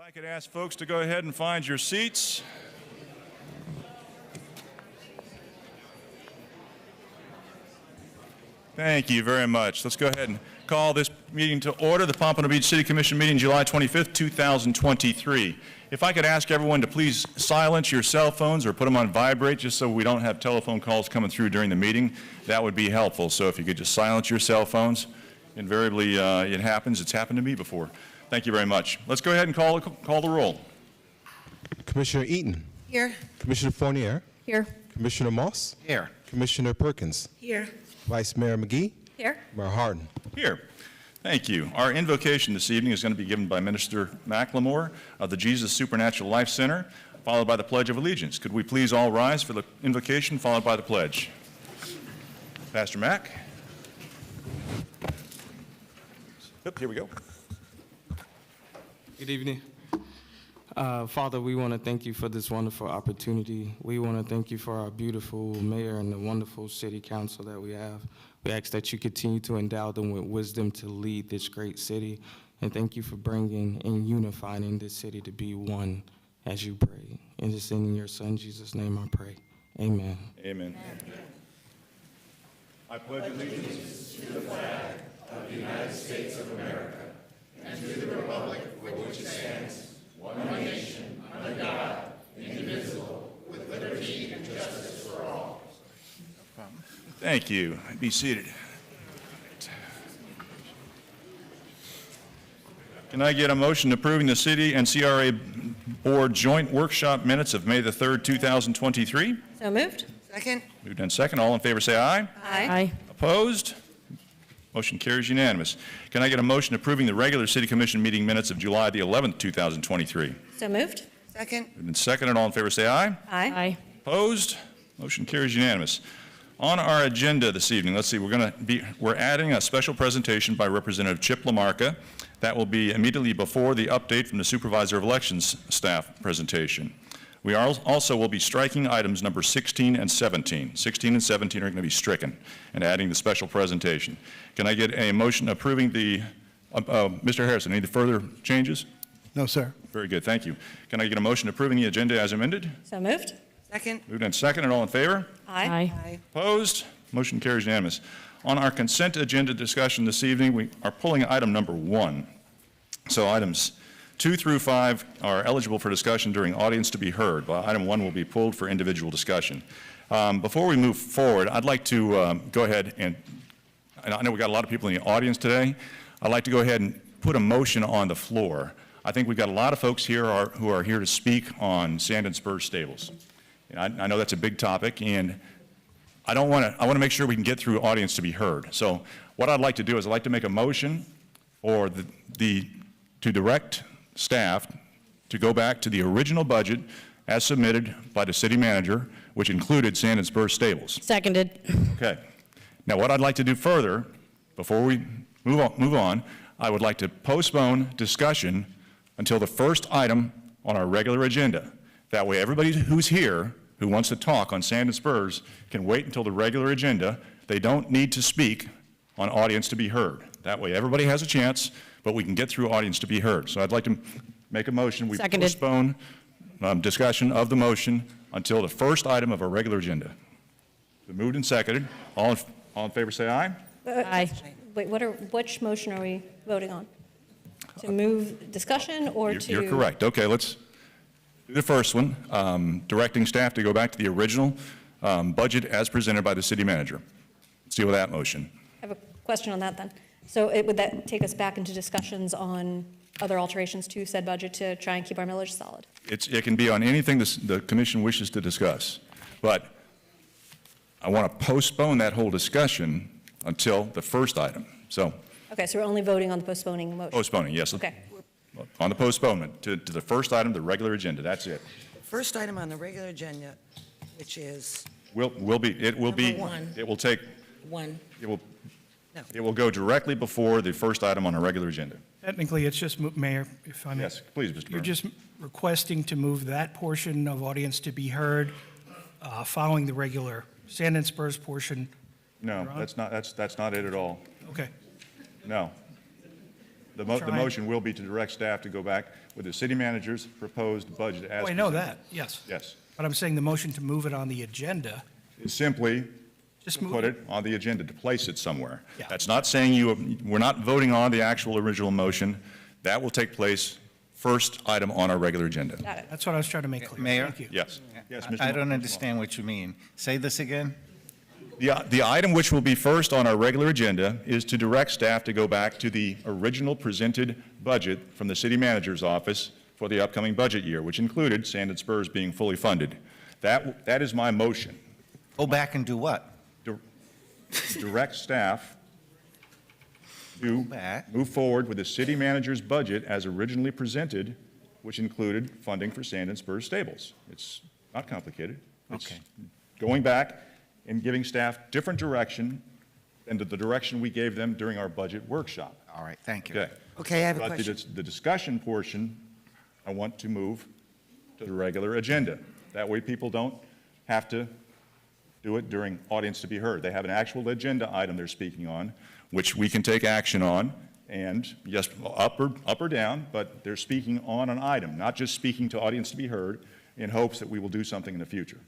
I could ask folks to go ahead and find your seats. Thank you very much. Let's go ahead and call this meeting to order, the Pompano Beach City Commission meeting, July 25th, 2023. If I could ask everyone to please silence your cell phones or put them on vibrate just so we don't have telephone calls coming through during the meeting, that would be helpful. So if you could just silence your cell phones. Invariably, it happens. It's happened to me before. Thank you very much. Let's go ahead and call the roll. Commissioner Eaton. Here. Commissioner Fournier. Here. Commissioner Moss. Here. Commissioner Perkins. Here. Vice Mayor McGee. Here. Mayor Harden. Here. Thank you. Our invocation this evening is going to be given by Minister McLemore of the Jesus Supernatural Life Center, followed by the Pledge of Allegiance. Could we please all rise for the invocation, followed by the pledge? Pastor Mack. Yep, here we go. Good evening. Father, we want to thank you for this wonderful opportunity. We want to thank you for our beautiful mayor and the wonderful city council that we have. We ask that you continue to endow them with wisdom to lead this great city. And thank you for bringing and unifying this city to be one as you pray. And it's in your son, Jesus' name I pray. Amen. Amen. I pledge allegiance to the flag of the United States of America and to the republic for which it stands, one nation, under God, indivisible, with liberty and justice for all. Thank you. Be seated. Can I get a motion approving the City and CRA Board Joint Workshop Minutes of May the 3rd, 2023? So moved. Second. Moved and second. All in favor say aye. Aye. Opposed? Motion carries unanimous. Can I get a motion approving the regular City Commission meeting minutes of July the 11th, 2023? So moved. Second. Moved and seconded. All in favor say aye. Aye. Opposed? Motion carries unanimous. On our agenda this evening, let's see, we're adding a special presentation by Representative Chip LaMarca. That will be immediately before the update from the Supervisor of Elections staff presentation. We also will be striking items number 16 and 17. 16 and 17 are going to be stricken and adding the special presentation. Can I get a motion approving the, Mr. Harrison, any further changes? No, sir. Very good, thank you. Can I get a motion approving the agenda as amended? So moved. Second. Moved and seconded, all in favor? Aye. Opposed? Motion carries unanimous. On our consent agenda discussion this evening, we are pulling item number 1. So items 2 through 5 are eligible for discussion during audience to be heard, while item 1 will be pulled for individual discussion. Before we move forward, I'd like to go ahead and I know we've got a lot of people in the audience today. I'd like to go ahead and put a motion on the floor. I think we've got a lot of folks here who are here to speak on Sand and Spur Stables. And I know that's a big topic, and I want to make sure we can get through audience to be heard. So what I'd like to do is I'd like to make a motion or to direct staff to go back to the original budget as submitted by the city manager, which included Sand and Spur Stables. Seconded. Okay. Now what I'd like to do further, before we move on, I would like to postpone discussion until the first item on our regular agenda. That way everybody who's here who wants to talk on Sand and Spurs can wait until the regular agenda. They don't need to speak on audience to be heard. That way everybody has a chance, but we can get through audience to be heard. So I'd like to make a motion. We postpone discussion of the motion until the first item of our regular agenda. So moved and seconded. All in favor say aye. Aye. Wait, which motion are we voting on? To move discussion or to? You're correct. Okay, let's do the first one, directing staff to go back to the original budget as presented by the city manager. Let's deal with that motion. I have a question on that then. So would that take us back into discussions on other alterations to said budget to try and keep our millage solid? It can be on anything the commission wishes to discuss, but I want to postpone that whole discussion until the first item. So. Okay, so we're only voting on the postponing motion? Postponing, yes. Okay. On the postponement to the first item, the regular agenda. That's it. First item on the regular agenda, which is It will one. It will take. one. It will go directly before the first item on a regular agenda. Technically, it's just, Mayor, if I may. Yes, please, Mr. You're Burns. just requesting to move that portion of audience to be heard following the regular Sand and Spurs portion. No, that's not it at all. Okay. No. The Trying- motion will be to direct staff to go back with the city manager's proposed budget as. Oh, I know presented. that, yes. Yes. But I'm saying the motion to move it on the agenda, It's simply just to move put it on the agenda, to place it somewhere. Yeah. That's not saying we're not voting on the actual original motion. That will take place first item on our regular agenda. Got it. That's what I was trying to make clear. Mayor? Thank you. Yes. Yes, Mr. I don't Mo- understand what you mean. Say this again? The item which will be first on our regular agenda is to direct staff to go back to the original presented budget from the city manager's office for the upcoming budget year, which included Sand and Spurs being fully funded. That is my motion. Go back and do what? Direct staff to back. move forward with the city manager's budget as originally presented, which included funding for Sand and Spurs stables. It's not complicated. It's Okay. going back and giving staff different direction than the direction we gave them during our budget workshop. All right, thank you. Okay. Okay, I have a But question. the discussion portion, I want to move to the regular agenda. That way people don't have to do it during audience to be heard. They have an actual agenda item they're speaking on, which we can take action on, and yes, up or down, but they're speaking on an item, not just speaking to audience to be heard in hopes that we will do something in the future.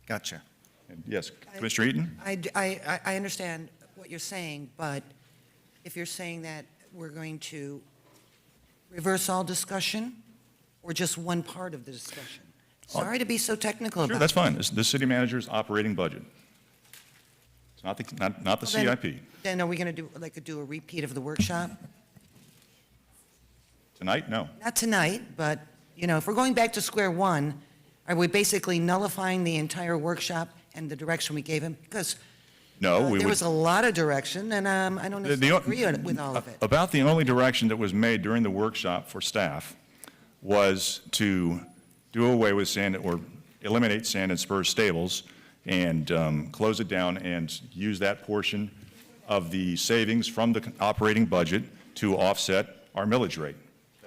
Gotcha. And yes, Commissioner Eaton? I understand what you're saying, but if you're saying that we're going to reverse all discussion or just one part of the discussion? Sorry to be so technical Sure, about that's it. fine. This is the city manager's operating budget. It's not the Well, CIP. Then are we going to do a repeat of the workshop? Tonight, no. Not tonight, but, if we're going back to square one, are we basically nullifying the entire workshop and the direction we gave him? Because No, we there would. was a lot of direction, and I don't necessarily agree with all of it. About the only direction that was made during the workshop for staff was to do away with sand, or eliminate Sand and Spurs stables, and close it down and use that portion of the savings from the operating budget to offset our millage rate.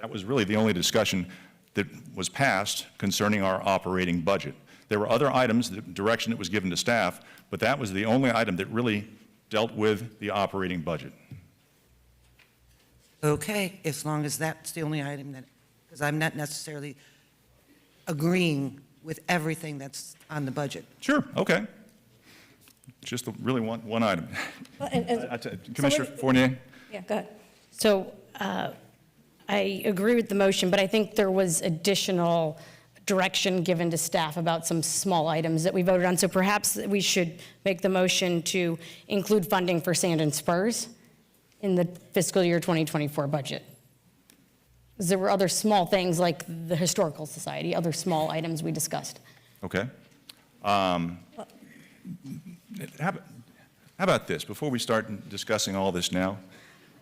That was really the only discussion that was passed concerning our operating budget. There were other items, the direction that was given to staff, but that was the only item that really dealt with the operating budget. Okay, as long as that's the only item that, because I'm not necessarily agreeing with everything that's on the budget. Sure, okay. Just really one item. Well, Commissioner what- Fournier? Yeah, go ahead. So I agree with the motion, but I think there was additional direction given to staff about some small items that we voted on. So perhaps we should make the motion to include funding for Sand and Spurs in the fiscal year 2024 budget. 'Cause there were other small things like the Historical Society, other small items we discussed. Okay. How about this? Before we start discussing all this now,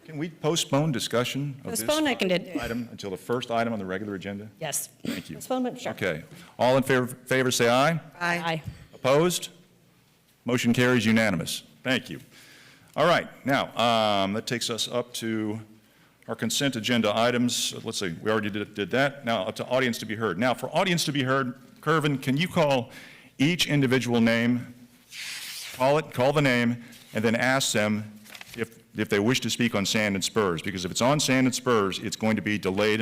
can we postpone discussion of this Postpone, I can do. item until the first item on the regular agenda? Yes. Thank you. Postponement, sure. Okay. All in favor say aye. Aye. Opposed? Motion carries unanimous. Thank you. All right, now, that takes us up to our consent agenda items. Let's see, we already did that. Now, up to audience to be heard. Now, for audience to be heard, Kervin, can you call each individual name, call the name, and then ask them if they wish to speak on Sand and Spurs? Because if it's on Sand and Spurs, it's going to be delayed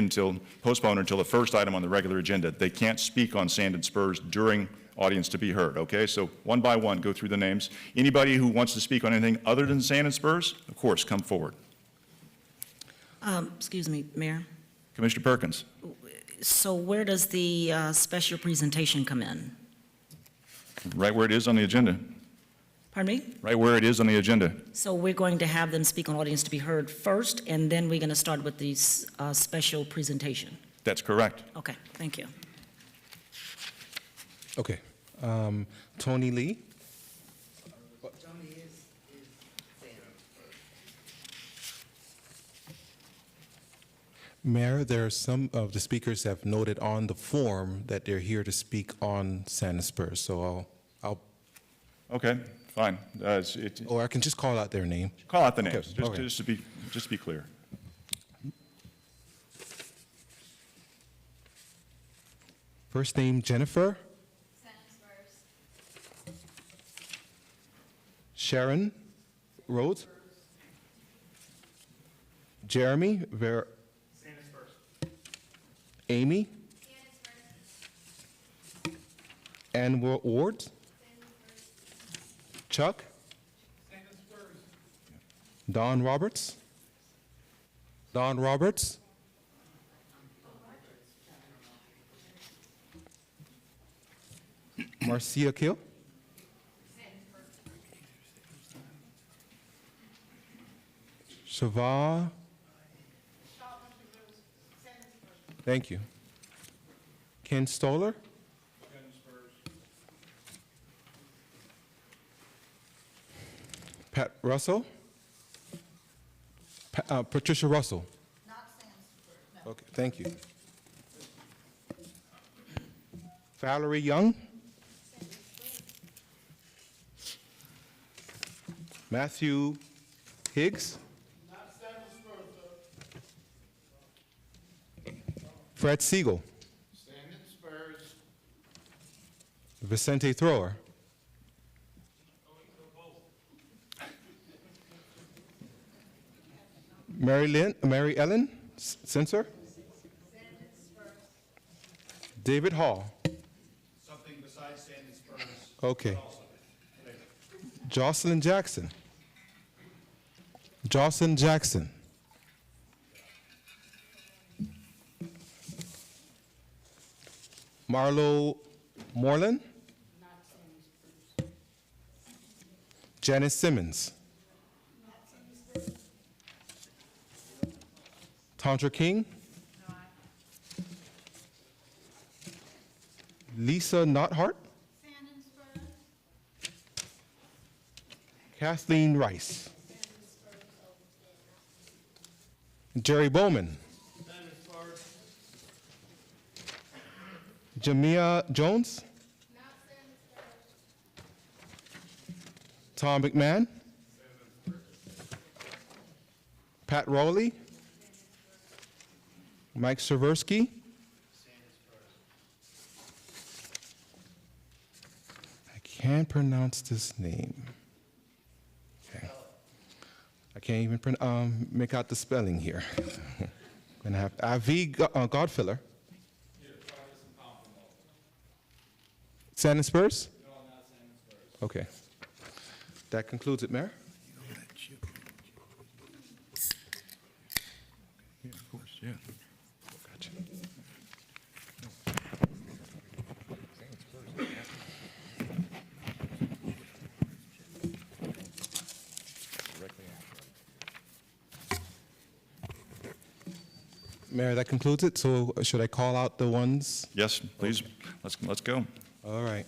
postponed until the first item on the regular agenda. They can't speak on Sand and Spurs during audience to be heard, okay? So one by one, go through the names. Anybody who wants to speak on anything other than Sand and Spurs, of course, come forward. Excuse me, Mayor. Commissioner Perkins. So where does the special presentation come in? Right where it is on the agenda. Pardon me? Right where it is on the agenda. So we're going to have them speak on audience to be heard first, and then we're going to start with the special presentation? That's correct. Okay, thank you. Okay. Tony Lee. Mayor, there are some of the speakers have noted on the form that they're here to speak on Sand and Spurs, so I'll Okay, fine. or I can just call out their name. Call out the Okay, names, okay. just to be clear. First name Jennifer. Sharon Rhodes. Jeremy, Amy, Ann Ward, Chuck, Don Roberts, Marcia Kill, Shava. Thank you. Ken Stoller. Pat Russell. Patricia Russell. Okay, thank you. Valerie Young. Matthew Higgs. Fred Siegel. Vicente Thrower. Mary Ellen Sensor. David Hall. Something besides Sandy Spurs. Okay. Jocelyn Jackson. Jocelyn Jackson. Marlo Moreland. Janice Simmons. Tantra King. Lisa Nothart. Kathleen Rice. Jerry Bowman. Jamia Jones. Tom McMahon. Pat Rowley. Mike Seversky. I can't pronounce this name. Okay. I can't even make out the spelling here. I'm gonna have Avi Godfiller. Sand Spurs? No, not Sand Spurs. Okay. That concludes it, Mayor. Yeah, of course, yeah. Gotcha. Mayor, that concludes it. So should I call out the ones? Yes, please, let's go. All right.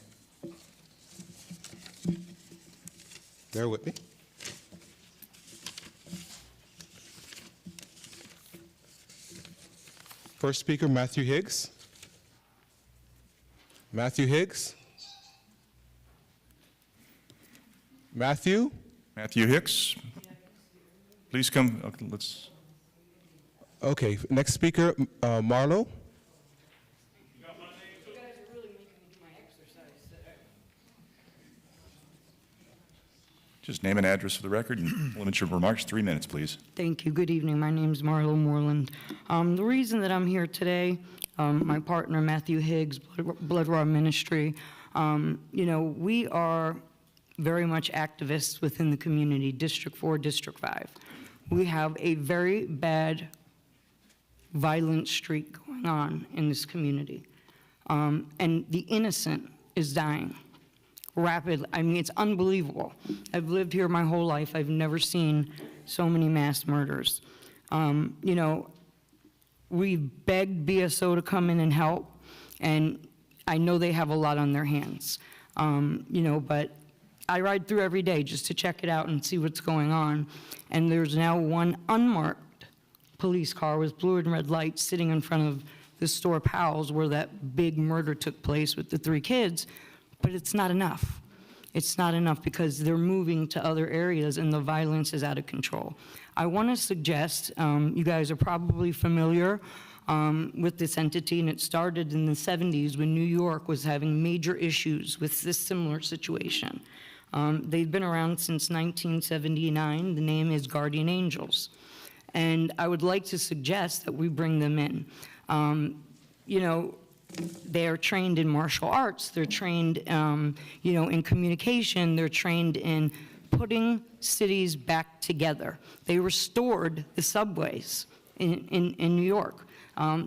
Bear with me. First speaker, Matthew Higgs. Matthew Higgs. Matthew. Matthew Hicks, please come, okay, let's, Okay, next speaker, Marlo. just name and address for the record and limit your remarks, 3 minutes, please. Thank you. Good evening. My name is Marlo Moreland. The reason that I'm here today, my partner Matthew Higgs, Blood Raw Ministry, we are very much activists within the community, District 4, District 5. We have a very bad, violent streak going on in this community. And the innocent is dying rapidly. I mean, it's unbelievable. I've lived here my whole life. I've never seen so many mass murders. We've begged BSO to come in and help, and I know they have a lot on their hands. But I ride through every day just to check it out and see what's going on. And there's now one unmarked police car with blue and red lights sitting in front of the store Powell's where that big murder took place with the 3 kids. But it's not enough. It's not enough because they're moving to other areas and the violence is out of control. I want to suggest, you guys are probably familiar with this entity, and it started in the 70s when New York was having major issues with this similar situation. They've been around since 1979. The name is Guardian Angels. And I would like to suggest that we bring them in. You know, they're trained in martial arts, they're trained, you know, in communication, they're trained in putting cities back together. They restored the subways in New York.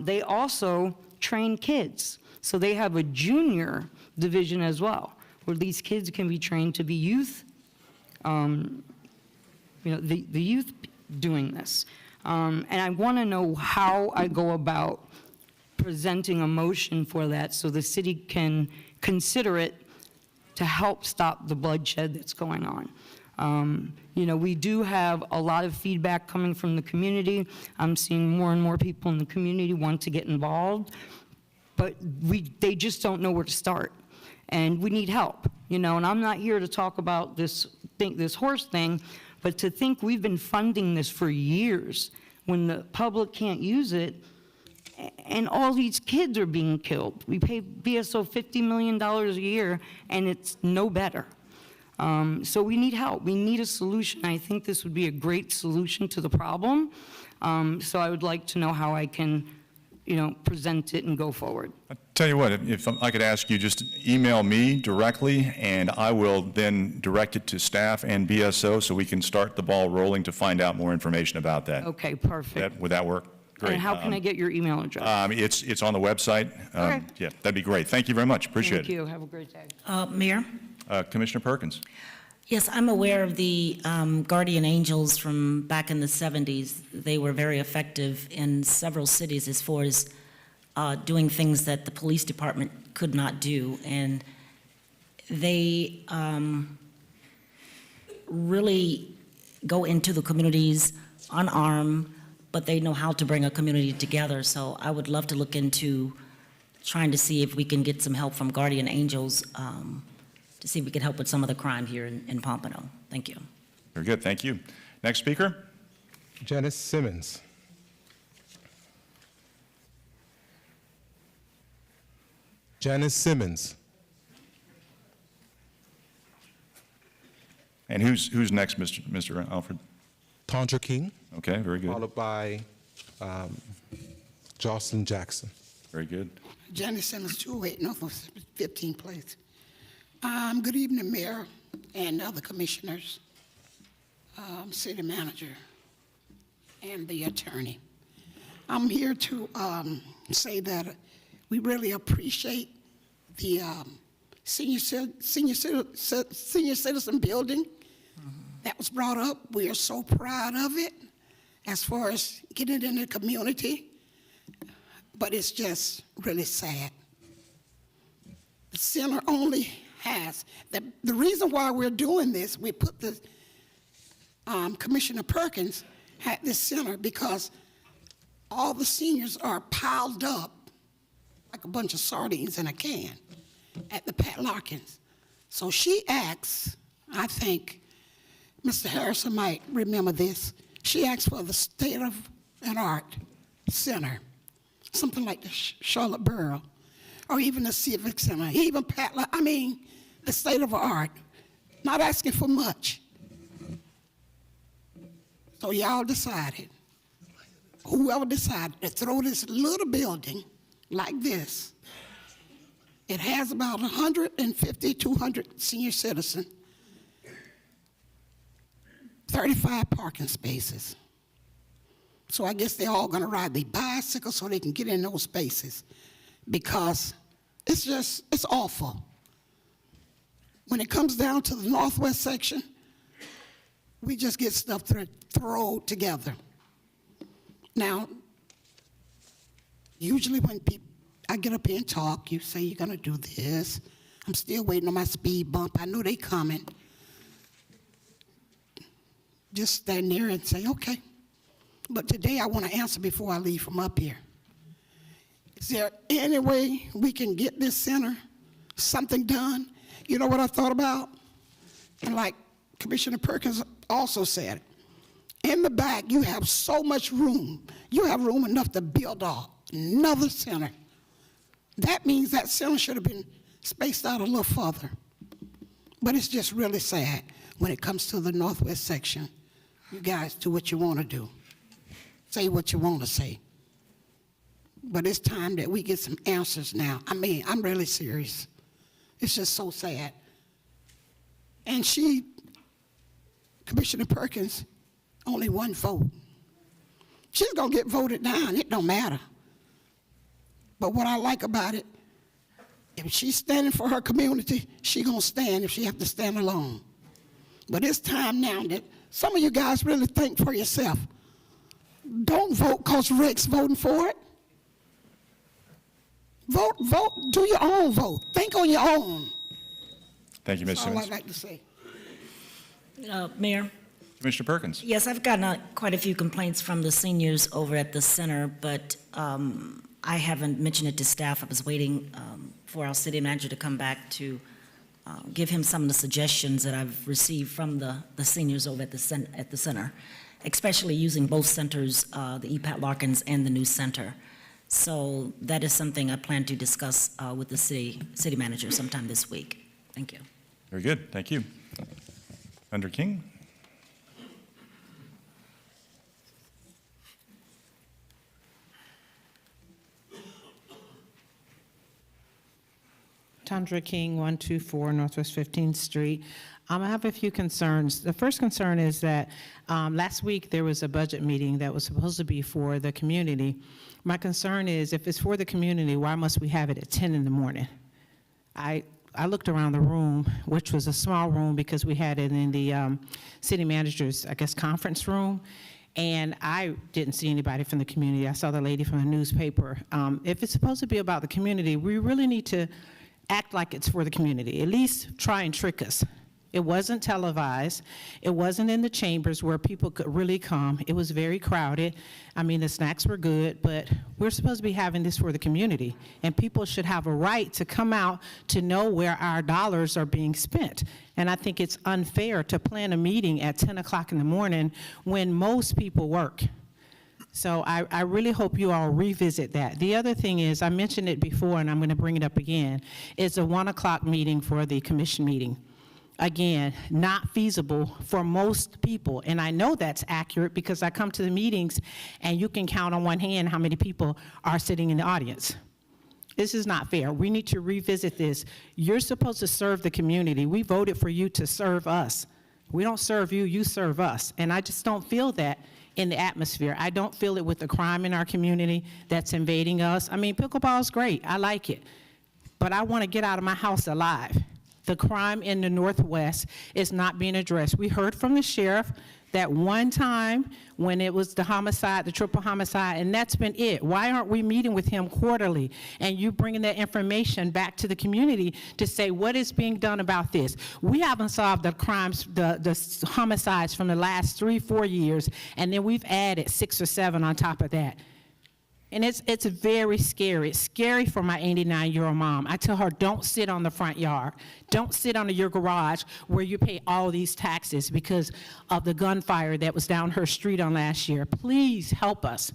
They also train kids. So they have a junior division as well, where these kids can be trained to be youth, you know, the youth doing this. And I want to know how I go about presenting a motion for that so the city can consider it to help stop the bloodshed that's going on. You know, we do have a lot of feedback coming from the community. I'm seeing more and more people in the community want to get involved, but they just don't know where to start. And we need help, you know, and I'm not here to talk about this horse thing, but to think we've been funding this for years when the public can't use it, and all these kids are being killed. We pay BSO $50 million a year, and it's no better. So we need help. We need a solution. I think this would be a great solution to the problem. So I would like to know how I can, you know, present it and go forward. I'll tell you what, if I could ask you, just email me directly, and I will then direct it to staff and BSO so we can start the ball rolling to find out more information about that. Okay, perfect. Would that work? Great. And how can I get your email address? It's on the website. Okay. Yeah, that'd be great. Thank you very much. Appreciate Thank you. Have a great day. Mayor? it. Commissioner Perkins. Yes, I'm aware of the guardian angels from back in the 70s. They were very effective in several cities as far as doing things that the police department could not do. And they really go into the communities unarmed, but they know how to bring a community together. So I would love to look into trying to see if we can get some help from guardian angels to see if we can help with some of the crime here in Pompano. Thank you. Very good. Thank you. Next speaker. Janice Simmons. Janice Simmons. And who's next, Mr. Alfred? Tondra King, Okay, very good. followed by Jocelyn Jackson. Very good. Janice Simmons, 208 North of 15th Place. Good evening, Mayor and other commissioners, city manager, and the attorney. I'm here to say that we really appreciate the senior citizen building that was brought up. We are so proud of it as far as getting it in the community, but it's just really sad. The center only has, the reason why we're doing this, we put the, Commissioner Perkins had this center because all the seniors are piled up like a bunch of sardines in a can at the Pat Larkins. So she asks, I think Mr. Harrison might remember this, she asked for the state-of-the-art center, something like the Charlotte Borough, or even the Civic Center, even the state-of-the-art, not asking for much. So y'all decided, whoever decided to throw this little building like this, it has about 150, 200 senior citizens, 35 parking spaces. So I guess they're all gonna ride their bicycles so they can get in those spaces because it's awful. When it comes down to the northwest section, we just get stuff thrown together. Now, usually when I get up here and talk, you say you're gonna do this. I'm still waiting on my speed bump. I know they coming. Just stand there and say, okay. But today I want to answer before I leave from up here. Is there any way we can get this center, something done? You know what I thought about? And like Commissioner Perkins also said, in the back you have so much room. You have room enough to build another center. That means that center should have been spaced out a little further. But it's just really sad when it comes to the northwest section. You guys do what you want to do. say what you want to say. But it's time that we get some answers now. I mean, I'm really serious. It's just so sad. And Commissioner Perkins, only one vote. She's going to get voted down. It don't matter. But what I like about it, if she's standing for her community, she's going to stand if she have to stand alone. But it's time now that some of you guys really think for yourself. Don't vote because Rick's voting for it. Vote, do your own vote. Think on your own. Thank you, Ms. That's all Simmons. I'd like to say. Mayor? Commissioner Perkins. Yes, I've gotten quite a few complaints from the seniors over at the center, but I haven't mentioned it to staff. I was waiting for our city manager to come back to give him some of the suggestions that I've received from the seniors over at the center, especially using both centers, the EPAT Larkins and the new center. So that is something I plan to discuss with the city manager sometime this week. Thank you. Very good. Thank you. Under King. Tundra King, 124 Northwest 15th Street. I have a few concerns. The first concern is that last week there was a budget meeting that was supposed to be for the community. My concern is if it's for the community, why must we have it at 10 in the morning? I looked around the room, which was a small room because we had it in the city manager's, I guess, conference room, and I didn't see anybody from the community. I saw the lady from the newspaper. If it's supposed to be about the community, we really need to act like it's for the community. At least try and trick us. It wasn't televised. It wasn't in the chambers where people could really come. It was very crowded. I mean, the snacks were good, but we're supposed to be having this for the community, and people should have a right to come out to know where our dollars are being spent. And I think it's unfair to plan a meeting at 10 o'clock in the morning when most people work. So I really hope you all revisit that. The other thing is, I mentioned it before and I'm going to bring it up again, it's a 1 o'clock meeting for the commission meeting. Again, not feasible for most people, and I know that's accurate because I come to the meetings and you can count on one hand how many people are sitting in the audience. This is not fair. We need to revisit this. You're supposed to serve the community. We voted for you to serve us. We don't serve you, you serve us. And I just don't feel that in the atmosphere. I don't feel it with the crime in our community that's invading us. I mean, pickleball's great, I like it, but I want to get out of my house alive. The crime in the Northwest is not being addressed. We heard from the sheriff that one time when it was the homicide, the triple homicide, and that's been it. Why aren't we meeting with him quarterly and you bringing that information back to the community to say what is being done about this? We haven't solved the crimes, the homicides from the last 3-4 years, and then we've added 6 or 7 on top of that. And it's very scary. It's scary for my 89-year-old mom. I tell her, don't sit on the front yard. Don't sit under your garage where you pay all these taxes because of the gunfire that was down her street on last year. Please help us.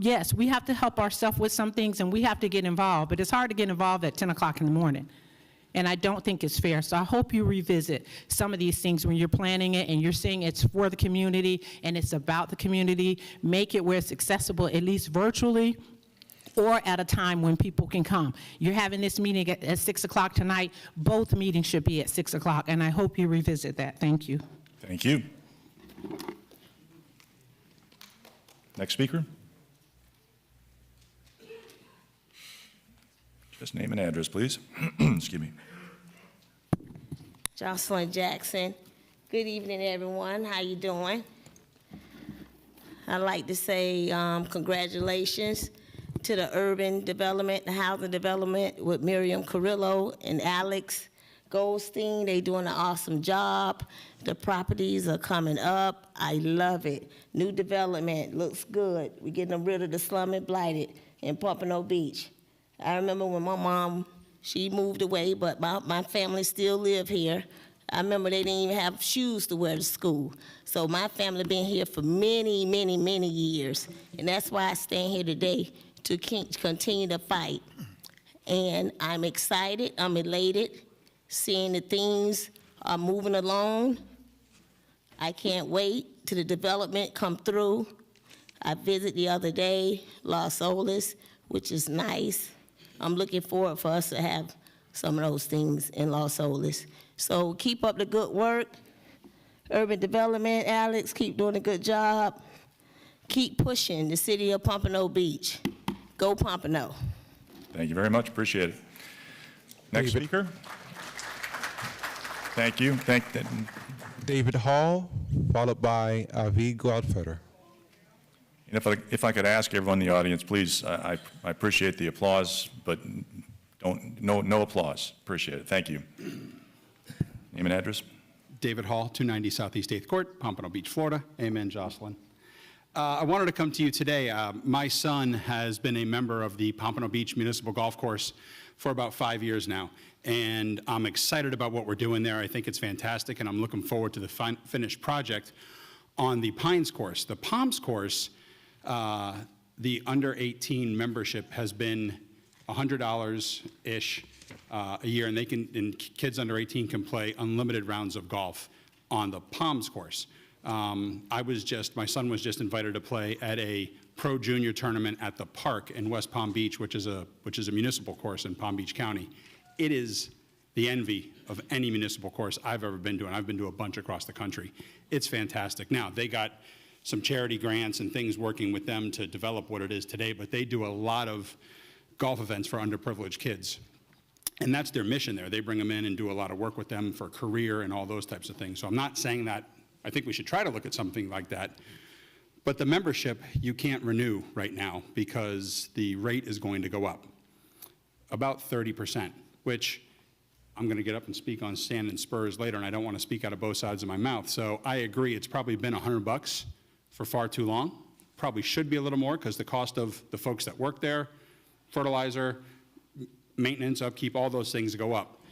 Yes, we have to help ourselves with some things and we have to get involved, but it's hard to get involved at 10 o'clock in the morning. And I don't think it's fair. So I hope you revisit some of these things when you're planning it and you're saying it's for the community and it's about the community. Make it where it's accessible, at least virtually, or at a time when people can come. You're having this meeting at 6 o'clock tonight. Both meetings should be at 6 o'clock, and I hope you revisit that. Thank you. Thank you. Next speaker. Just name and address, please. Excuse me. Jocelyn Jackson. Good evening, everyone. How you doing? I'd like to say congratulations to the urban development, the housing development with Miriam Carrillo and Alex Goldstein. They're doing an awesome job. The properties are coming up. I love it. New development looks good. We're getting rid of the slum and blighted in Pompano Beach. I remember when my mom, she moved away, but my family still live here. I remember they didn't even have shoes to wear to school. So my family been here for many, many, many years. And that's why I stand here today to continue to fight. And I'm excited, I'm elated, seeing the things are moving along. I can't wait till the development come through. I visited the other day, Los Olas, which is nice. I'm looking forward for us to have some of those things in Los Olas. So keep up the good work. Urban Development, Alex, keep doing a good job. Keep pushing the city of Pompano Beach. Go Pompano. Thank you very much. Appreciate it. Next speaker. Thank you. David Hall, followed by Avi Godfeder. And if I could ask everyone in the audience, please, I appreciate the applause, but no applause. Appreciate it. Thank you. Name and address. David Hall, 290 Southeast 8th Court, Pompano Beach, Florida. Amen, Jocelyn. I wanted to come to you today. My son has been a member of the Pompano Beach Municipal Golf Course for about 5 years now, and I'm excited about what we're doing there. I think it's fantastic, and I'm looking forward to the finished project on the Pines course. The Palms course, the under 18 membership has been $100-ish a year, and kids under 18 can play unlimited rounds of golf on the Palms course. My son was just invited to play at a pro junior tournament at the park in West Palm Beach, which is a municipal course in Palm Beach County. It is the envy of any municipal course I've ever been to, and I've been to a bunch across the country. It's fantastic. Now, they got some charity grants and things working with them to develop what it is today, but they do a lot of golf events for underprivileged kids. And that's their mission there. They bring them in and do a lot of work with them for career and all those types of things. So I'm not saying that. I think we should try to look at something like that. But the membership, you can't renew right now because the rate is going to go up about 30%, which I'm going to get up and speak on Sand and Spurs later, and I don't want to speak out of both sides of my mouth. So I agree, it's probably been $100 for far too long. Probably should be a little more because the cost of the folks that work there, fertilizer, maintenance, upkeep, all those things go up.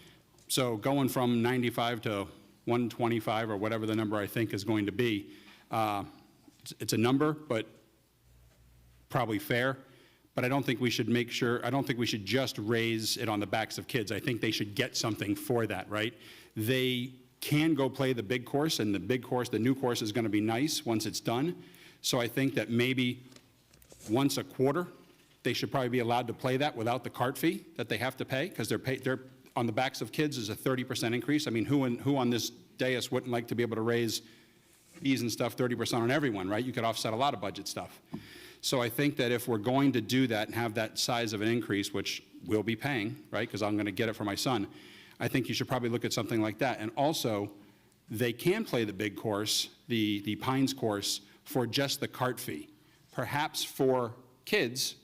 So going from 95 to 125 or whatever the number I think is going to be, it's a number, but probably fair. But I don't think we should I don't think we should just raise it on the backs of kids. I think they should get something for that, right? They can go play the big course, and the new course is going to be nice once it's done. So I think that maybe once a quarter, they should probably be allowed to play that without the cart fee that they have to pay, because they're on the backs of kids is a 30% increase. I mean, who on this dais wouldn't like to be able to raise fees and stuff 30% on everyone, right? You could offset a lot of budget stuff. So I think that if we're going to do that and have that size of an increase, which we'll be paying, right, because I'm going to get it for my son, I think you should probably look at something like that. And also, they can play the big course, the Pines course, for just the cart fee. Perhaps for kids,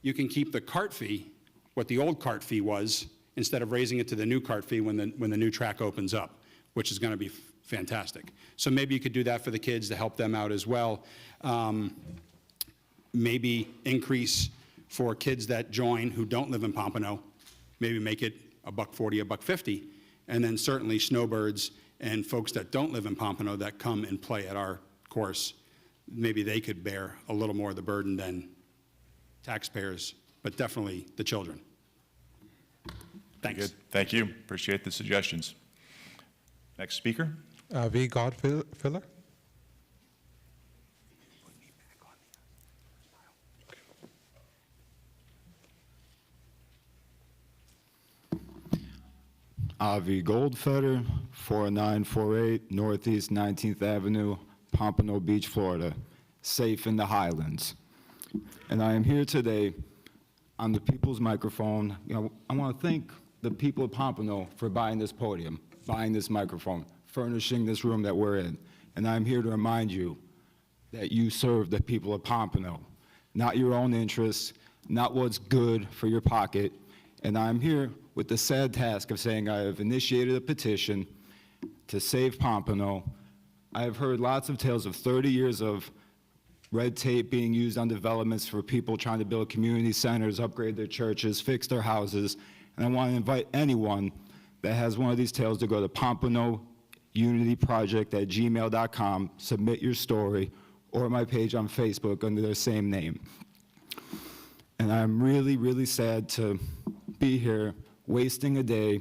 you can keep the cart fee, what the old cart fee was, instead of raising it to the new cart fee when the new track opens up, which is going to be fantastic. So maybe you could do that for the kids to help them out as well. Maybe increase for kids that join who don't live in Pompano, maybe make it $140, $150, and then certainly snowbirds and folks that don't live in Pompano that come and play at our course, maybe they could bear a little more of the burden than taxpayers, but definitely the children. Thanks. Good. Thank you. Appreciate the suggestions. Next speaker. V. Godfiller. Avi Goldfeder, 4948 Northeast 19th Avenue, Pompano Beach, Florida, safe in the Highlands. And I am here today on the people's microphone. I want to thank the people of Pompano for buying this podium, buying this microphone, furnishing this room that we're in. And I'm here to remind you that you serve the people of Pompano, not your own interests, not what's good for your pocket. And I'm here with the sad task of saying I have initiated a petition to save Pompano. I have heard lots of tales of 30 years of red tape being used on developments for people trying to build community centers, upgrade their churches, fix their houses. And I want to invite anyone that has one of these tales to go to PompanoUnityProject@gmail.com, submit your story, or my page on Facebook under the same name. And I'm really, really sad to be here wasting a day.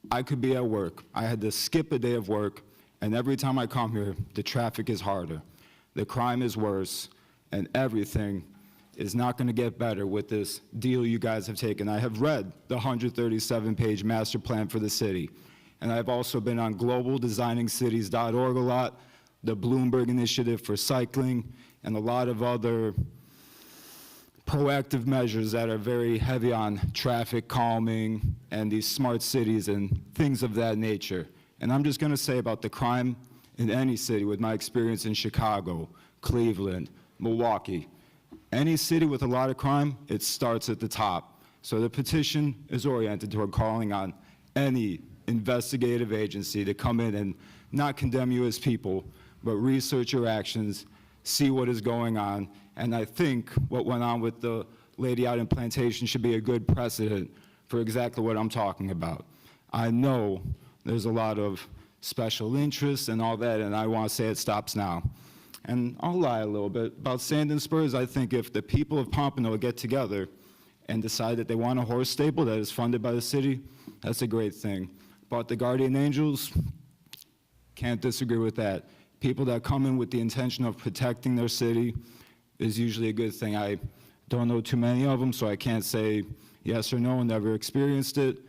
I could be at work. I had to skip a day of work, and every time I come here, the traffic is harder. The crime is worse, and everything is not going to get better with this deal you guys have taken. I have read the 137-page master plan for the city, and I've also been on globaldesigningscities.org a lot, the Bloomberg Initiative for Cycling, and a lot of other proactive measures that are very heavy on traffic calming and these smart cities and things of that nature. And I'm just going to say about the crime in any city, with my experience in Chicago, Cleveland, Milwaukee, any city with a lot of crime, it starts at the top. So the petition is oriented toward calling on any investigative agency to come in and not condemn you as people, but research your actions, see what is going on. And I think what went on with the lady out in Plantation should be a good precedent for exactly what I'm talking about. I know there's a lot of special interests and all that, and I want to say it stops now. And I'll lie a little bit. About Sand and Spurs, I think if the people of Pompano get together and decide that they want a horse stable that is funded by the city, that's a great thing. About the Guardian Angels, can't disagree with that. People that come in with the intention of protecting their city is usually a good thing. I don't know too many of them, so I can't say yes or no, never experienced it.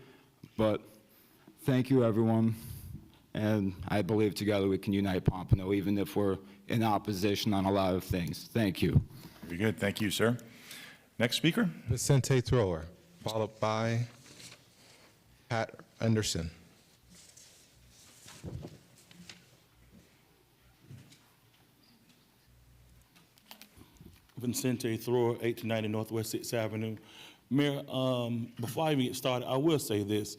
But thank you, everyone. And I believe together we can unite Pompano, even if we're in opposition on a lot of things. Thank you. Very good. Thank you, sir. Next speaker. Vicente Thrower, followed by Pat Anderson. Vicente Thrower, 1890 Northwest 6th Avenue. Mayor, before I even get started, I will say this.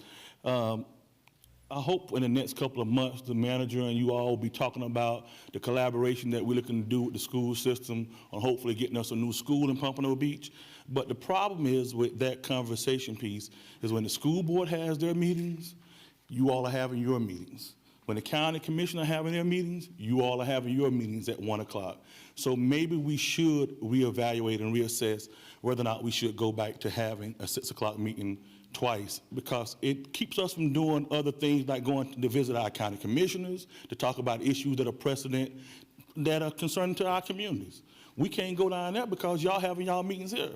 I hope in the next couple of months, the manager and you all will be talking about the collaboration that we're looking to do with the school system on hopefully getting us a new school in Pompano Beach. But the problem is with that conversation piece is when the school board has their meetings, you all are having your meetings. When the county commission are having their meetings, you all are having your meetings at 1 o'clock. So maybe we should reevaluate and reassess whether or not we should go back to having a 6 o'clock meeting twice, because it keeps us from doing other things like going to visit our county commissioners, to talk about issues that are precedent, that are concerning to our communities. We can't go down there because y'all having y'all meetings here.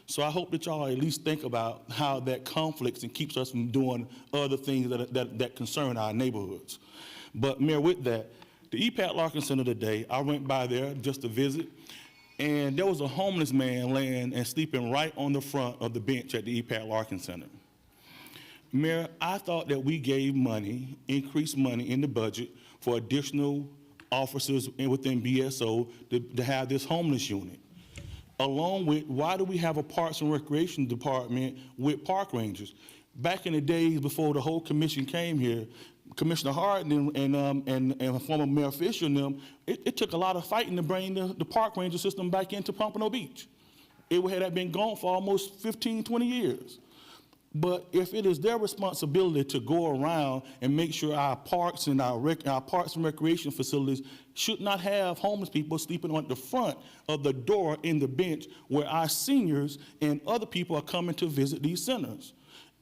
So I hope that y'all at least think about how that conflicts and keeps us from doing other things that concern our neighborhoods. But Mayor, with that, the EPAT Larkin Center today, I went by there just to visit, and there was a homeless man laying and sleeping right on the front of the bench at the EPAT Larkin Center. Mayor, I thought that we gave money, increased money in the budget for additional officers within BSO to have this homeless unit. Along with, why do we have a Parks and Recreation Department with park rangers? Back in the days before the whole commission came here, Commissioner Harden and former Mayor Fisher and them, it took a lot of fighting to bring the park ranger system back into Pompano Beach. It had been gone for almost 15, 20 years. But if it is their responsibility to go around and make sure our parks and our parks and recreation facilities should not have homeless people sleeping on the front of the door in the bench where our seniors and other people are coming to visit these centers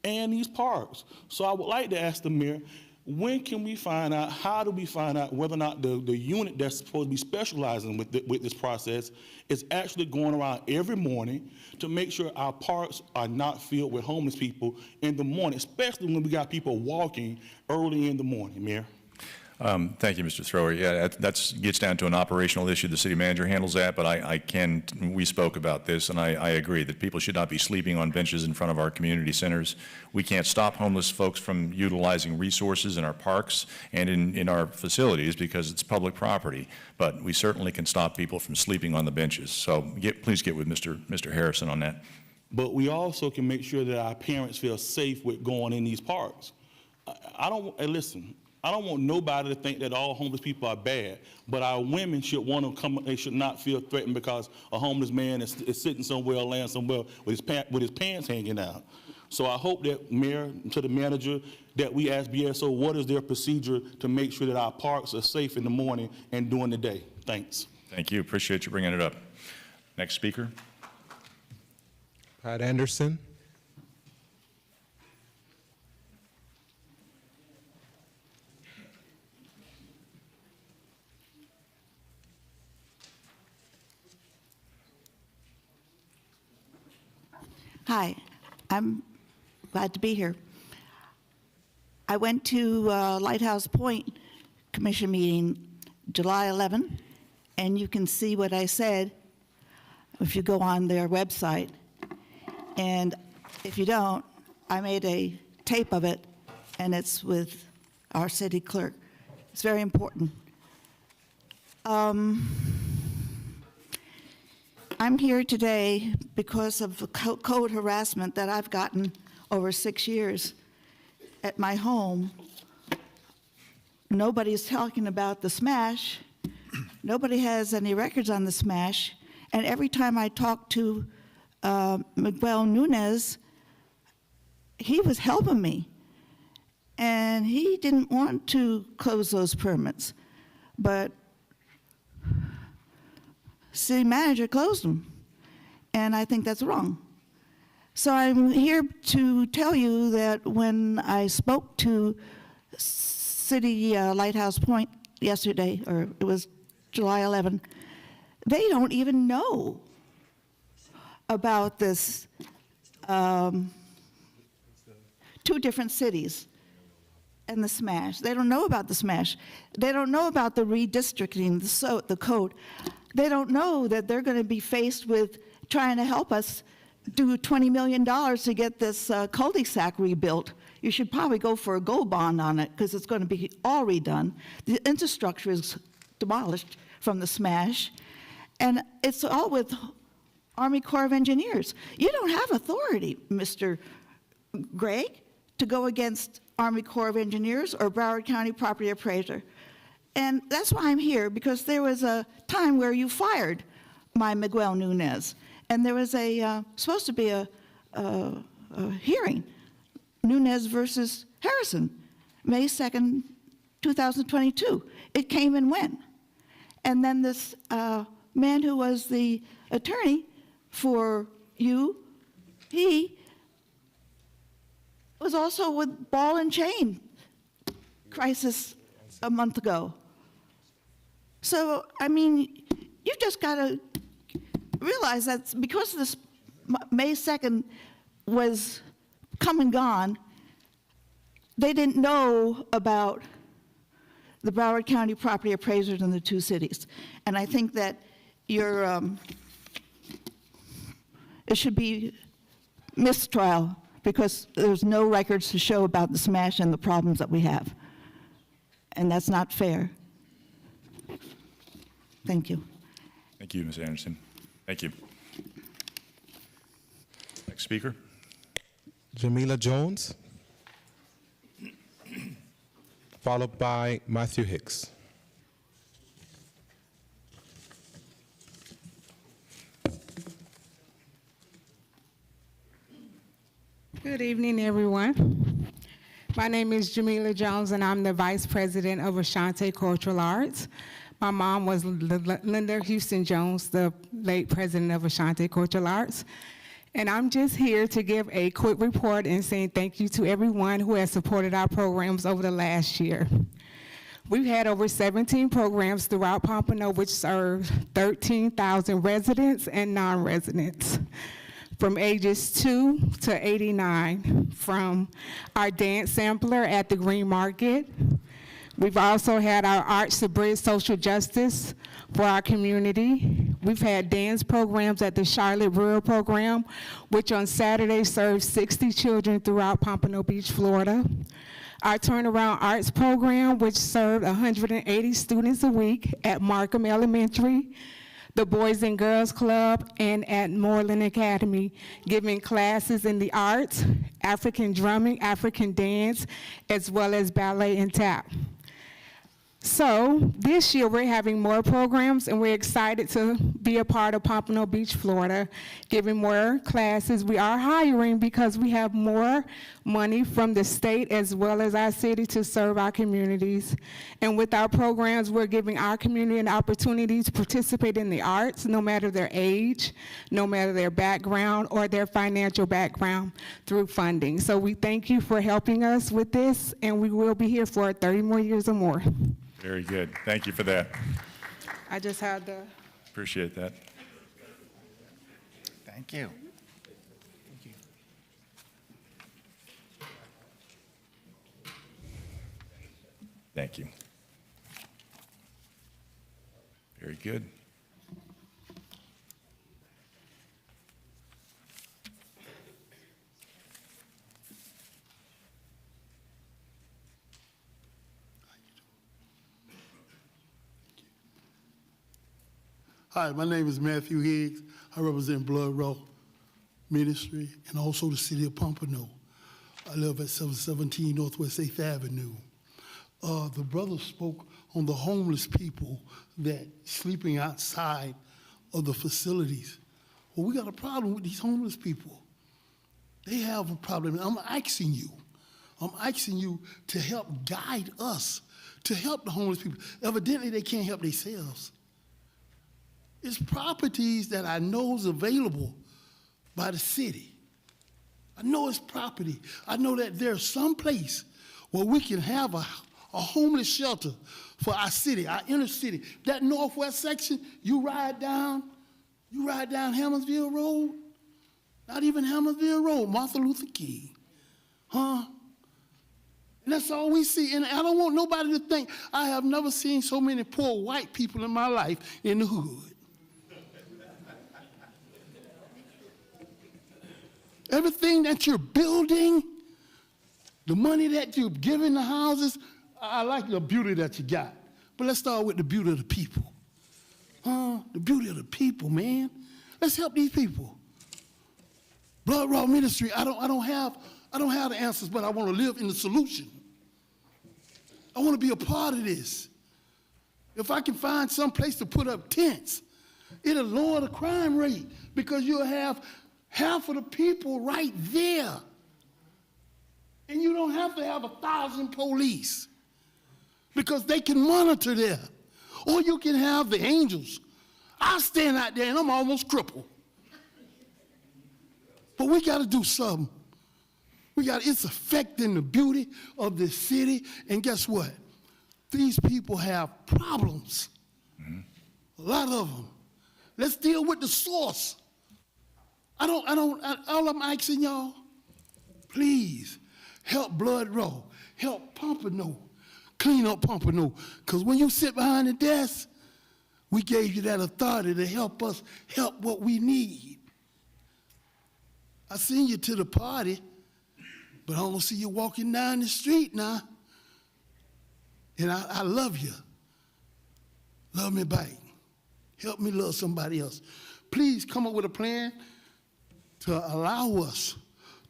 and these parks. So I would like to ask the mayor, when can we find out, how do we find out whether or not the unit that's supposed to be specializing with this process is actually going around every morning to make sure our parks are not filled with homeless people in the morning, especially when we got people walking early in the morning, Mayor? Thank you, Mr. Thrower. Yeah, that gets down to an operational issue. The city manager handles that, but we spoke about this, and I agree that people should not be sleeping on benches in front of our community centers. We can't stop homeless folks from utilizing resources in our parks and in our facilities because it's public property, but we certainly can stop people from sleeping on the benches. So please get with Mr. Harrison on that. But we also can make sure that our parents feel safe with going in these parks. Listen, I don't want nobody to think that all homeless people are bad, but our women should want to come. They should not feel threatened because a homeless man is sitting somewhere, laying somewhere with his pants hanging out. So I hope that, Mayor, to the manager, that we ask BSO what is their procedure to make sure that our parks are safe in the morning and during the day. Thanks. Thank you. Appreciate you bringing it up. Next speaker. Pat Anderson. Hi, I'm glad to be here. I went to Lighthouse Point Commission meeting July 11, and you can see what I said if you go on their website. And if you don't, I made a tape of it, and it's with our city clerk. It's very important. I'm here today because of the code harassment that I've gotten over 6 years at my home. Nobody's talking about the smash. Nobody has any records on the smash. And every time I talk to Miguel Nunez, he was helping me. And he didn't want to close those permits. But city manager closed them, and I think that's wrong. So I'm here to tell you that when I spoke to City Lighthouse Point yesterday, or it was July 11, they don't even know about this 2 different cities and the smash. They don't know about the smash. They don't know about the redistricting, the code. They don't know that they're going to be faced with trying to help us do $20 million to get this cul-de-sac rebuilt. You should probably go for a gold bond on it because it's going to be all redone. The infrastructure is demolished from the smash, and it's all with Army Corps of Engineers. You don't have authority, Mr. Gregg, to go against Army Corps of Engineers or Broward County Property Appraiser. And that's why I'm here, because there was a time where you fired my Miguel Nunez, and there was supposed to be a hearing, Nunez versus Harrison, May 2nd, 2022. It came and went. And then this man who was the attorney for you, he was also with ball and chain crisis a month ago. So, I mean, you just got to realize that because this May 2nd was come and gone, they didn't know about the Broward County property appraisers in the 2 cities. And I think that it should be mistrial because there's no records to show about the smash and the problems that we have. And that's not fair. Thank you. Thank you, Ms. Anderson. Thank you. Next speaker. Jamila Jones, followed by Matthew Hicks. Good evening, everyone. My name is Jamila Jones, and I'm the Vice President of Ashanti Cultural Arts. My mom was Linda Houston Jones, the late president of Ashanti Cultural Arts. And I'm just here to give a quick report and saying thank you to everyone who has supported our programs over the last year. We've had over 17 programs throughout Pompano, which serve 13,000 residents and non-residents, from ages 2 to 89, from our dance sampler at the Green Market. We've also had our Arts to Bridge Social Justice for our community. We've had dance programs at the Charlotte Rural Program, which on Saturday serves 60 children throughout Pompano Beach, Florida. Our Turnaround Arts program, which served 180 students a week at Markham Elementary, the Boys and Girls Club, and at Moreland Academy, giving classes in the arts, African drumming, African dance, as well as ballet and tap. So this year we're having more programs, and we're excited to be a part of Pompano Beach, Florida, giving more classes. We are hiring because we have more money from the state as well as our city to serve our communities. And with our programs, we're giving our community an opportunity to participate in the arts, no matter their age, no matter their background or their financial background, through funding. So we thank you for helping us with this, and we will be here for 30 more years or more. Very good. Thank you for that. I just had the... Appreciate that. Thank you. Thank you. Very good. Hi, my name is Matthew Higgs. I represent Blood Row Ministry and also the city of Pompano. I live at 717 Northwest 8th Avenue. The brother spoke on the homeless people that sleeping outside of the facilities. Well, we got a problem with these homeless people. They have a problem. I'm asking you to help guide us, to help the homeless people. Evidently, they can't help themselves. It's properties that I know is available by the city. I know it's property. I know that there's some place where we can have a homeless shelter for our city, our inner city. That northwest section, you ride down Hammondsville Road, not even Hammondsville Road, Martin Luther King, huh? And that's all we see. And I don't want nobody to think I have never seen so many poor white people in my life in the hood. Everything that you're building, the money that you're giving the houses, I like the beauty that you got. But let's start with the beauty of the people. The beauty of the people, man. Let's help these people. Blood Raw Ministry, I don't have the answers, but I want to live in the solution. I want to be a part of this. If I can find some place to put up tents, it'll lower the crime rate because you'll have half of the people right there. And you don't have to have 1,000 police because they can monitor there. Or you can have the angels. I stand out there and I'm almost crippled. But we got to do something. It's affecting the beauty of this city. And guess what? These people have problems. A lot of them. Let's deal with the source. All I'm asking y'all, please help Blood Row, help Pompano, clean up Pompano. Because when you sit behind the desk, we gave you that authority to help us help what we need. I seen you to the party, but I don't see you walking down the street now. And I love you. Love me back. Help me love somebody else. Please come up with a plan to allow us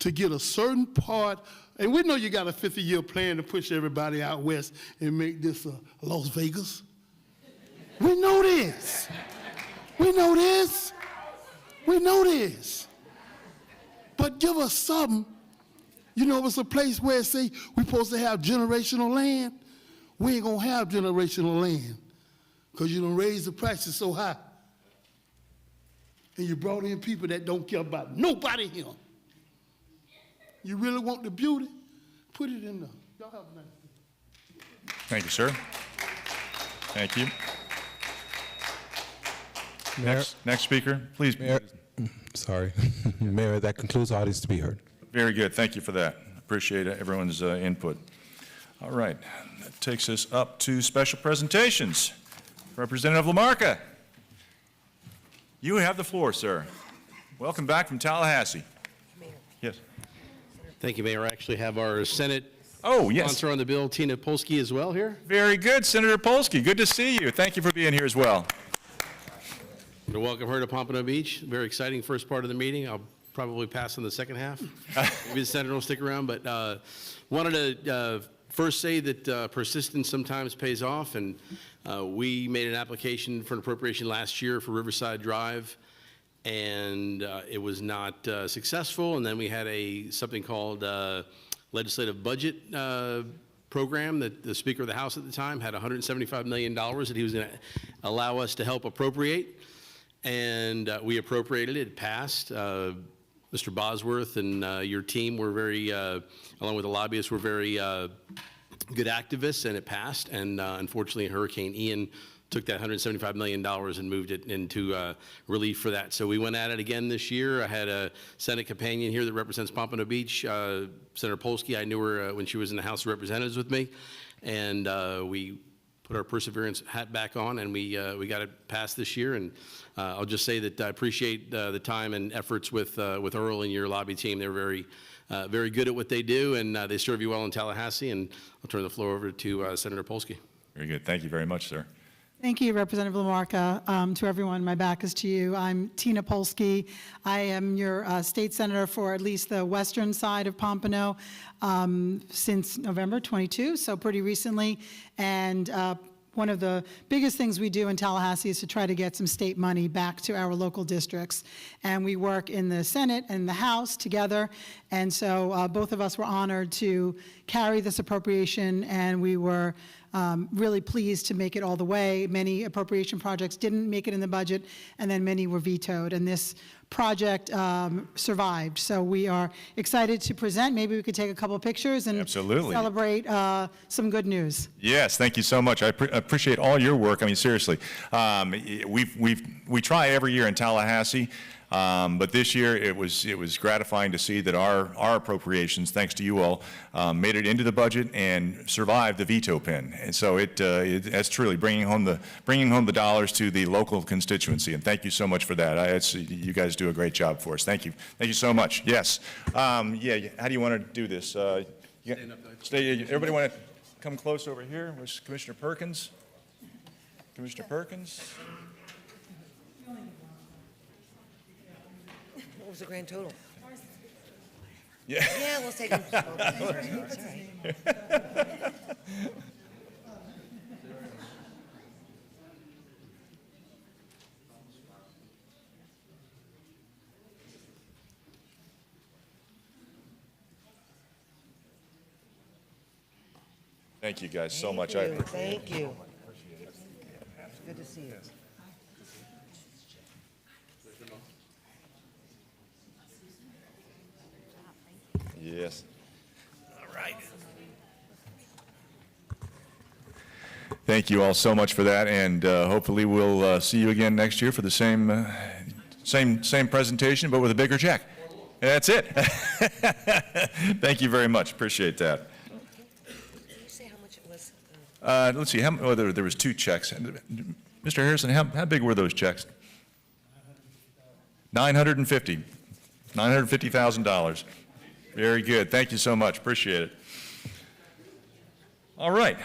to get a certain part, and we know you got a 50-year plan to push everybody out west and make this Las Vegas. We know this. We know this. We know this. But give us something. You know, it's a place where it say we're supposed to have generational land. We ain't gonna have generational land because you done raised the prices so high. And you brought in people that don't care about nobody here. You really want the beauty? Put it in there. Y'all have a nice day. Thank you, sir. Thank you. Mayor, Next speaker, please. Mayor, sorry. Mayor, that concludes audience to be heard. Very good. Thank you for that. Appreciate everyone's input. All right. That takes us up to special presentations. Representative Lamarca. You have the floor, sir. Welcome back from Tallahassee. Yes. Thank you, Mayor. I actually have our Senate yes. sponsor on the bill, Tina Polsky, as well here. Very good, Senator Polsky. Good to see you. Thank you for being here as well. I'm going to welcome her to Pompano Beach. Very exciting first part of the meeting. I'll probably pass in the second half. Maybe the senator will stick around, but wanted to first say that persistence sometimes pays off, and we made an application for an appropriation last year for Riverside Drive, and it was not successful. And then we had something called legislative budget program that the Speaker of the House at the time had $175 million that he was going to allow us to help appropriate, and we appropriated it. It passed. Mr. Bosworth and your team were very, along with the lobbyists, were very good activists, and it passed. And unfortunately, Hurricane Ian took that $175 million and moved it into relief for that. So we went at it again this year. I had a Senate companion here that represents Pompano Beach, Senator Polsky. I knew her when she was in the House of Representatives with me. and we put our perseverance hat back on, and we got it passed this year. And I'll just say that I appreciate the time and efforts with Earl and your lobby team. They're very good at what they do, and they serve you well in Tallahassee. And I'll turn the floor over to Senator Polsky. Very good. Thank you very much, sir. Thank you, Representative Lamarca. To everyone, my back is to you. I'm Tina Polsky. I am your state senator for at least the western side of Pompano since November 22, so pretty recently. And one of the biggest things we do in Tallahassee is to try to get some state money back to our local districts. And we work in the Senate and the House together. And so both of us were honored to carry this appropriation, and we were really pleased to make it all the way. Many appropriation projects didn't make it in the budget, and then many were vetoed. And this project survived. So we are excited to present. Maybe we could take a couple of pictures and Absolutely. celebrate some good news. Yes, thank you so much. I appreciate all your work. I mean, seriously, we try every year in Tallahassee, but this year it was gratifying to see that our appropriations, thanks to you all, made it into the budget and survived the veto pen. And so that's truly bringing home the dollars to the local constituency. And thank you so much for that. You guys do a great job for us. Thank you so much. Yes. Yeah. How do you want to do this? Everybody want to come close over here? Was Commissioner Perkins? Commissioner Perkins? What was the grand total? Yeah. Yeah, we'll take them. Thank you guys so much. Thank you. Good to see you. Yes. All right. Thank you all so much for that, and hopefully we'll see you again next year for the same presentation, but with a bigger check. That's it. Thank you very much. Appreciate that. Did you say how much it was? Let's see. There was 2 checks. Mr. Harrison, how big were those checks? $950,000. Very good. Thank you so much. Appreciate it. All right.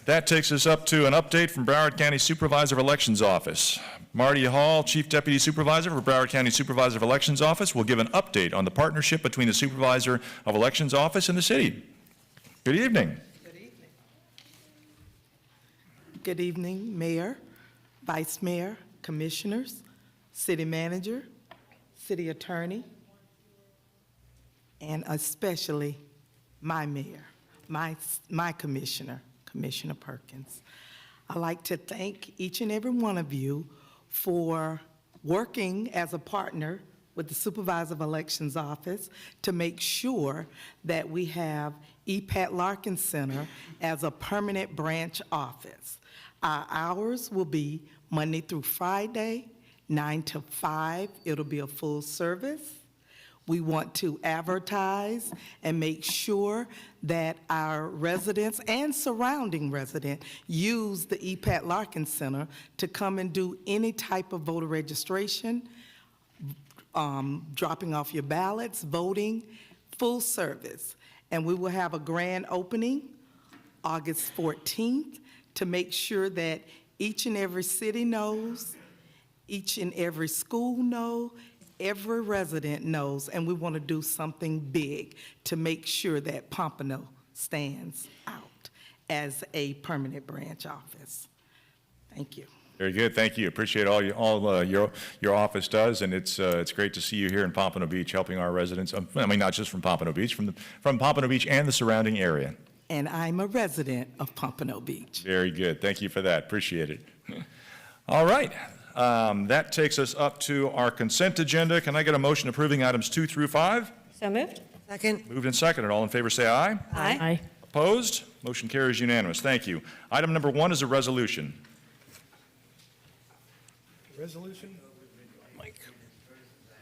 That takes us up to an update from Broward County Supervisor of Elections Office. Marty Hall, Chief Deputy Supervisor for Broward County Supervisor of Elections Office, will give an update on the partnership between the Supervisor of Elections Office and the city. Good evening. Good evening, Mayor, Vice Mayor, Commissioners, City Manager, City Attorney, and especially my mayor, my commissioner, Commissioner Perkins. I'd like to thank each and every one of you for working as a partner with the Supervisor of Elections Office to make sure that we have EPAT Larkin Center as a permanent branch office. Our hours will be Monday through Friday, 9 to 5. It'll be a full service. We want to advertise and make sure that our residents and surrounding residents use the EPAT Larkin Center to come and do any type of voter registration, dropping off your ballots, voting, full service. And we will have a grand opening August 14th to make sure that each and every city knows, each and every school knows, every resident knows, and we want to do something big to make sure that Pompano stands out as a permanent branch office. Thank you. Very good. Thank you. Appreciate all your office does, and it's great to see you here in Pompano Beach helping our residents. I mean, not just from Pompano Beach, from Pompano Beach and the surrounding area. And I'm a resident of Pompano Beach. Very good. Thank you for that. Appreciate it. All right. That takes us up to our consent agenda. Can I get a motion approving items 2 through 5? So moved. Second. Moved and seconded. All in favor say aye. Aye. Opposed? Motion carries unanimous. Thank you. Item number 1 is a resolution.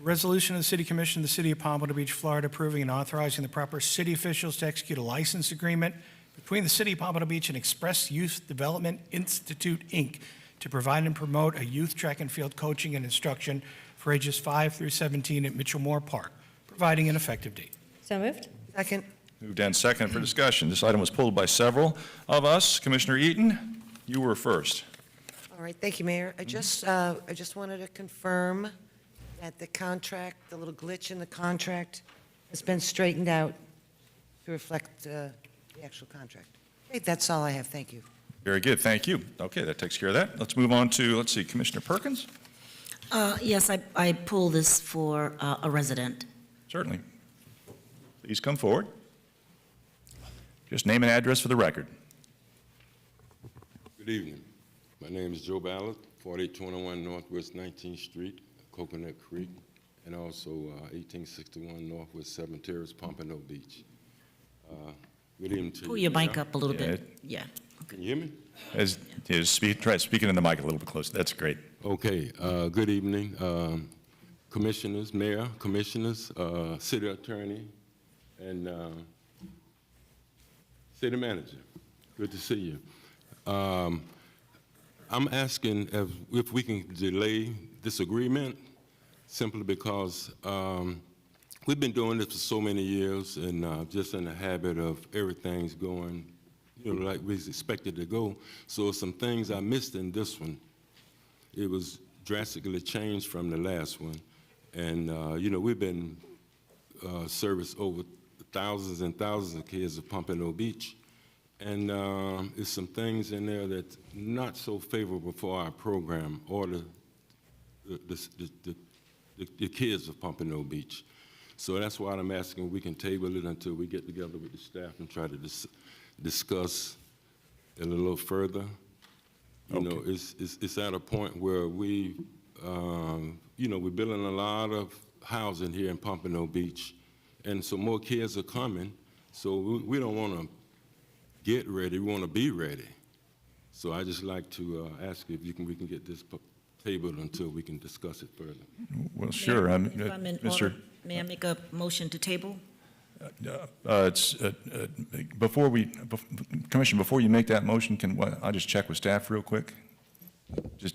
Resolution of the City Commission of the City of Pompano Beach, Florida, approving and authorizing the proper city officials to execute a license agreement between the City of Pompano Beach and Express Youth Development Institute, Inc., to provide and promote a youth track and field coaching and instruction for ages 5 through 17 at Mitchell Moore Park, providing an effective date. So moved. Second. Moved and second for discussion. This item was pulled by several of us. Commissioner Eaton, you were first. All right, thank you, Mayor. I just wanted to confirm that the contract, the little glitch in the contract, has been straightened out to reflect the actual contract. Okay, that's all I have. Thank you. Very good, thank you. Okay, that takes care of that. Let's move on to, let's see, Commissioner Perkins? Yes, I pull this for a resident. Certainly. Please come forward. Just name and address for the record. Good evening. My name is Joe Ballard, 4821 Northwest 19th Street, Coconut Creek, and also 1861 Northwest 7 Terrace, Pompano Beach. Good evening to you. Pull your mic Mayor. up a little bit. Yeah. Can you hear me? Try speaking in the mic a little bit closer. That's great. Okay. Good evening, commissioners, mayor, commissioners, city attorney, and city manager. Good to see you. I'm asking if we can delay this agreement simply because we've been doing this for so many years and just in the habit of everything's going, like we expected to go. So some things I missed in this one. It was drastically changed from the last one. And, we've been service over thousands and thousands of kids at Pompano Beach. And there's some things in there that's not so favorable for our program or the kids of Pompano Beach. So that's why I'm asking we can table it until we get together with the staff and try to discuss it a little further. It's at a point where we're building a lot of housing here in Pompano Beach, and so more kids are coming. So we don't want to get ready; we want to be ready. So I just like to ask if we can get this tabled until we can discuss it further. Well, sure. If I'm in order, may I make a motion to table? Commissioner, before you make that motion, I'll just check with staff real quick. Just,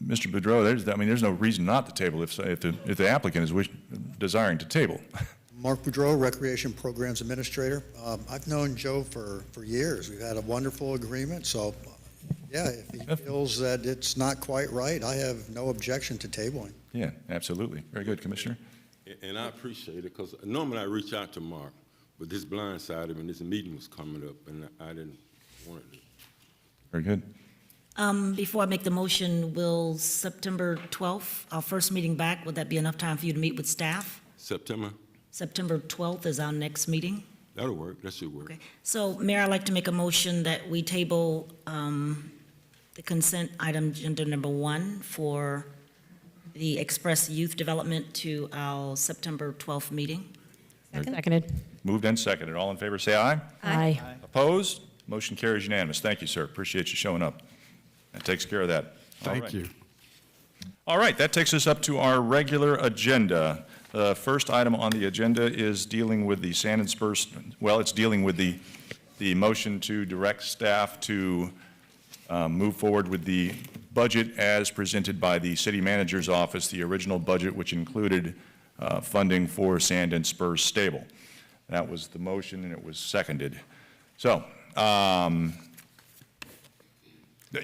Mr. Boudreau, there's no reason not to table if the applicant is desiring to table. Mark Boudreau, Recreation Programs Administrator. I've known Joe for years. We've had a wonderful agreement, so yeah, if he feels that it's not quite right, I have no objection to tabling. Yeah, absolutely. Very good, Commissioner. And I appreciate it because normally I reach out to Mark, but this blindsided when this meeting was coming up, and I didn't want it to. Very good. Before I make the motion, will September 12th, our first meeting back, would that be enough time for you to meet with staff? September? September 12th is our next meeting. That'll work. That should work. Okay. So, Mayor, I'd like to make a motion that we table the consent item agenda number 1 for the Express Youth Development to our September 12th meeting. Seconded. Moved and seconded. All in favor, say aye. Aye. Opposed? Motion carries unanimous. Thank you, sir. Appreciate you showing up. That takes care of that. Thank you. All right, that takes us up to our regular agenda. The first item on the agenda is dealing with the Sand and Spurs, it's dealing with the motion to direct staff to move forward with the budget as presented by the city manager's office, the original budget, which included funding for Sand and Spurs Stable. That was the motion, and it was seconded. So,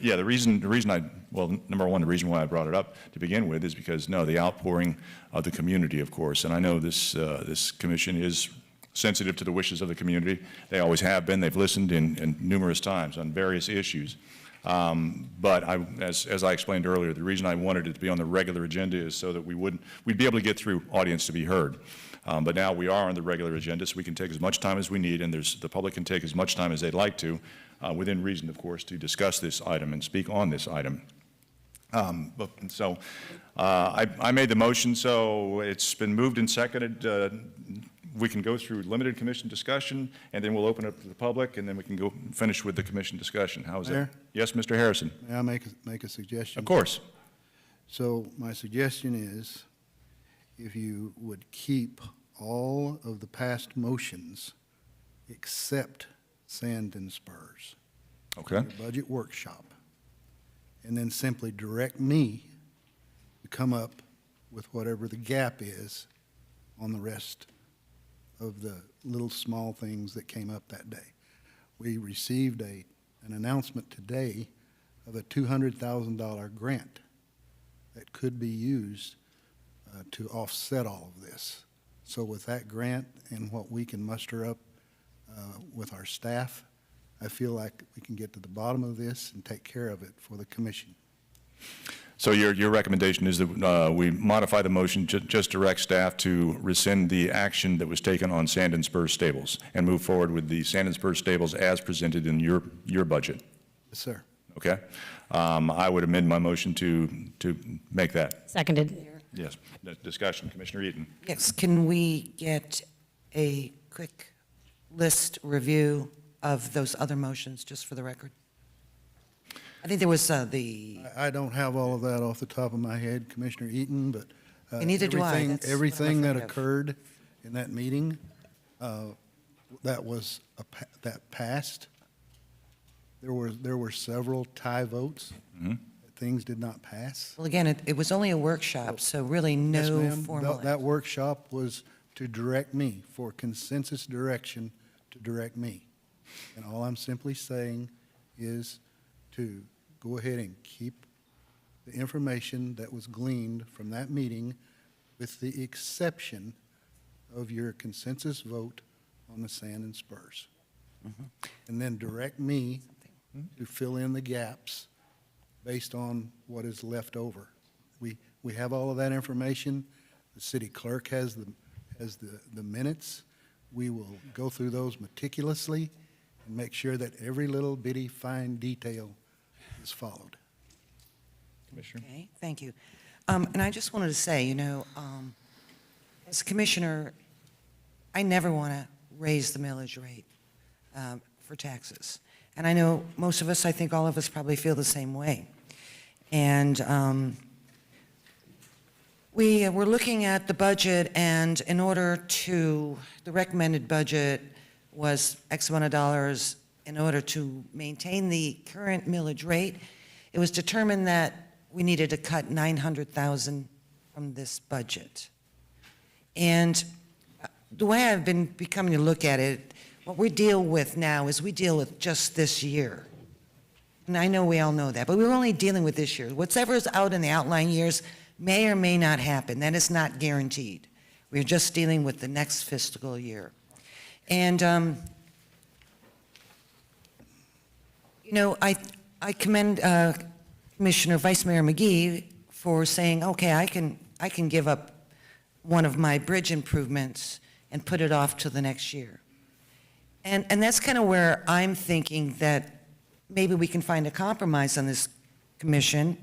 yeah, the reason number one, the reason why I brought it up to begin with is because, the outpouring of the community, of course, and I know this commission is sensitive to the wishes of the community. They always have been. They've listened in numerous times on various issues. But as I explained earlier, the reason I wanted it to be on the regular agenda is so that we'd be able to get through audience to be heard. But now we are on the regular agenda, so we can take as much time as we need, and the public can take as much time as they'd like to, within reason, of course, to discuss this item and speak on this item. I made the motion, so it's been moved and seconded. We can go through limited commission discussion, and then we'll open it up to the public, and then we can go finish with the commission discussion. How is that? Yes, Mr. Harrison? May I make a suggestion? Of course. So my suggestion is if you would keep all of the past motions except Sand and Spurs. Okay. Your budget workshop. And then simply direct me to come up with whatever the gap is on the rest of the little small things that came up that day. We received an announcement today of a $200,000 grant that could be used to offset all of this. So with that grant and what we can muster up with our staff, I feel like we can get to the bottom of this and take care of it for the commission. So your recommendation is that we modify the motion, just direct staff to rescind the action that was taken on Sand and Spurs Stables and move forward with the Sand and Spurs Stables as presented in your budget? Yes, sir. Okay. I would amend my motion to make that. Seconded. Yes. Discussion. Commissioner Eaton. Yes, can we get a quick list review of those other motions, just for the record? I think there was I don't have all of that off the top of my head, Commissioner Eaton, but And neither do I. That's what I'm everything that afraid of. occurred in that meeting that passed. There were several tie votes. Things did not pass. Well, again, it was only a workshop, so really Yes, no ma'am. formal. That workshop was to direct me, for consensus direction to direct me. And all I'm simply saying is to go ahead and keep the information that was gleaned from that meeting, with the exception of your consensus vote on the Sand and Spurs. And then direct me to fill in the gaps based on what is left over. We have all of that information. The city clerk has the minutes. We will go through those meticulously and make sure that every little bitty fine detail is followed. Commissioner. Okay, thank you. And I just wanted to say, as a commissioner, I never want to raise the millage rate for taxes. And I know most of us, I think all of us probably feel the same way. And we were looking at the budget, and in order to, the recommended budget was X amount of dollars. In order to maintain the current millage rate, it was determined that we needed to cut $900,000 from this budget. And the way I've been becoming to look at it, what we deal with now is we deal with just this year. And I know we all know that, but we're only dealing with this year. Whatever's out in the outlying years may or may not happen. That is not guaranteed. We're just dealing with the next fiscal year. And, I commend Commissioner Vice Mayor McGee for saying, okay, I can give up one of my bridge improvements and put it off to the next year. And that's kind of where I'm thinking that maybe we can find a compromise on this commission,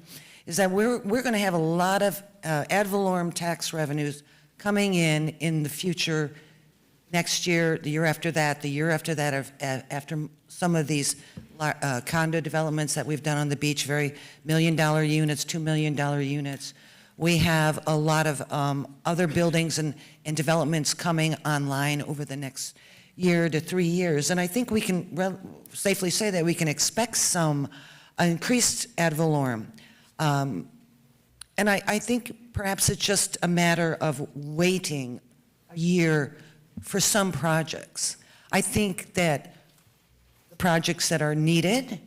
is that we're going to have a lot of ad valorem tax revenues coming in the future, next year, the year after that, the year after that, after some of these condo developments that we've done on the beach, very $1 million units, $2 million units. We have a lot of other buildings and developments coming online over the next year to 3 years. And I think we can safely say that we can expect some increased ad valorem. And I think perhaps it's just a matter of waiting a year for some projects. I think that the projects that are needed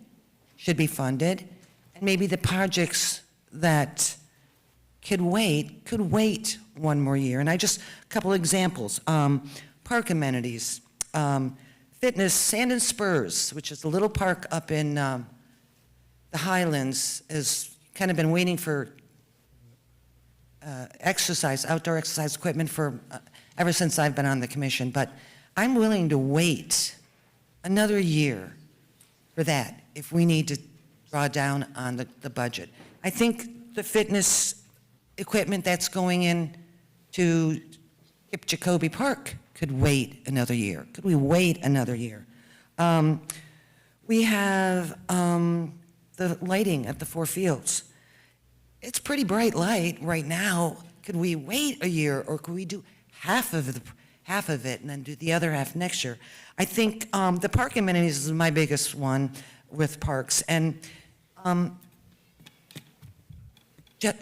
should be funded, and maybe the projects that could wait one more year. And a couple examples. Park amenities, fitness, Sand and Spurs, which is a little park up in the Highlands, has kind of been waiting for outdoor exercise equipment for ever since I've been on the commission. But I'm willing to wait another year for that if we need to draw down on the budget. I think the fitness equipment that's going in to Kip Jacoby Park could wait another year. Could we wait another year? We have the lighting at the four fields. It's pretty bright light right now. Could we wait a year, or could we do half of half of it and then do the other half next year. I think the park amenities is my biggest one with parks. And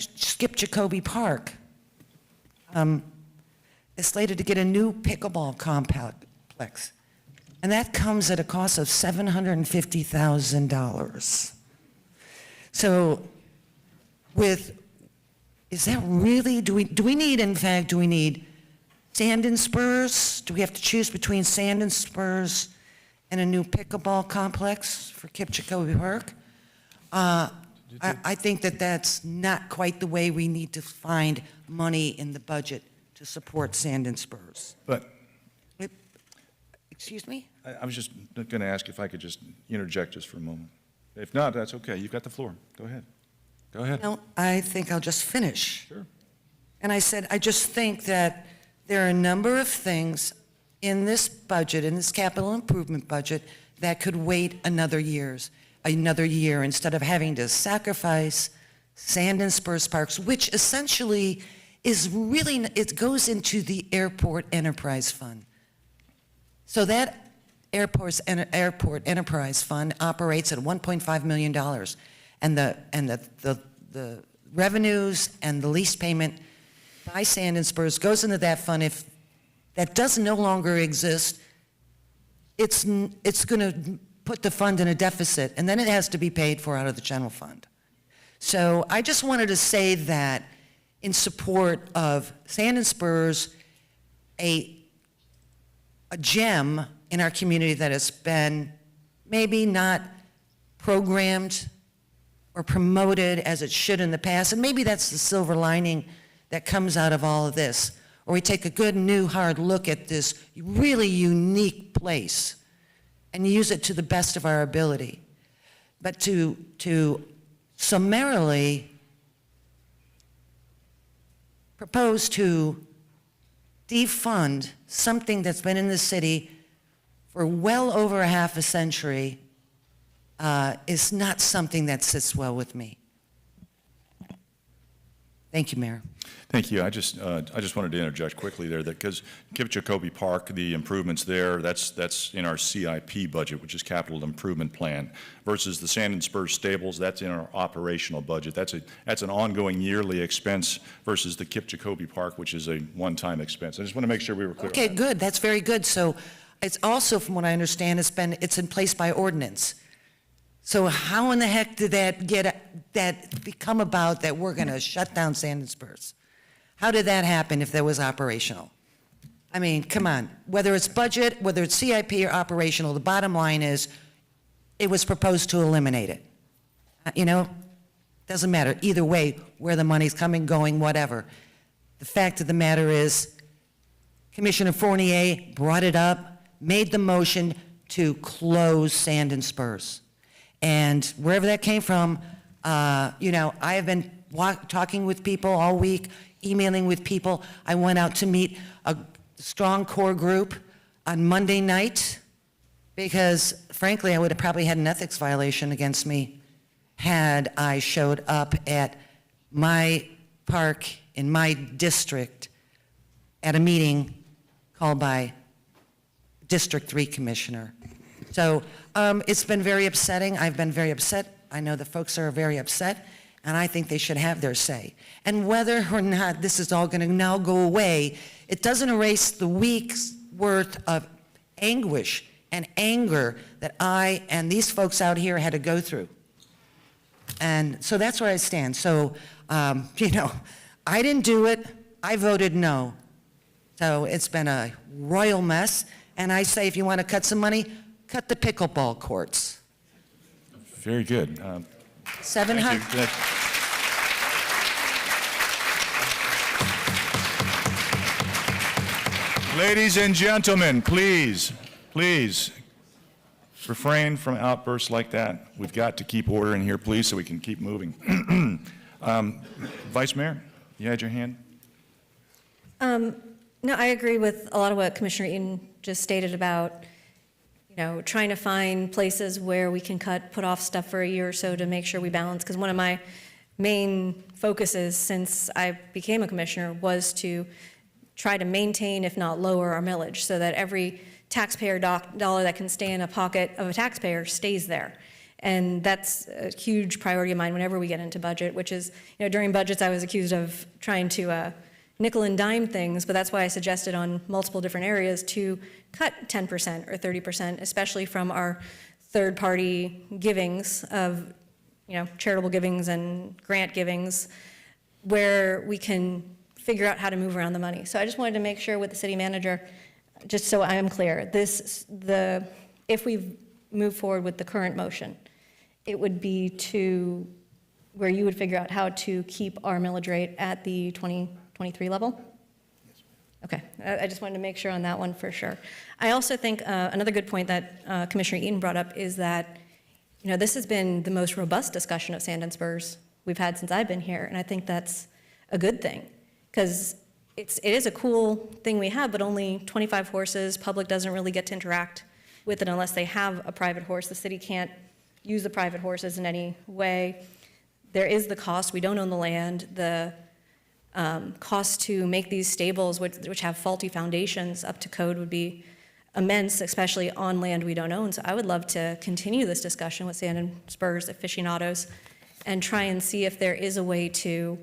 Skip Jacoby Park is slated to get a new pickleball complex. And that comes at a cost of $750,000. So is that really, do we need, in fact, do we need sand and spurs? Do we have to choose between sand and spurs and a new pickleball complex for Kip Jacoby Park? I think that that's not quite the way we need to find money in the budget to support sand and spurs. But Excuse me? I was just going to ask if I could just interject just for a moment. If not, that's okay. You've got the floor. Go ahead. Go ahead. No, I think I'll just finish. Sure. And I said, I just think that there are a number of things in this budget, in this capital improvement budget, that could wait another year instead of having to sacrifice sand and spurs parks, which essentially is really, it goes into the airport enterprise fund. So that airport enterprise fund operates at $1.5 million, and the revenues and the lease payment by Sand and Spurs goes into that fund. If that does no longer exist, it's going to put the fund in a deficit, and then it has to be paid for out of the general fund. So I just wanted to say that in support of Sand and Spurs, a gem in our community that has been maybe not programmed or promoted as it should in the past, and maybe that's the silver lining that comes out of all of this, or we take a good, new, hard look at this really unique place and use it to the best of our ability. But to summarily propose to defund something that's been in the city for well over a half a century is not something that sits well with me. Thank you, Mayor. Thank you. I just wanted to interject quickly there that because Kip Jacoby Park, the improvements there, that's in our CIP budget, which is Capital Improvement Plan, versus the Sand and Spurs Stables, that's in our operational budget. That's an ongoing yearly expense versus the Kip Jacoby Park, which is a one-time expense. I just want to make sure we were clear. Okay, good. That's very good. So it's also, from what I understand, it's in place by ordinance. So how in the heck did that become about that we're going to shut down Sand and Spurs? How did that happen if that was operational? I mean, come on. Whether it's budget, whether it's CIP or operational, the bottom line is it was proposed to eliminate it. Doesn't matter. Either way, where the money's coming, going, whatever. The fact of the matter is Commissioner Fournier brought it up, made the motion to close Sand and Spurs. And wherever that came from, I have been talking with people all week, emailing with people. I went out to meet a strong core group on Monday night because, frankly, I would have probably had an ethics violation against me had I showed up at my park in my district at a meeting called by District 3 Commissioner. So it's been very upsetting. I've been very upset. I know the folks are very upset, and I think they should have their say. And whether or not this is all going to now go away, it doesn't erase the week's worth of anguish and anger that I and these folks out here had to go through. And so that's where I stand. So, I didn't do it. I voted no. So it's been a royal mess. And I say if you want to cut some money, cut the pickleball courts. Very good. 700. Thank you. Ladies and gentlemen, please refrain from outbursts like that. We've got to keep order in here, please, so we can keep moving. Vice Mayor, you had your hand? No, I agree with a lot of what Commissioner Eaton just stated about, trying to find places where we can put off stuff for a year or so to make sure we balance. Because one of my main focuses since I became a commissioner was to try to maintain, if not lower, our millage so that every taxpayer dollar that can stay in a pocket of a taxpayer stays there. And that's a huge priority of mine whenever we get into budget, which is, during budgets I was accused of trying to nickel and dime things, but that's why I suggested on multiple different areas to cut 10% or 30%, especially from our third-party givings of, charitable givings and grant givings, where we can figure out how to move around the money. So I just wanted to make sure with the city manager, just so I am clear, if we move forward with the current motion, it would be to where you would figure out how to keep our millage rate at the 2023 level? Okay, I just wanted to make sure on that one for sure. I also think another good point that Commissioner Eaton brought up is that, this has been the most robust discussion of sand and spurs we've had since I've been here, and I think that's a good thing, because it is a cool thing we have, but only 25 horses. Public doesn't really get to interact with it unless they have a private horse. The city can't use the private horses in any way. There is the cost. We don't own the land. The cost to make these stables, which have faulty foundations, up to code would be immense, especially on land we don't own. So I would love to continue this discussion with sand and spurs aficionados and try and see if there is a way to,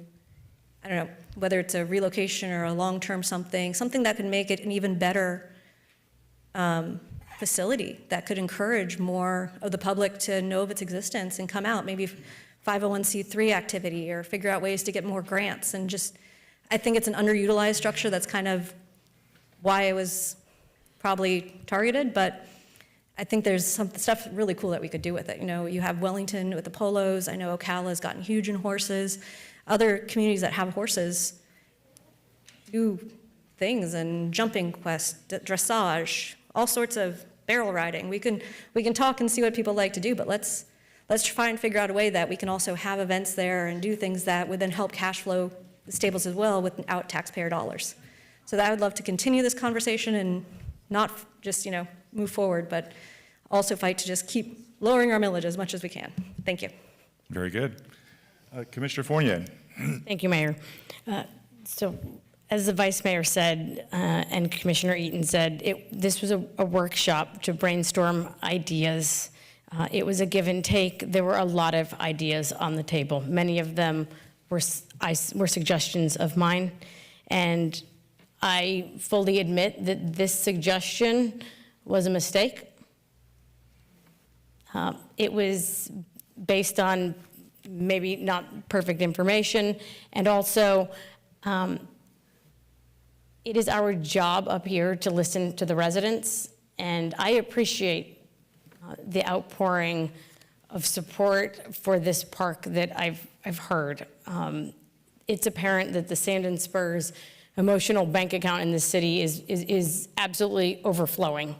I don't know, whether it's a relocation or a long-term something that could make it an even better facility that could encourage more of the public to know of its existence and come out, maybe 501c3 activity, or figure out ways to get more grants. And just, I think it's an underutilized structure. That's kind of why it was probably targeted, but I think there's some stuff really cool that we could do with it. You have Wellington with the polos. I know Ocala's gotten huge in horses. Other communities that have horses do things, and jumping quest, dressage, all sorts of barrel riding. We can talk and see what people like to do, but let's try and figure out a way that we can also have events there and do things that would then help cash flow the stables as well without taxpayer dollars. So that I would love to continue this conversation and not just, move forward, but also fight to just keep lowering our millage as much as we can. Thank you. Very good. Commissioner Fournier. Thank you, Mayor. So as the Vice Mayor said, and Commissioner Eaton said, this was a workshop to brainstorm ideas. It was a give and take. There were a lot of ideas on the table. Many of them were suggestions of mine, and I fully admit that this suggestion was a mistake. It was based on maybe not perfect information, and also it is our job up here to listen to the residents, and I appreciate the outpouring of support for this park that I've heard. It's apparent that the Sand and Spurs emotional bank account in the city is absolutely overflowing.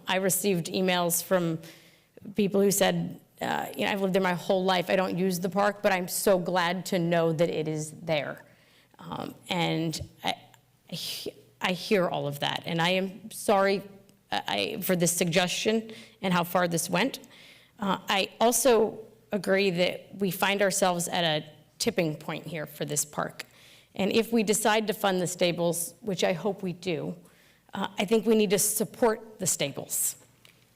I received emails from people who said, I've lived there my whole life. I don't use the park, but I'm so glad to know that it is there. And I hear all of that, and I am sorry for this suggestion and how far this went. I also agree that we find ourselves at a tipping point here for this park. And if we decide to fund the stables, which I hope we do, I think we need to support the stables,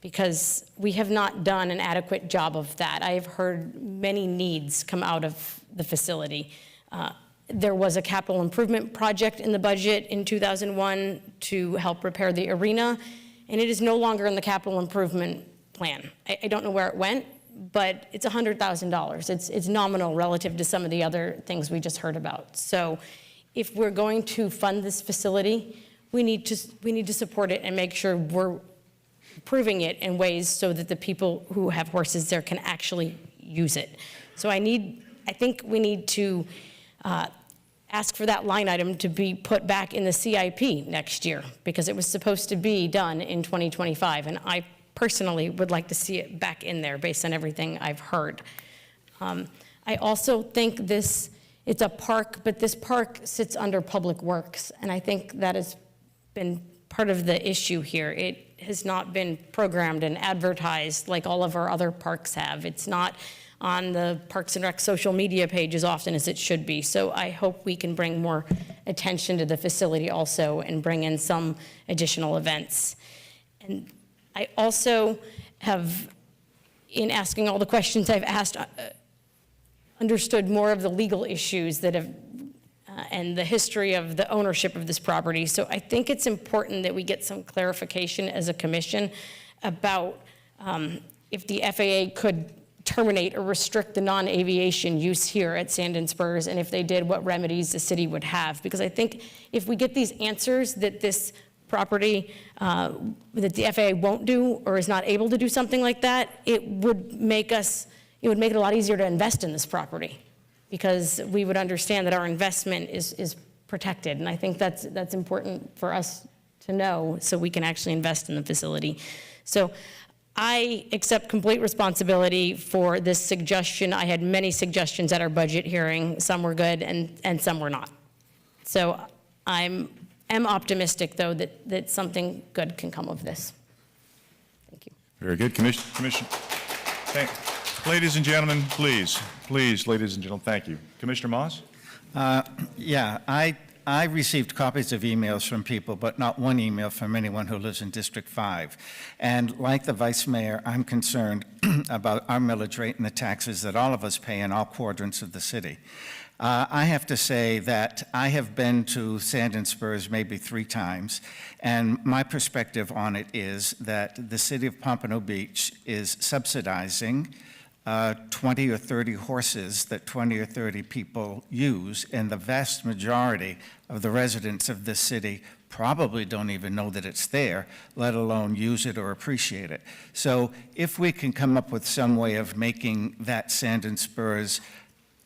because we have not done an adequate job of that. I have heard many needs come out of the facility. There was a capital improvement project in the budget in 2001 to help repair the arena, and it is no longer in the capital improvement plan. I don't know where it went, but it's $100,000. It's nominal relative to some of the other things we just heard about. So if we're going to fund this facility, we need to support it and make sure we're improving it in ways so that the people who have horses there can actually use it. So I think we need to ask for that line item to be put back in the CIP next year, because it was supposed to be done in 2025, and I personally would like to see it back in there based on everything I've heard. I also think it's a park, but this park sits under Public Works, and I think that has been part of the issue here. It has not been programmed and advertised like all of our other parks have. It's not on the Parks and Rec social media page as often as it should be. So I hope we can bring more attention to the facility also and bring in some additional events. And I also have, in asking all the questions I've asked, understood more of the legal issues that have, and the history of the ownership of this property. So I think it's important that we get some clarification as a commission about if the FAA could terminate or restrict the non-aviation use here at Sand and Spurs, and if they did, what remedies the city would have. Because I think if we get these answers that this property, that the FAA won't do or is not able to do something like that, it would make it a lot easier to invest in this property, because we would understand that our investment is protected. And I think that's important for us to know, so we can actually invest in the facility. So I accept complete responsibility for this suggestion. I had many suggestions at our budget hearing. Some were good and some were not. So I'm optimistic, though, that something good can come of this. Thank you. Very good. Commissioner. Ladies and gentlemen, please, ladies and gentlemen, thank you. Commissioner Moss? Yeah, I received copies of emails from people, but not one email from anyone who lives in District 5. And like the Vice Mayor, I'm concerned about our millage rate and the taxes that all of us pay in all quadrants of the city. I have to say that I have been to Sand and Spurs maybe 3 times, and my perspective on it is that the city of Pompano Beach is subsidizing 20 or 30 horses that 20 or 30 people use, and the vast majority of the residents of this city probably don't even know that it's there, let alone use it or appreciate it. So if we can come up with some way of making that Sand and Spurs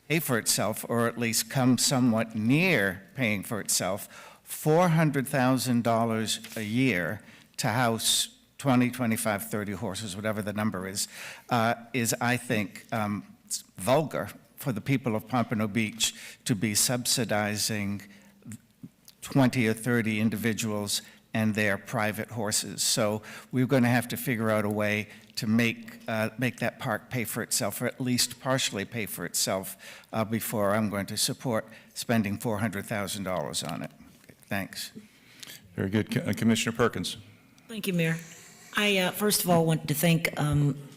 pay for itself, or at least come somewhat near paying for itself, $400,000 a year to house 20, 25, 30 horses, whatever the number is I think, vulgar for the people of Pompano Beach to be subsidizing 20 or 30 individuals and their private horses. So we're going to have to figure out a way to make that park pay for itself, or at least partially pay for itself, before I'm going to support spending $400,000 on it. Thanks. Very good. Commissioner Perkins. Thank you, Mayor. I first of all want to thank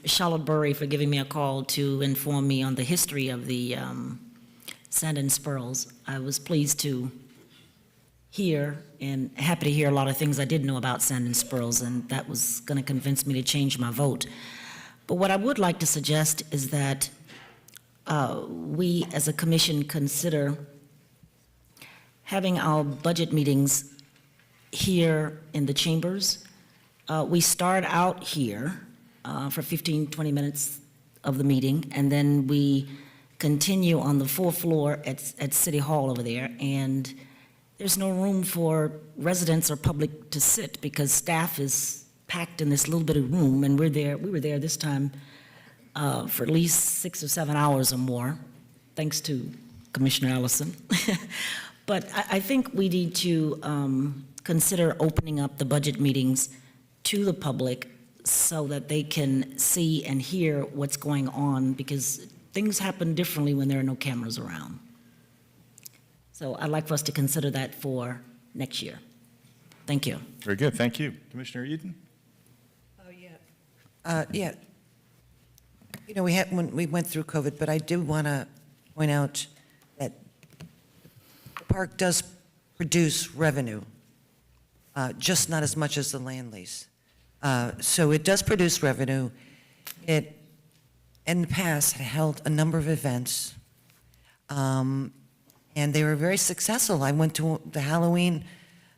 Charlotte Burry for giving me a call to inform me on the history of the Sand and Spurs. I was pleased to hear and happy to hear a lot of things I didn't know about Sand and Spurs, and that was going to convince me to change my vote. But what I would like to suggest is that we as a commission consider having our budget meetings here in the chambers. We start out here for 15, 20 minutes of the meeting, and then we continue on the 4th floor at City Hall over there, and there's no room for residents or public to sit because staff is packed in this little bit of room, and we were there this time for at least 6 or 7 hours or more, thanks to Commissioner Allison. But I think we need to consider opening up the budget meetings to the public so that they can see and hear what's going on, because things happen differently when there are no cameras around. So I'd like for us to consider that for next year. Thank you. Very good. Thank you. Commissioner Eden? Yeah. You know, when we went through COVID, but I do want to point out that the park does produce revenue, just not as much as the land lease. So it does produce revenue. It, in the past, had held a number of events, and they were very successful. I went to the Halloween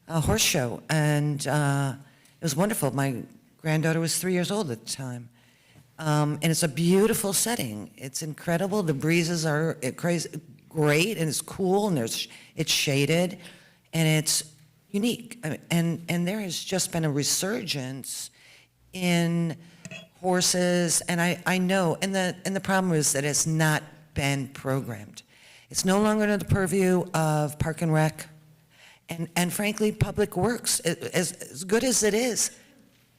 horse show, and it was wonderful. My granddaughter was 3 years old at the time. And it's a beautiful setting. It's incredible. The breezes are great, and it's cool, and it's shaded, and it's unique. And there has just been a resurgence in horses, and I know, and the problem is that it's not been programmed. It's no longer under the purview of Park and Rec, and frankly, Public Works. As good as it is,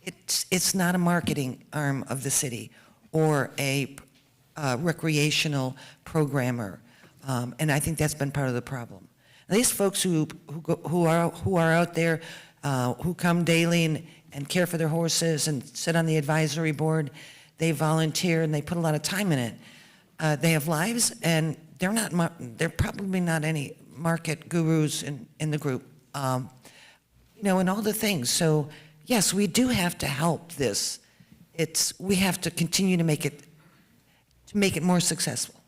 it's not a marketing arm of the city or a recreational programmer, and I think that's been part of the problem. And these folks who are out there, who come daily and care for their horses and sit on the advisory board, they volunteer and they put a lot of time in it. They have lives, and they're probably not any market gurus in the group, and all the things. So yes, we do have to help this. We have to continue to make it more successful.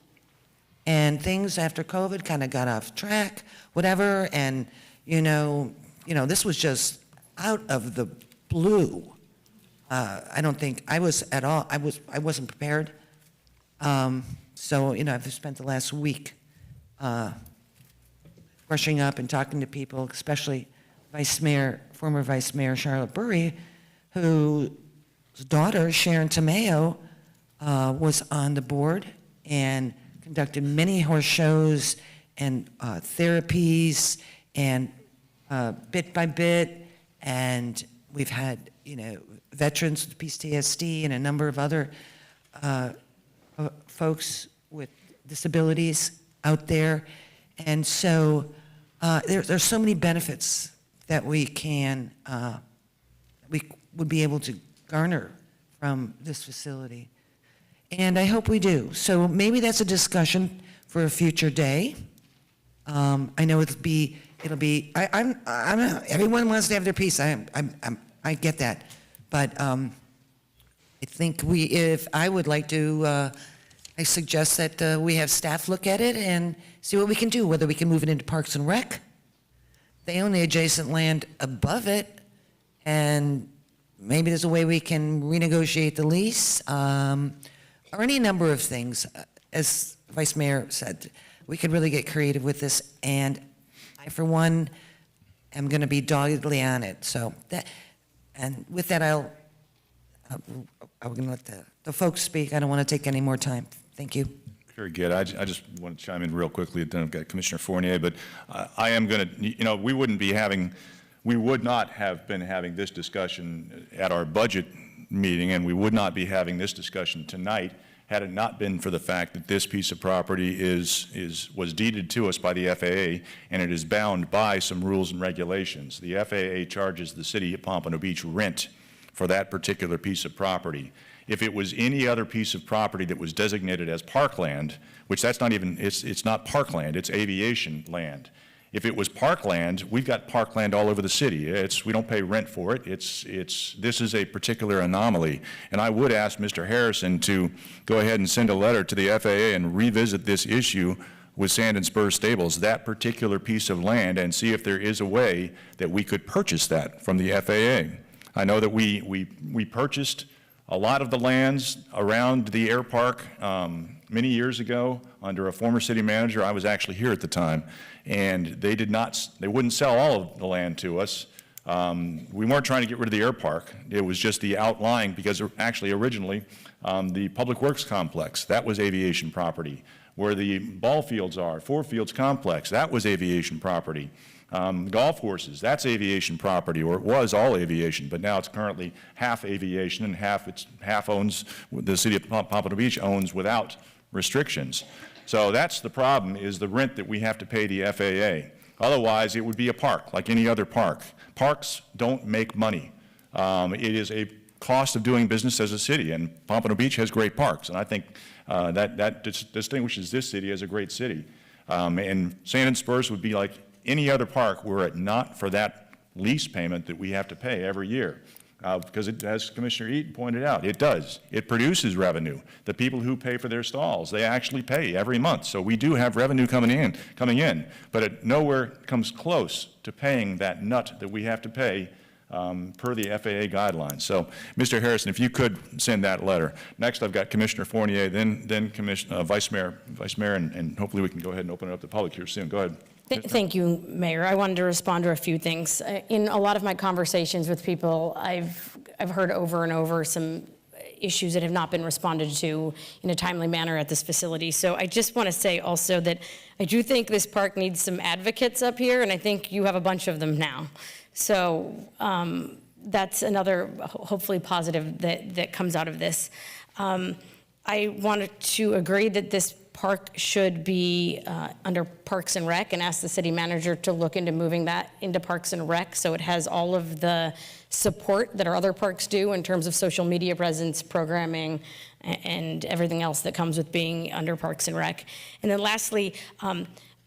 And things after COVID kind of got off track, whatever. And this was just out of the blue. I don't think I was at all. I wasn't prepared. So I've spent the last week brushing up and talking to people, especially former Vice Mayor Charlotte Burry, whose daughter Sharon Tomeo was on the board and conducted many horse shows and therapies and bit by bit, and we've had veterans with PTSD and a number of other folks with disabilities out there, and so there's so many benefits that we would be able to garner from this facility. And I hope we do. So maybe that's a discussion for a future day. I know everyone wants to have their piece. I get that. But I think I would like to, I suggest that we have staff look at it and see what we can do, whether we can move it into Parks and Rec. They own the adjacent land above it, and maybe there's a way we can renegotiate the lease, or any number of things. As Vice Mayor said, we could really get creative with this, and I, for one, am going to be doggedly on it. So and with that, I'm going to let the folks speak. I don't want to take any more time. Thank you. Very good. I just want to chime in real quickly. Then I've got Commissioner Fournier, but I am going to, we would not have been having this discussion at our budget meeting, and we would not be having this discussion tonight had it not been for the fact that this piece of property was deeded to us by the FAA, and it is bound by some rules and regulations. The FAA charges the city of Pompano Beach rent for that particular piece of property. If it was any other piece of property that was designated as parkland, which that's not even, it's not parkland, it's aviation land. If it was parkland, we've got parkland all over the city. We don't pay rent for it. This is a particular anomaly. And I would ask Mr. Harrison to go ahead and send a letter to the FAA and revisit this issue with Sand and Spur Stables, that particular piece of land, and see if there is a way that we could purchase that from the FAA. I know that we purchased a lot of the lands around the air park many years ago under a former city manager. I was actually here at the time, and they wouldn't sell all of the land to us. We weren't trying to get rid of the air park. It was just the outlying, because actually originally the Public Works Complex, that was aviation property. Where the ball fields are, Four Fields Complex, that was aviation property. Golf courses, that's aviation property, or it was all aviation, but now it's currently half aviation and half owns, the city of Pompano Beach owns without restrictions. So that's the problem, is the rent that we have to pay the FAA. Otherwise, it would be a park, like any other park. Parks don't make money. It is a cost of doing business as a city, and Pompano Beach has great parks, and I think that distinguishes this city as a great city. And Sand and Spurs would be like any other park were it not for that lease payment that we have to pay every year. Because as Commissioner Eaton pointed out, it does. It produces revenue. The people who pay for their stalls, they actually pay every month. So we do have revenue coming in, but it nowhere comes close to paying that nut that we have to pay per the FAA guidelines. So, Mr. Harrison, if you could send that letter. Next, I've got Commissioner Fournier, then Vice Mayor, and hopefully we can go ahead and open it up to the public here soon. Go ahead. Thank you, Mayor. I wanted to respond to a few things. In a lot of my conversations with people, I've heard over and over some issues that have not been responded to in a timely manner at this facility. So I just want to say also that I do think this park needs some advocates up here, and I think you have a bunch of them now. So that's another hopefully positive that comes out of this. I wanted to agree that this park should be under Parks and Rec and ask the city manager to look into moving that into Parks and Rec so it has all of the support that our other parks do in terms of social media presence, programming, and everything else that comes with being under Parks and Rec. And then lastly,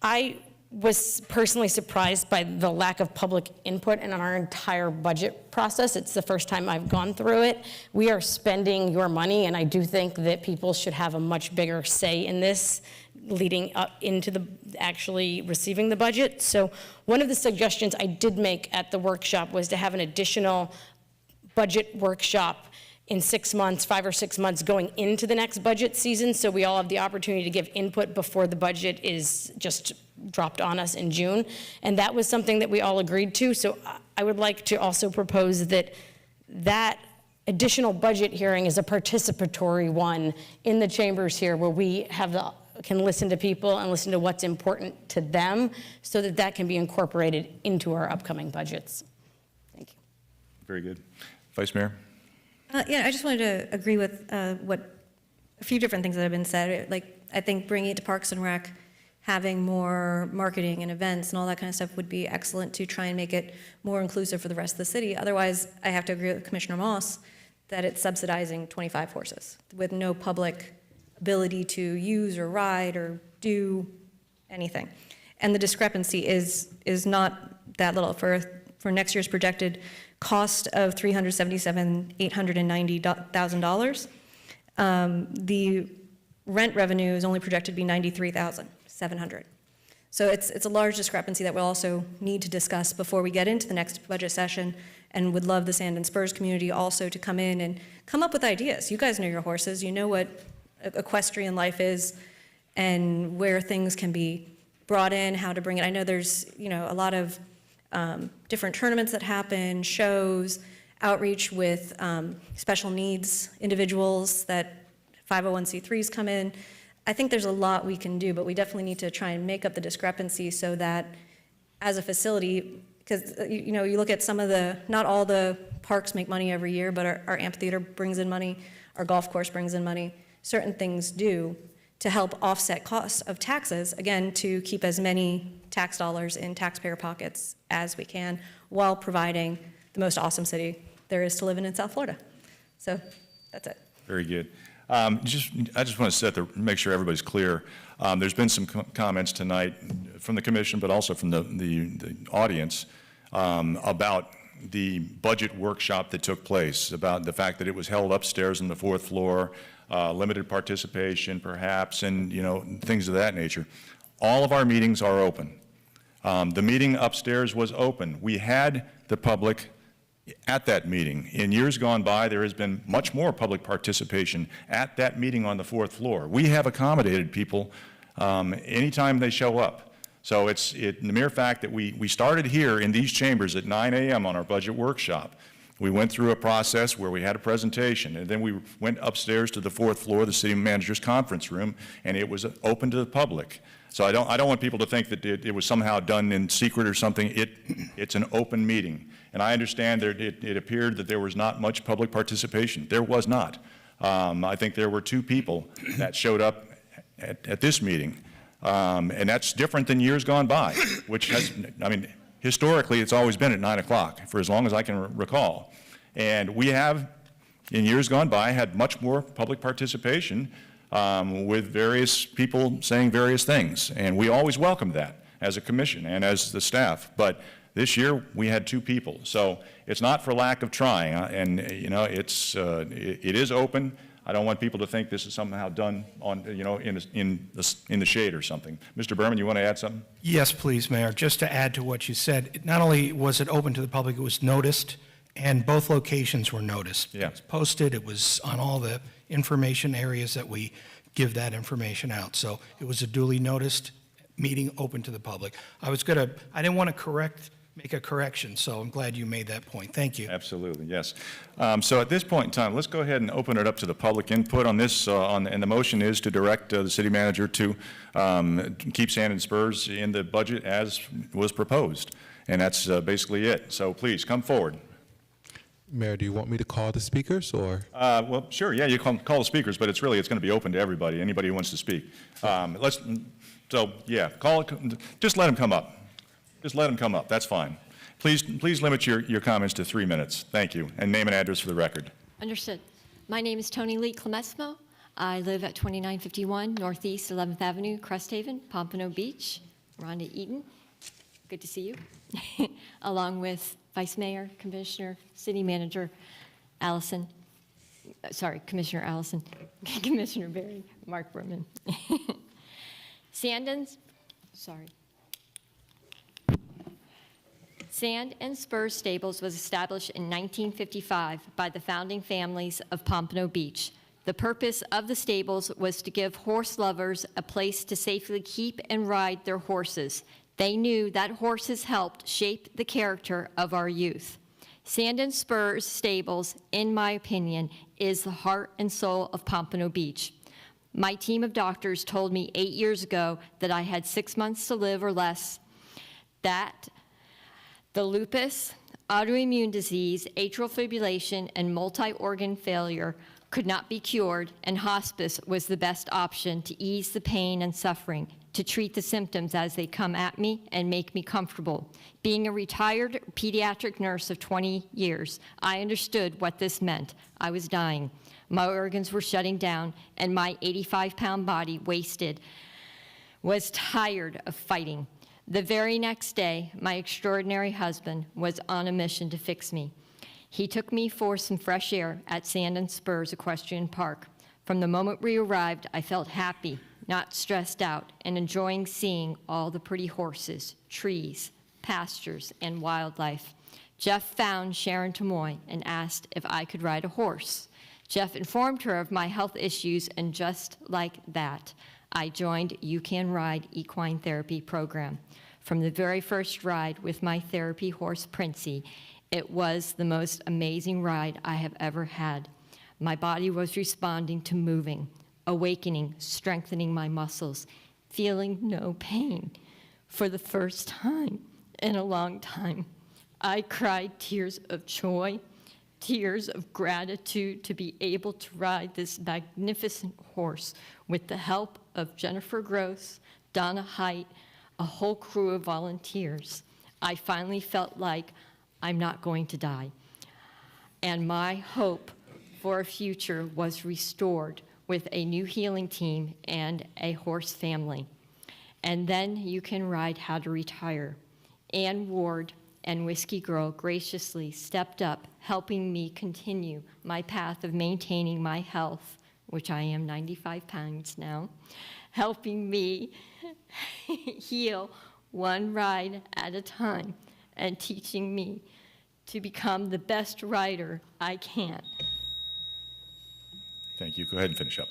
I was personally surprised by the lack of public input in our entire budget process. It's the first time I've gone through it. We are spending your money, and I do think that people should have a much bigger say in this leading up into the actually receiving the budget. So one of the suggestions I did make at the workshop was to have an additional budget workshop in 6 months, 5 or 6 months going into the next budget season, so we all have the opportunity to give input before the budget is just dropped on us in June. And that was something that we all agreed to. So I would like to also propose that that additional budget hearing is a participatory one in the chambers here where we have can listen to people and listen to what's important to them so that that can be incorporated into our upcoming budgets. Thank you. Very good. Vice Mayor? Yeah, I just wanted to agree with what a few different things that have been said. Like, I think bringing it to Parks and Rec, having more marketing and events and all that kind of stuff would be excellent to try and make it more inclusive for the rest of the city. Otherwise, I have to agree with Commissioner Moss that it's subsidizing 25 horses with no public ability to use or ride or do anything. And the discrepancy is not that little. For next year's projected cost of $377,890,000, the rent revenue is only projected to be $93,700. So it's a large discrepancy that we'll also need to discuss before we get into the next budget session, and would love the Sand and Spurs community also to come in and come up with ideas. You guys know your horses, you know what equestrian life is and where things can be brought in, how to bring it. I know there's a lot of different tournaments that happen, shows, outreach with special needs individuals that 501c3s come in. I think there's a lot we can do, but we definitely need to try and make up the discrepancy so that as a facility, because you look at some of not all the parks make money every year, but our amphitheater brings in money, our golf course brings in money. Certain things do to help offset costs of taxes, again, to keep as many tax dollars in taxpayer pockets as we can while providing the most awesome city there is to live in South Florida. So that's it. Very good. I just want to make sure everybody's clear. There's been some comments tonight from the commission, but also from the audience about the budget workshop that took place, about the fact that it was held upstairs on the 4th floor, limited participation perhaps, and things of that nature. All of our meetings are open. The meeting upstairs was open. We had the public at that meeting. In years gone by, there has been much more public participation at that meeting on the 4th floor. We have accommodated people anytime they show up. So the mere fact that we started here in these chambers at 9 a.m. on our budget workshop. We went through a process where we had a presentation, and then we went upstairs to the 4th floor, the city manager's conference room, and it was open to the public. So I don't want people to think that it was somehow done in secret or something. It's an open meeting. And I understand it appeared that there was not much public participation. There was not. I think there were 2 people that showed up at this meeting. And that's different than years gone by, which has, historically it's always been at 9 o'clock for as long as I can recall. And we have, in years gone by, had much more public participation with various people saying various things. And we always welcome that as a commission and as the staff. But this year we had 2 people. So it's not for lack of trying. And it is open. I don't want people to think this is somehow done on, in the shade or something. Mr. Berman, you want to add something? Yes, please, Mayor. Just to add to what you said, not only was it open to the public, it was noticed, and both locations were noticed. Yeah. It was posted, it was on all the information areas that we give that information out. So it was a duly noticed meeting open to the public. I didn't want to make a correction, so I'm glad you made that point. Thank you. Absolutely, yes. So at this point in time, let's go ahead and open it up to the public input on this, and the motion is to direct the city manager to keep Sand and Spurs in the budget as was proposed. And that's basically it. So please, come forward. Mayor, do you want me to call the speakers, or? Well, sure, yeah, you call the speakers, but it's going to be open to everybody, anybody who wants to speak. Just let them come up. Just let them come up, that's fine. Please limit your comments to 3 minutes. Thank you, and name and address for the record. Understood. My name is Tony Lee Clemesmo. I live at 2951 Northeast 11th Avenue, Cresthaven, Pompano Beach. Rhonda Eaton, good to see you. Along with Vice Mayor, Commissioner, City Manager Allison, Commissioner Allison, Commissioner Berry, Mark Berman. Sand and Spurs Stables was established in 1955 by the founding families of Pompano Beach. The purpose of the stables was to give horse lovers a place to safely keep and ride their horses. They knew that horses helped shape the character of our youth. Sand and Spurs Stables, in my opinion, is the heart and soul of Pompano Beach. My team of doctors told me 8 years ago that I had 6 months to live or less, that the lupus, autoimmune disease, atrial fibrillation, and multi-organ failure could not be cured, and hospice was the best option to ease the pain and suffering, to treat the symptoms as they come at me and make me comfortable. Being a retired pediatric nurse of 20 years, I understood what this meant. I was dying. My organs were shutting down, and my 85-pound body, wasted, was tired of fighting. The very next day, my extraordinary husband was on a mission to fix me. He took me for some fresh air at Sand and Spurs Equestrian Park. From the moment we arrived, I felt happy, not stressed out, and enjoying seeing all the pretty horses, trees, pastures, and wildlife. Jeff found Sharon Tamoy and asked if I could ride a horse. Jeff informed her of my health issues, and just like that, I joined You Can Ride Equine Therapy program. From the very first ride with my therapy horse, Princey, it was the most amazing ride I have ever had. My body was responding to moving, awakening, strengthening my muscles, feeling no pain. For the first time in a long time, I cried tears of joy, tears of gratitude to be able to ride this magnificent horse with the help of Jennifer Gross, Donna Height, a whole crew of volunteers. I finally felt like I'm not going to die. And my hope for a future was restored with a new healing team and a horse family. And then You Can Ride How to Retire. Ann Ward and Whiskey Girl graciously stepped up, helping me continue my path of maintaining my health, which I am 95 pounds now, helping me heal one ride at a time, and teaching me to become the best rider I can. Thank you. Go ahead and finish up.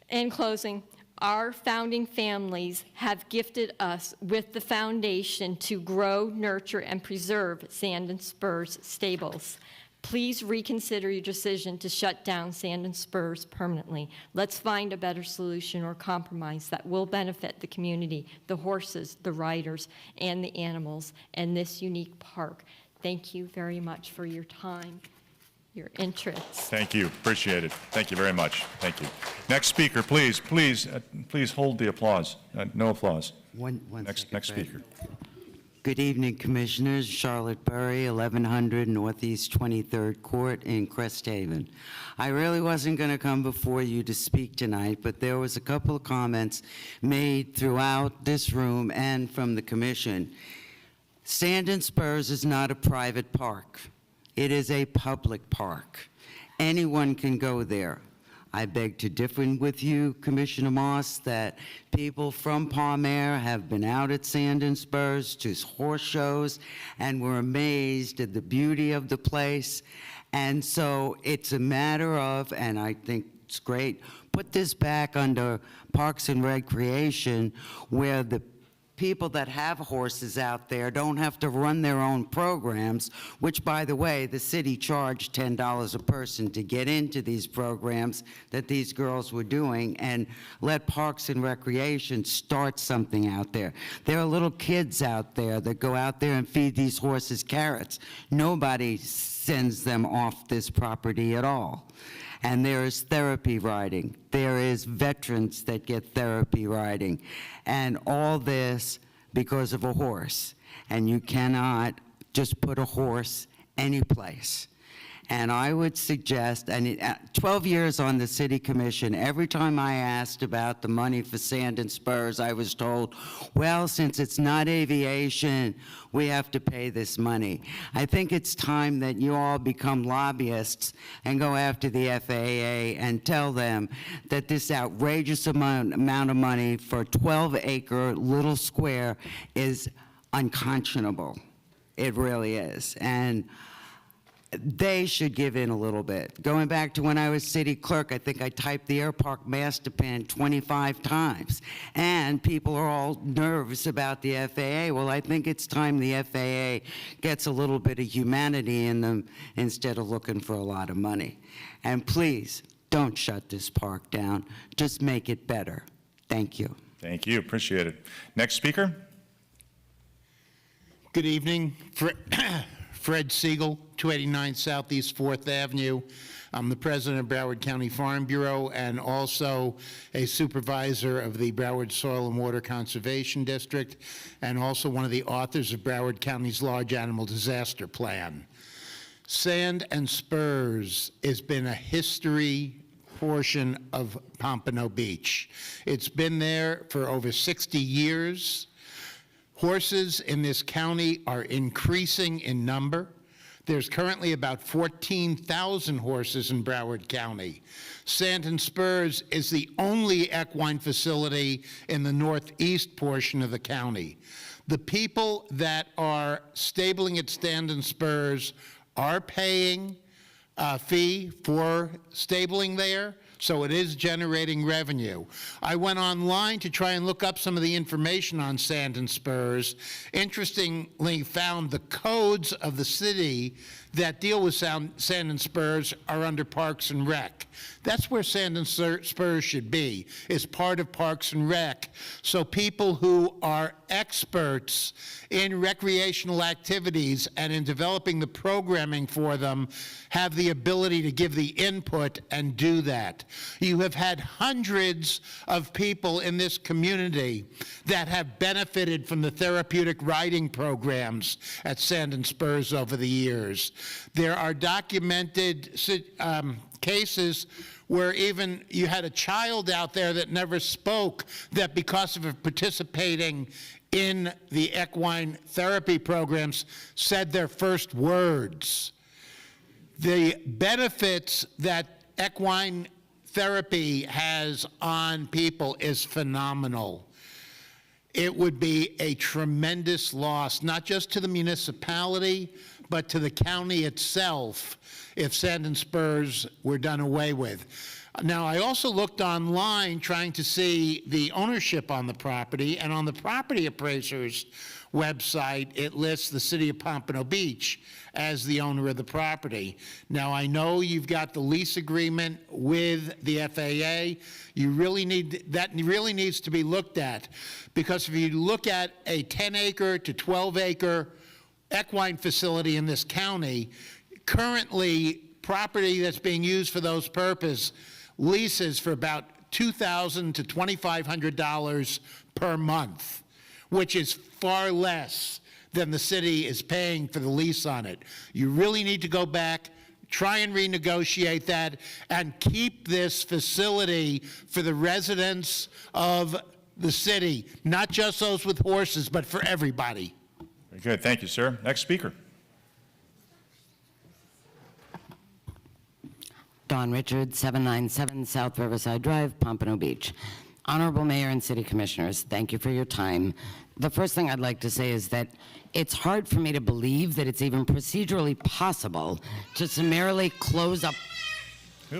In closing, our founding families have gifted us with the foundation to grow, nurture, and preserve Sand and Spurs Stables. Please reconsider your decision to shut down Sand and Spurs permanently. Let's find a better solution or compromise that will benefit the community, the horses, the riders, and the animals, and this unique park. Thank you very much for your time, your interest. Thank you. Appreciate it. Thank you very much. Thank you. Next speaker, please hold the applause. No applause. Next speaker. Good evening, Commissioners. Charlotte Burry, 1100 Northeast 23rd Court in Cresthaven. I really wasn't going to come before you to speak tonight, but there was a couple of comments made throughout this room and from the Commission. Sand and Spurs is not a private park. It is a public park. Anyone can go there. I beg to differ with you, Commissioner Moss, that people from Palm Air have been out at Sand and Spurs to horse shows and were amazed at the beauty of the place. And so it's a matter of, and I think it's great, put this back under Parks and Recreation, where the people that have horses out there don't have to run their own programs, which, by the way, the city charged $10 a person to get into these programs that these girls were doing, and let Parks and Recreation start something out there. There are little kids out there that go out there and feed these horses carrots. Nobody sends them off this property at all. And there is therapy riding. There is veterans that get therapy riding. And all this because of a horse. And you cannot just put a horse anyplace. And I would suggest, and 12 years on the city commission, every time I asked about the money for Sand and Spurs, I was told, well, since it's not aviation, we have to pay this money. I think it's time that you all become lobbyists and go after the FAA and tell them that this outrageous amount of money for a 12-acre little square is unconscionable. It really is. And they should give in a little bit. Going back to when I was city clerk, I think I typed the Air Park master plan 25 times. And people are all nervous about the FAA. Well, I think it's time the FAA gets a little bit of humanity in them instead of looking for a lot of money. And please, don't shut this park down. Just make it better. Thank you. Thank you. Appreciate it. Next speaker. Good evening. Fred Siegel, 289 Southeast 4th Avenue. I'm the president of Broward County Farm Bureau and also a supervisor of the Broward Soil and Water Conservation District, and also one of the authors of Broward County's Large Animal Disaster Plan. Sand and Spurs has been a history portion of Pompano Beach. It's been there for over 60 years. Horses in this county are increasing in number. There's currently about 14,000 horses in Broward County. Sand and Spurs is the only equine facility in the northeast portion of the county. The people that are stabling at Sand and Spurs are paying a fee for stabling there, so it is generating revenue. I went online to try and look up some of the information on Sand and Spurs. Interestingly, found the codes of the city that deal with Sand and Spurs are under Parks and Rec. That's where Sand and Spurs should be, is part of Parks and Rec. So people who are experts in recreational activities and in developing the programming for them have the ability to give the input and do that. You have had hundreds of people in this community that have benefited from the therapeutic riding programs at Sand and Spurs over the years. There are documented cases where even you had a child out there that never spoke, that because of participating in the equine therapy programs said their first words. The benefits that equine therapy has on people is phenomenal. It would be a tremendous loss, not just to the municipality, but to the county itself if Sand and Spurs were done away with. Now, I also looked online trying to see the ownership on the property, and on the property appraiser's website, it lists the city of Pompano Beach as the owner of the property. Now, I know you've got the lease agreement with the FAA. That really needs to be looked at, because if you look at a 10-acre to 12-acre equine facility in this county, currently property that's being used for those purposes leases for about $2,000 to $2,500 per month, which is far less than the city is paying for the lease on it. You really need to go back, try and renegotiate that, and keep this facility for the residents of the city, not just those with horses, but for everybody. Very good. Thank you, sir. Next speaker. Dawn Richards, 797 South Riverside Drive, Pompano Beach. Honorable Mayor and City Commissioners, thank you for your time. The first thing I'd like to say is that it's hard for me to believe that it's even procedurally possible to summarily close up.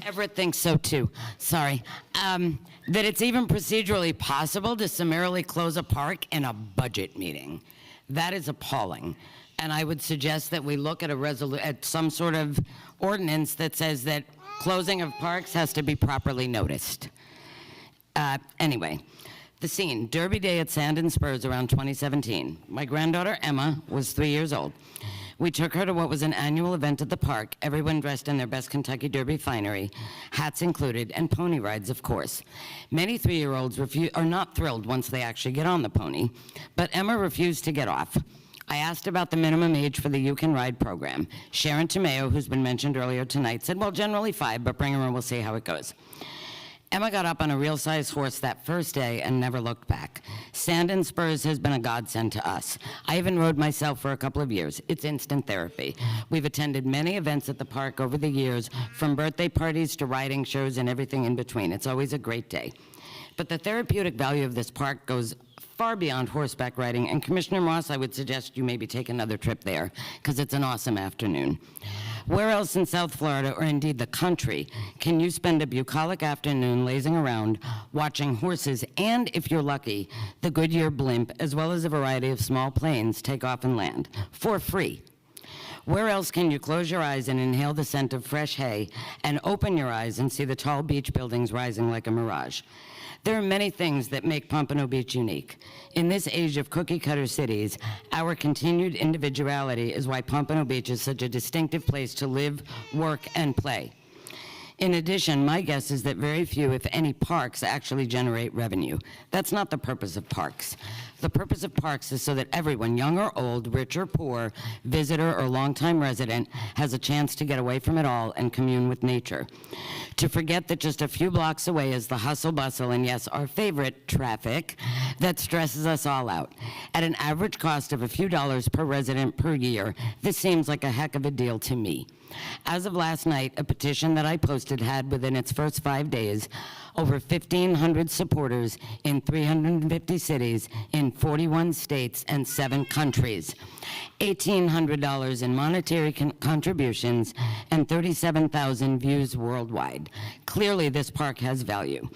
Everett thinks so too. Sorry. That it's even procedurally possible to summarily close a park in a budget meeting. That is appalling. And I would suggest that we look at at some sort of ordinance that says that closing of parks has to be properly noticed. Anyway, the scene, Derby Day at Sand and Spurs around 2017. My granddaughter, Emma, was 3 years old. We took her to what was an annual event at the park, everyone dressed in their best Kentucky Derby finery, hats included, and pony rides, of course. Many 3-year-olds are not thrilled once they actually get on the pony, but Emma refused to get off. I asked about the minimum age for the You Can Ride program. Sharon Tomeo, who's been mentioned earlier tonight, said, well, generally 5, but bring her and we'll see how it goes. Emma got up on a real-size horse that first day and never looked back. Sand and Spurs has been a godsend to us. I even rode myself for a couple of years. It's instant therapy. We've attended many events at the park over the years, from birthday parties to riding shows and everything in between. It's always a great day. But the therapeutic value of this park goes far beyond horseback riding, and Commissioner Moss, I would suggest you maybe take another trip there, because it's an awesome afternoon. Where else in South Florida, or indeed the country, can you spend a bucolic afternoon lazing around, watching horses, and, if you're lucky, the Goodyear blimp, as well as a variety of small planes, take off and land, for free? Where else can you close your eyes and inhale the scent of fresh hay, and open your eyes and see the tall beach buildings rising like a mirage? There are many things that make Pompano Beach unique. In this age of cookie-cutter cities, our continued individuality is why Pompano Beach is such a distinctive place to live, work, and play. In addition, my guess is that very few, if any, parks actually generate revenue. That's not the purpose of parks. The purpose of parks is so that everyone, young or old, rich or poor, visitor or longtime resident, has a chance to get away from it all and commune with nature. To forget that just a few blocks away is the hustle bustle, and yes, our favorite, traffic, that stresses us all out. At an average cost of a few dollars per resident per year, this seems like a heck of a deal to me. As of last night, a petition that I posted had within its first 5 days over 1,500 supporters in 350 cities in 41 states and 7 countries, $1,800 in monetary contributions, and 37,000 views worldwide. Clearly, this park has value.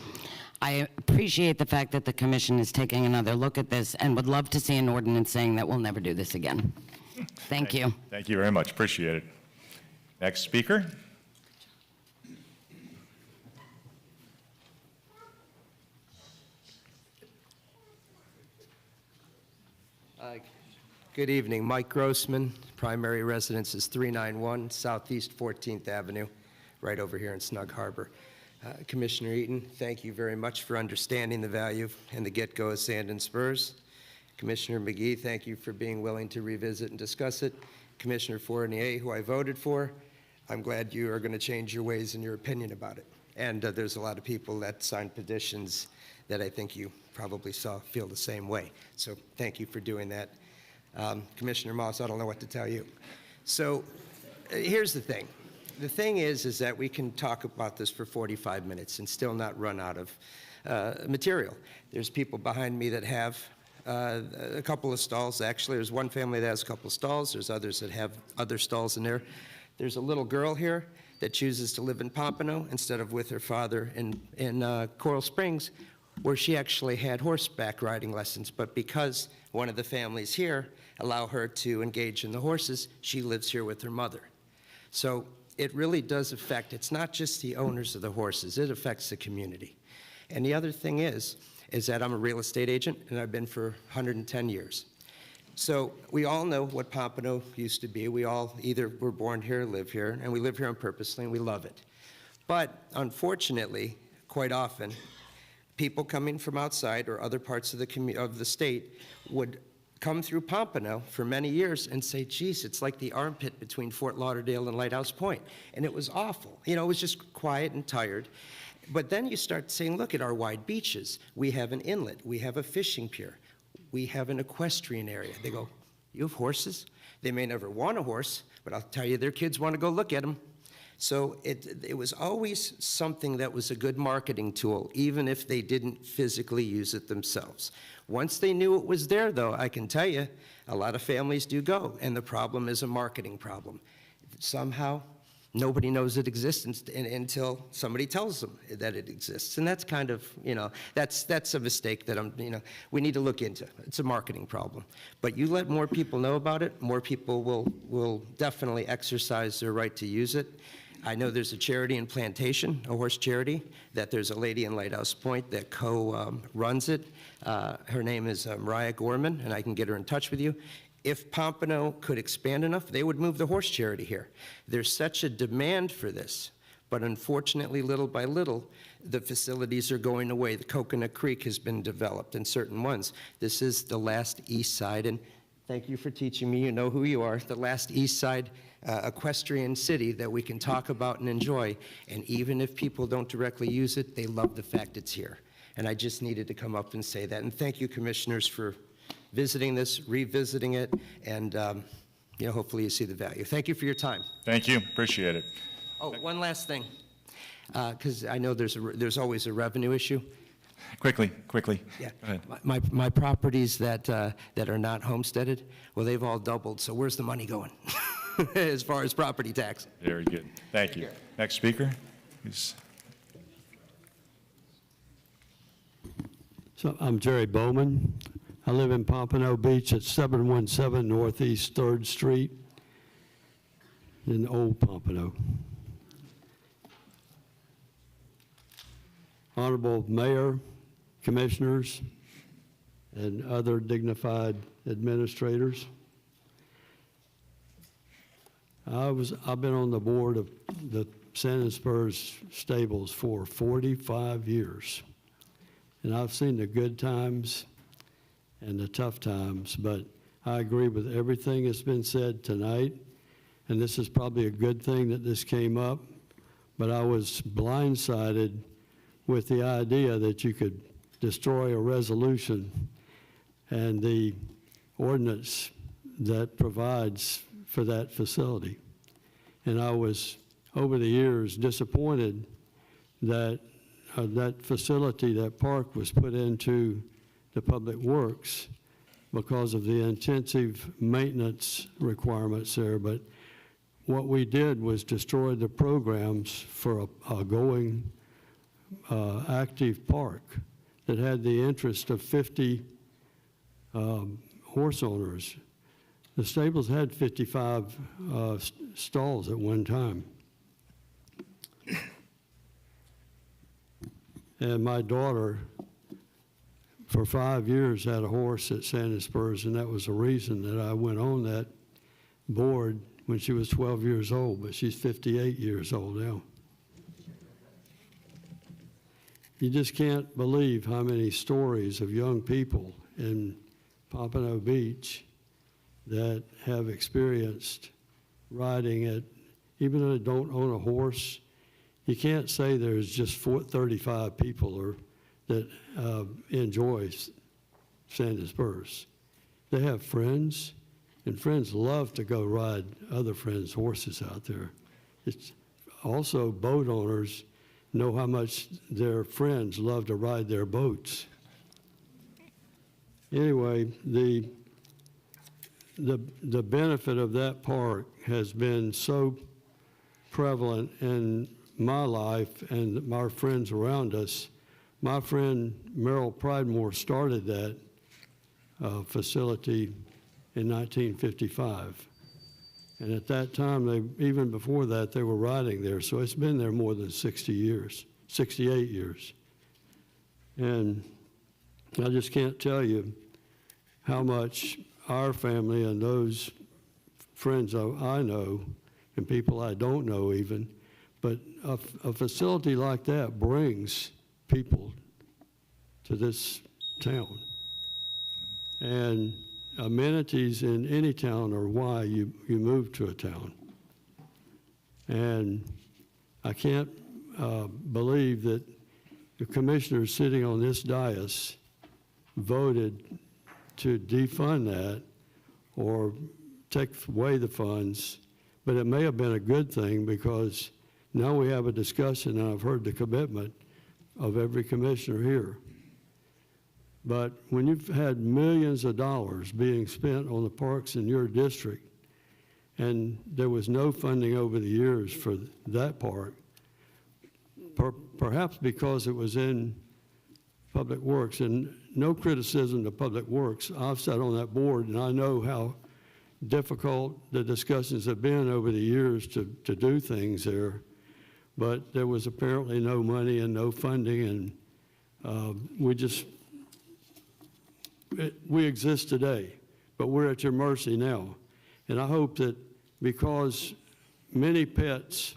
I appreciate the fact that the commission is taking another look at this and would love to see an ordinance saying that we'll never do this again. Thank you. Thank you very much. Appreciate it. Next speaker. Good evening. Mike Grossman, primary residence is 391 Southeast 14th Avenue, right over here in Snug Harbor. Commissioner Eaton, thank you very much for understanding the value and the get-go of Sand and Spurs. Commissioner McGee, thank you for being willing to revisit and discuss it. Commissioner Fournier, who I voted for, I'm glad you are going to change your ways and your opinion about it. And there's a lot of people that signed petitions that I think you probably feel the same way. So thank you for doing that. Commissioner Moss, I don't know what to tell you. So here's the thing. The thing is that we can talk about this for 45 minutes and still not run out of material. There's people behind me that have a couple of stalls. Actually, there's one family that has a couple of stalls. There's others that have other stalls in there. There's a little girl here that chooses to live in Pompano instead of with her father in Coral Springs, where she actually had horseback riding lessons. But because one of the families here allow her to engage in the horses, she lives here with her mother. So it really does affect, it's not just the owners of the horses, it affects the community. And the other thing is that I'm a real estate agent, and I've been for 110 years. So we all know what Pompano used to be. We all either were born here, live here, and we live here on purposely, and we love it. But unfortunately, quite often, people coming from outside or other parts of the state would come through Pompano for many years and say, geez, it's like the armpit between Fort Lauderdale and Lighthouse Point. And it was awful. You know, it was just quiet and tired. But then you start saying, look at our wide beaches. We have an inlet. We have a fishing pier. We have an equestrian area. They go, you have horses? They may never want a horse, but I'll tell you, their kids want to go look at them. So it was always something that was a good marketing tool, even if they didn't physically use it themselves. Once they knew it was there, though, I can tell you, a lot of families do go, and the problem is a marketing problem. Somehow, nobody knows it exists until somebody tells them that it exists. And that's kind of, you know, that's a mistake that we need to look into. It's a marketing problem. But you let more people know about it, more people will definitely exercise their right to use it. I know there's a charity in Plantation, a horse charity, that there's a lady in Lighthouse Point that runs it. Her name is Mariah Gorman, and I can get her in touch with you. If Pompano could expand enough, they would move the horse charity here. There's such a demand for this, but unfortunately, little by little, the facilities are going away. The Coconut Creek has been developed in certain ones. This is the last east side, and thank you for teaching me, you know who you are, the last east side equestrian city that we can talk about and enjoy. And even if people don't directly use it, they love the fact it's here. And I just needed to come up and say that. And thank you, commissioners, for visiting this, revisiting it, and hopefully you see the value. Thank you for your time. Thank you. Appreciate it. Oh, one last thing, because I know there's always a revenue issue. Quickly. Yeah. Go ahead. My properties that are not homesteaded, well, they've all doubled. So where's the money going as far as property tax? Very good. Thank you. Next speaker is. So I'm Jerry Bowman. I live in Pompano Beach at 717 Northeast 3rd Street in Old Pompano. Honorable Mayor, Commissioners, and other dignified administrators. I've been on the board of the Sand and Spurs Stables for 45 years. And I've seen the good times and the tough times, but I agree with everything that's been said tonight. And this is probably a good thing that this came up, but I was blindsided with the idea that you could destroy a resolution and the ordinance that provides for that facility. And I was, over the years, disappointed that that facility, that park, was put into the Public Works because of the intensive maintenance requirements there. But what we did was destroy the programs for a going active park that had the interest of 50 horse owners. The stables had 55 stalls at one time. And my daughter, for 5 years, had a horse at Sand and Spurs, and that was the reason that I went on that board when she was 12 years old, but she's 58 years old now. You just can't believe how many stories of young people in Pompano Beach that have experienced riding it, even though they don't own a horse. You can't say there's just 35 people that enjoy Sand and Spurs. They have friends, and friends love to go ride other friends' horses out there. It's also boat owners know how much their friends love to ride their boats. Anyway, the benefit of that park has been so prevalent in my life and our friends around us. My friend Merrill Pridemore started that facility in 1955. And at that time, even before that, they were riding there. So it's been there more than 60 years, 68 years. And I just can't tell you how much our family and those friends I know and people I don't know even, but a facility like that brings people to this town. And amenities in any town are why you move to a town. And I can't believe that the commissioners sitting on this dais voted to defund that or take away the funds, but it may have been a good thing because now we have a discussion, and I've heard the commitment of every commissioner here. But when you've had millions of dollars being spent on the parks in your district, and there was no funding over the years for that park, perhaps because it was in Public Works, and no criticism to Public Works. I've sat on that board, and I know how difficult the discussions have been over the years to do things there. But there was apparently no money and no funding, and we exist today but we're at your mercy now. And I hope that because many pets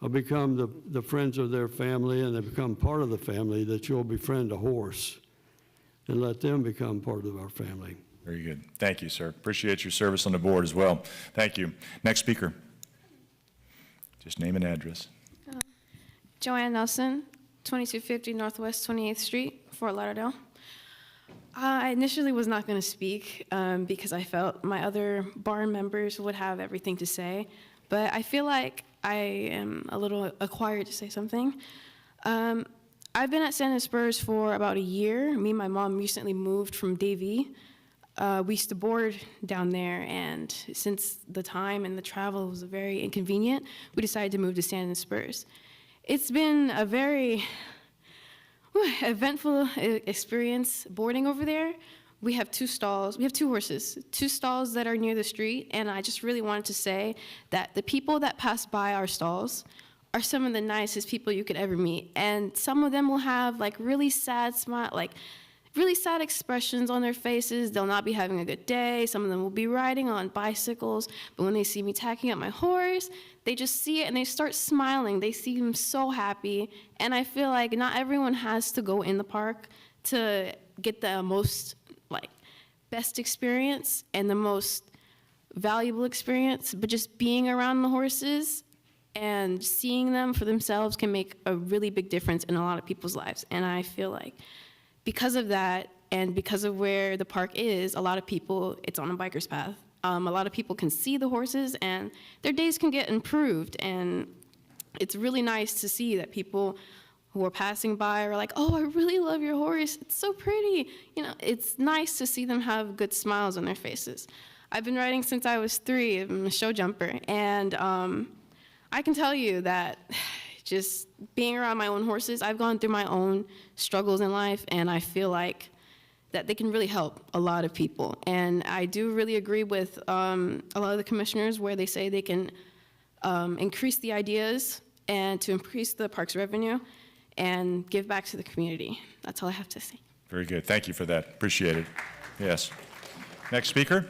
have become the friends of their family and they become part of the family, that you'll befriend a horse and let them become part of our family. Very good. Thank you, sir. Appreciate your service on the board as well. Thank you. Next speaker. Just name and address. Joanne Nelson, 2250 Northwest 28th Street, Fort Lauderdale. I initially was not going to speak because I felt my other bar members would have everything to say, but I feel like I am a little acquired to say something. I've been at Sand & Spurs for about a year. Me and my mom recently moved from Davie. We used to board down there, and since the time and the travel was very inconvenient, we decided to move to Sand & Spurs. It's been a very eventful experience boarding over there. We have 2 stalls. We have 2 horses, 2 stalls that are near the street, and I just really wanted to say that the people that pass by our stalls are some of the nicest people you could ever meet. And some of them will have like really sad really sad expressions on their faces. They'll not be having a good day. Some of them will be riding on bicycles, but when they see me tacking up my horse, they just see it and they start smiling. They seem so happy. And I feel like not everyone has to go in the park to get the most best experience and the most valuable experience, but just being around the horses and seeing them for themselves can make a really big difference in a lot of people's lives. And I feel like because of that and because of where the park is, a lot of people, it's on a biker's path. A lot of people can see the horses and their days can get improved. And it's really nice to see that people who are passing by are like, oh, I really love your horse. It's so pretty. You know, it's nice to see them have good smiles on their faces. I've been riding since I was 3. I'm a show jumper. And I can tell you that just being around my own horses, I've gone through my own struggles in life, and I feel like that they can really help a lot of people. And I do really agree with a lot of the commissioners where they say they can increase the ideas and to increase the park's revenue and give back to the community. That's all I have to say. Very good. Thank you for that. Appreciate it. Yes. Next speaker.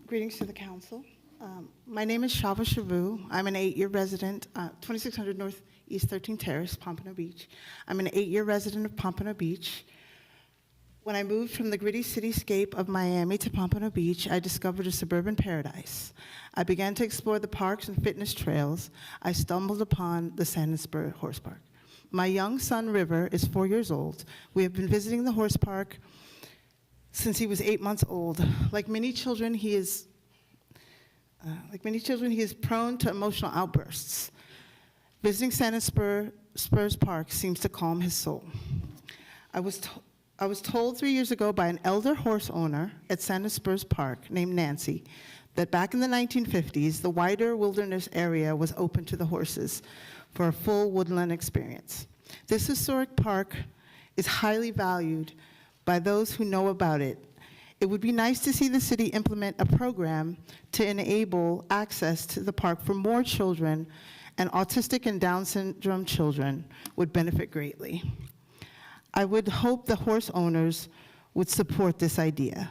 Greetings to the council. My name is Shava Shavu. I'm an 8-year resident, 2600 Northeast 13th Terrace, Pompano Beach. I'm an 8-year resident of Pompano Beach. When I moved from the gritty cityscape of Miami to Pompano Beach, I discovered a suburban paradise. I began to explore the parks and fitness trails. I stumbled upon the Sand & Spur Horse Park. My young son, River, is 4 years old. We have been visiting the horse park since he was 8 months old. Like many children, he is prone to emotional outbursts. Visiting Sand & Spurs Park seems to calm his soul. I was told 3 years ago by an elder horse owner at Sand & Spurs Park named Nancy that back in the 1950s, the wider wilderness area was open to the horses for a full woodland experience. This historic park is highly valued by those who know about it. It would be nice to see the city implement a program to enable access to the park for more children, and autistic and Down syndrome children would benefit greatly. I would hope the horse owners would support this idea.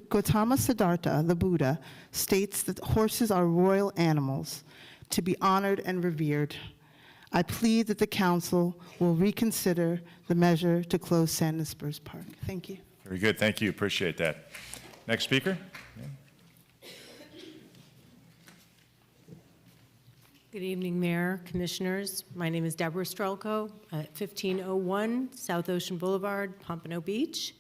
Gautama Siddhartha, the Buddha, states that horses are royal animals to be honored and revered. I plead that the council will reconsider the measure to close Sand & Spurs Park. Thank you. Very good. Thank you. Appreciate that. Next speaker. Good evening, Mayor, Commissioners. My name is Deborah Strelko at 1501 South Ocean Boulevard, Pompano Beach.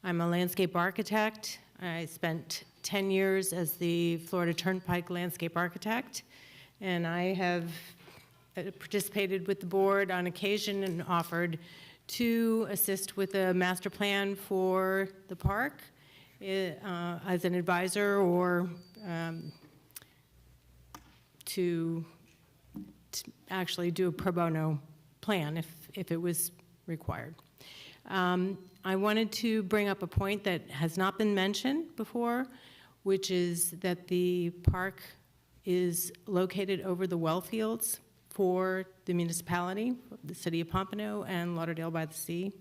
I'm a landscape architect. I spent 10 years as the Florida Turnpike landscape architect, and I have participated with the board on occasion and offered to assist with a master plan for the park as an advisor or to actually do a pro bono plan if it was required. I wanted to bring up a point that has not been mentioned before, which is that the park is located over the well fields for the municipality, the city of Pompano and Lauderdale by the Sea.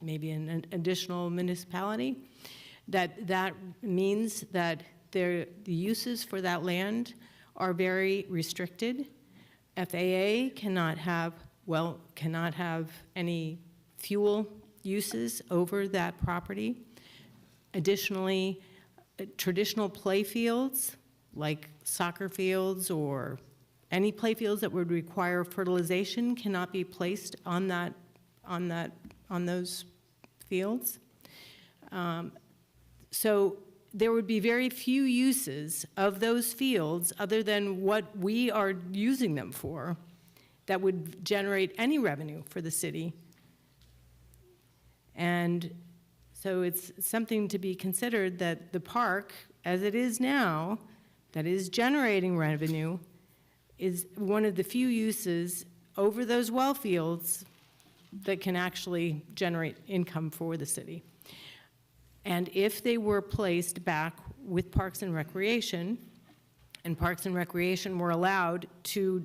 maybe an additional municipality, that means that the uses for that land are very restricted. FAA cannot have any fuel uses over that property. Additionally, traditional play fields, like soccer fields or any play fields that would require fertilization, cannot be placed on those fields. So there would be very few uses of those fields other than what we are using them for that would generate any revenue for the city. And so it's something to be considered that the park, as it is now, that is generating revenue, is one of the few uses over those well fields that can actually generate income for the city. And if they were placed back with Parks and Recreation, and Parks and Recreation were allowed to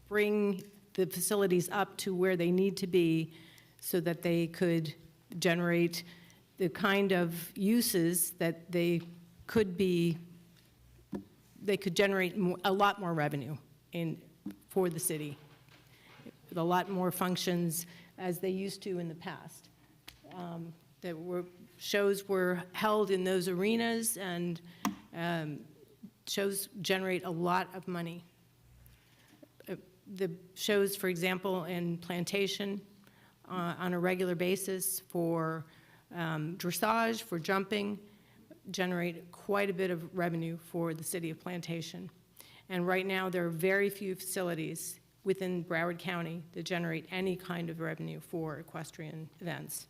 bring the facilities up to where they need to be so that they could generate the kind of uses that they could generate a lot more revenue for the city, with a lot more functions as they used to in the past. Shows were held in those arenas, and shows generate a lot of money. The shows, for example, in Plantation, on a regular basis for dressage, for jumping, generate quite a bit of revenue for the city of Plantation. And right now, there are very few facilities within Broward County that generate any kind of revenue for equestrian events.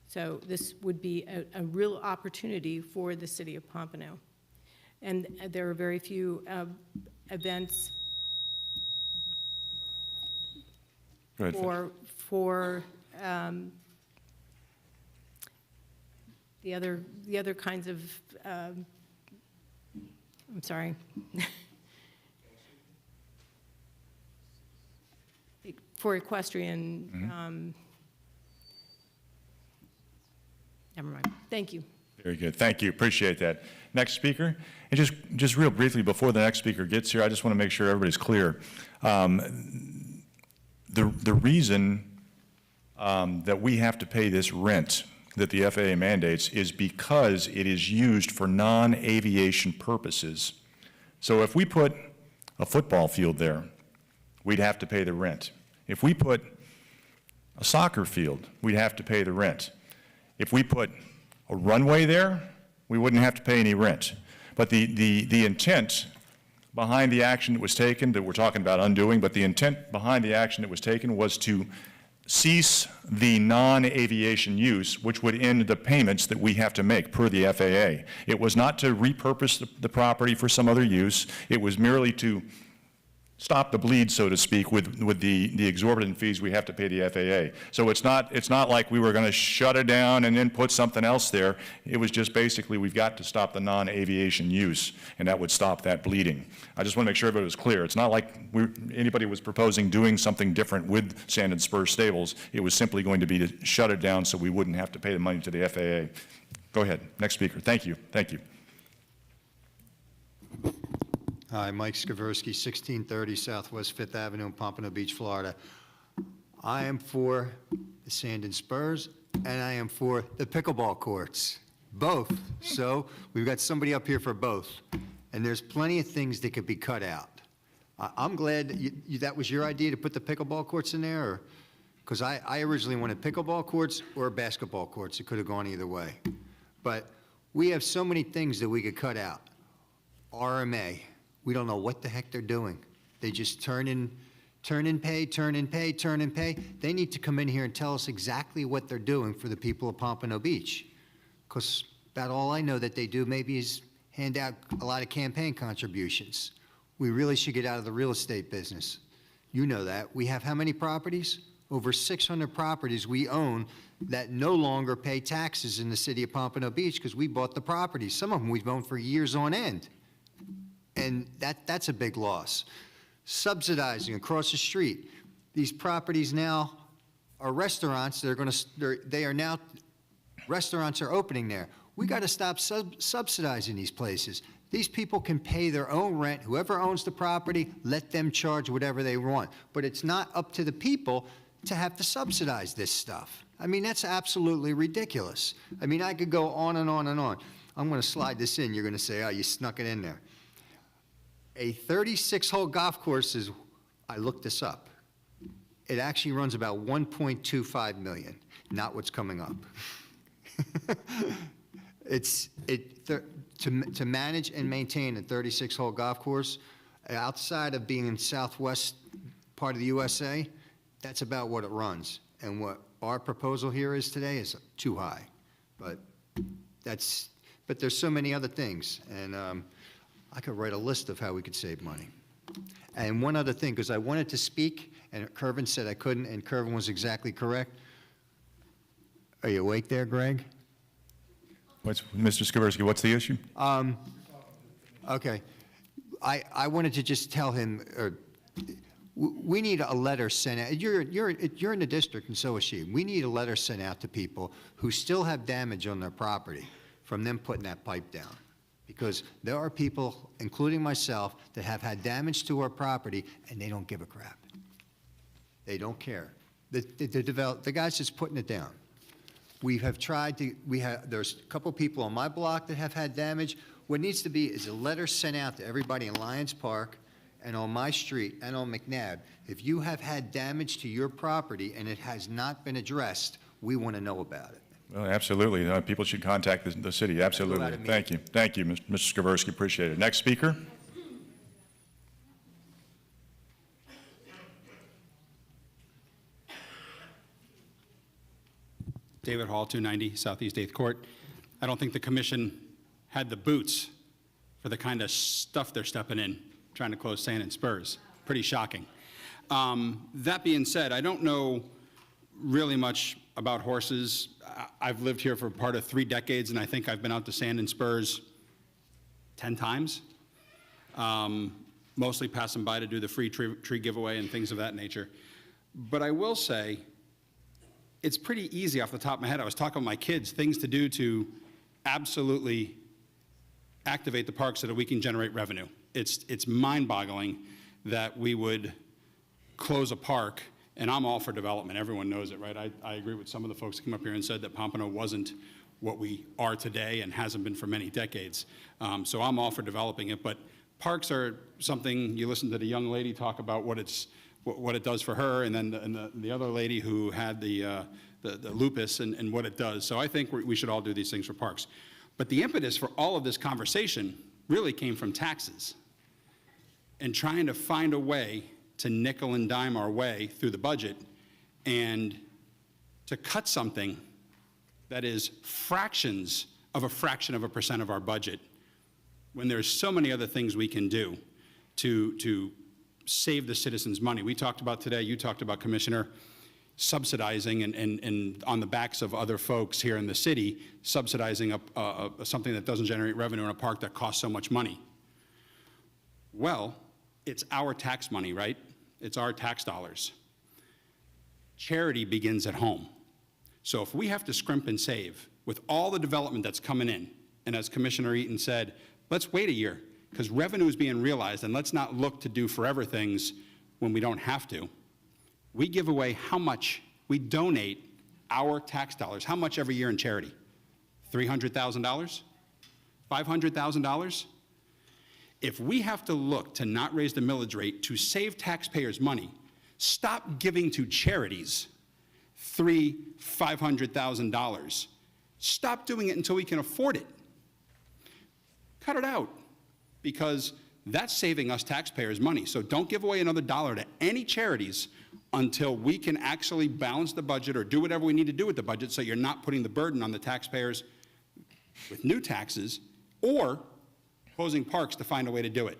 So this would be a real opportunity for the city of Pompano. And there are very few events for the other kinds of, I'm sorry. For equestrian, never mind. Thank you. Very good. Thank you. Appreciate that. Next speaker. And just real briefly, before the next speaker gets here, I just want to make sure everybody's clear. The reason that we have to pay this rent that the FAA mandates is because it is used for non-aviation purposes. So if we put a football field there, we'd have to pay the rent. If we put a soccer field, we'd have to pay the rent. If we put a runway there, we wouldn't have to pay any rent. But the intent behind the action that was taken, that we're talking about undoing, but the intent behind the action that was taken was to cease the non-aviation use, which would end the payments that we have to make per the FAA. It was not to repurpose the property for some other use. It was merely to stop the bleed, so to speak, with the exorbitant fees we have to pay the FAA. So it's not like we were going to shut it down and then put something else there. It was just basically we've got to stop the non-aviation use, and that would stop that bleeding. I just want to make sure everybody was clear. It's not like anybody was proposing doing something different with Sand and Spur Stables. It was simply going to be to shut it down so we wouldn't have to pay the money to the FAA. Go ahead. Next speaker. Thank you. Thank you. Hi, Mike Skaversky, 1630 Southwest 5th Avenue in Pompano Beach, Florida. I am for the Sand and Spurs, and I am for the pickleball courts, both. So we've got somebody up here for both, and there's plenty of things that could be cut out. I'm glad that that was your idea to put the pickleball courts in there, because I originally wanted pickleball courts or basketball courts. It could have gone either way. But we have so many things that we could cut out. RMA. We don't know what the heck they're doing. They just turn in pay. They need to come in here and tell us exactly what they're doing for the people of Pompano Beach. Because about all I know that they do maybe is hand out a lot of campaign contributions. We really should get out of the real estate business. You know that. We have how many properties? Over 600 properties we own that no longer pay taxes in the city of Pompano Beach because we bought the properties. Some of them we've owned for years on end. And that's a big loss. Subsidizing across the street. these properties now are restaurants. They are now, restaurants are opening there. We got to stop subsidizing these places. These people can pay their own rent. Whoever owns the property, let them charge whatever they want. But it's not up to the people to have to subsidize this stuff. I mean, that's absolutely ridiculous. I mean, I could go on and on and on. I'm going to slide this in. You're going to say, oh, you snuck it in there. A 36-hole golf course is, I looked this up. It actually runs about 1.25 million, not what's coming up. To manage and maintain a 36-hole golf course, outside of being in southwest part of the USA, that's about what it runs. And what our proposal here is today is too high. But there's so many other things, and I could write a list of how we could save money. And one other thing, because I wanted to speak, and Kervin said I couldn't, and Kervin was exactly correct. Are you awake there, Greg? Mr. Skaversky, what's the issue? Okay. I wanted to just tell him, we need a letter sent out. You're in the district, and so is she. We need a letter sent out to people who still have damage on their property from them putting that pipe down. Because there are people, including myself, that have had damage to our property, and they don't give a crap. They don't care. The guy's just putting it down. We have tried to, there's a couple people on my block that have had damage. What needs to be is a letter sent out to everybody in Lions Park and on my street and on McNabb. If you have had damage to your property and it has not been addressed, we want to know about it. Well, absolutely. People should contact the city. Absolutely. Thank you. Thank you, Mr. Skaversky. Appreciate it. Next speaker. David Hall, 290 Southeast 8th Court. I don't think the commission had the boots for the kind of stuff they're stepping in, trying to close Sand and Spurs. Pretty shocking. That being said, I don't know really much about horses. I've lived here for part of 3 decades, and I think I've been out to Sand and Spurs 10 times, mostly passing by to do the free tree giveaway and things of that nature. But I will say, it's pretty easy off the top of my head. I was talking with my kids, things to do to absolutely activate the park so that we can generate revenue. It's mind-boggling that we would close a park, and I'm all for development. Everyone knows it, right? I agree with some of the folks who came up here and said that Pompano wasn't what we are today and hasn't been for many decades. So I'm all for developing it, but parks are something, you listen to the young lady talk about what it does for her, and then the other lady who had the lupus and what it does. So I think we should all do these things for parks. But the impetus for all of this conversation really came from taxes and trying to find a way to nickel and dime our way through the budget and to cut something that is fractions of a fraction of a percent of our budget when there's so many other things we can do to save the citizens money. We talked about today, you talked about, Commissioner, subsidizing and on the backs of other folks here in the city, subsidizing something that doesn't generate revenue in a park that costs so much money. Well, it's our tax money, right? It's our tax dollars. Charity begins at home. So if we have to scrimp and save with all the development that's coming in, and as Commissioner Eaton said, let's wait a year, because revenue is being realized, and let's not look to do forever things when we don't have to. We give away how much, we donate our tax dollars, how much every year in charity? $300,000? $500,000? If we have to look to not raise the millage rate to save taxpayers money, stop giving to charities $500,000. Stop doing it until we can afford it. Cut it out, because that's saving us taxpayers money. So don't give away another dollar to any charities until we can actually balance the budget or do whatever we need to do with the budget, so you're not putting the burden on the taxpayers with new taxes or closing parks to find a way to do it.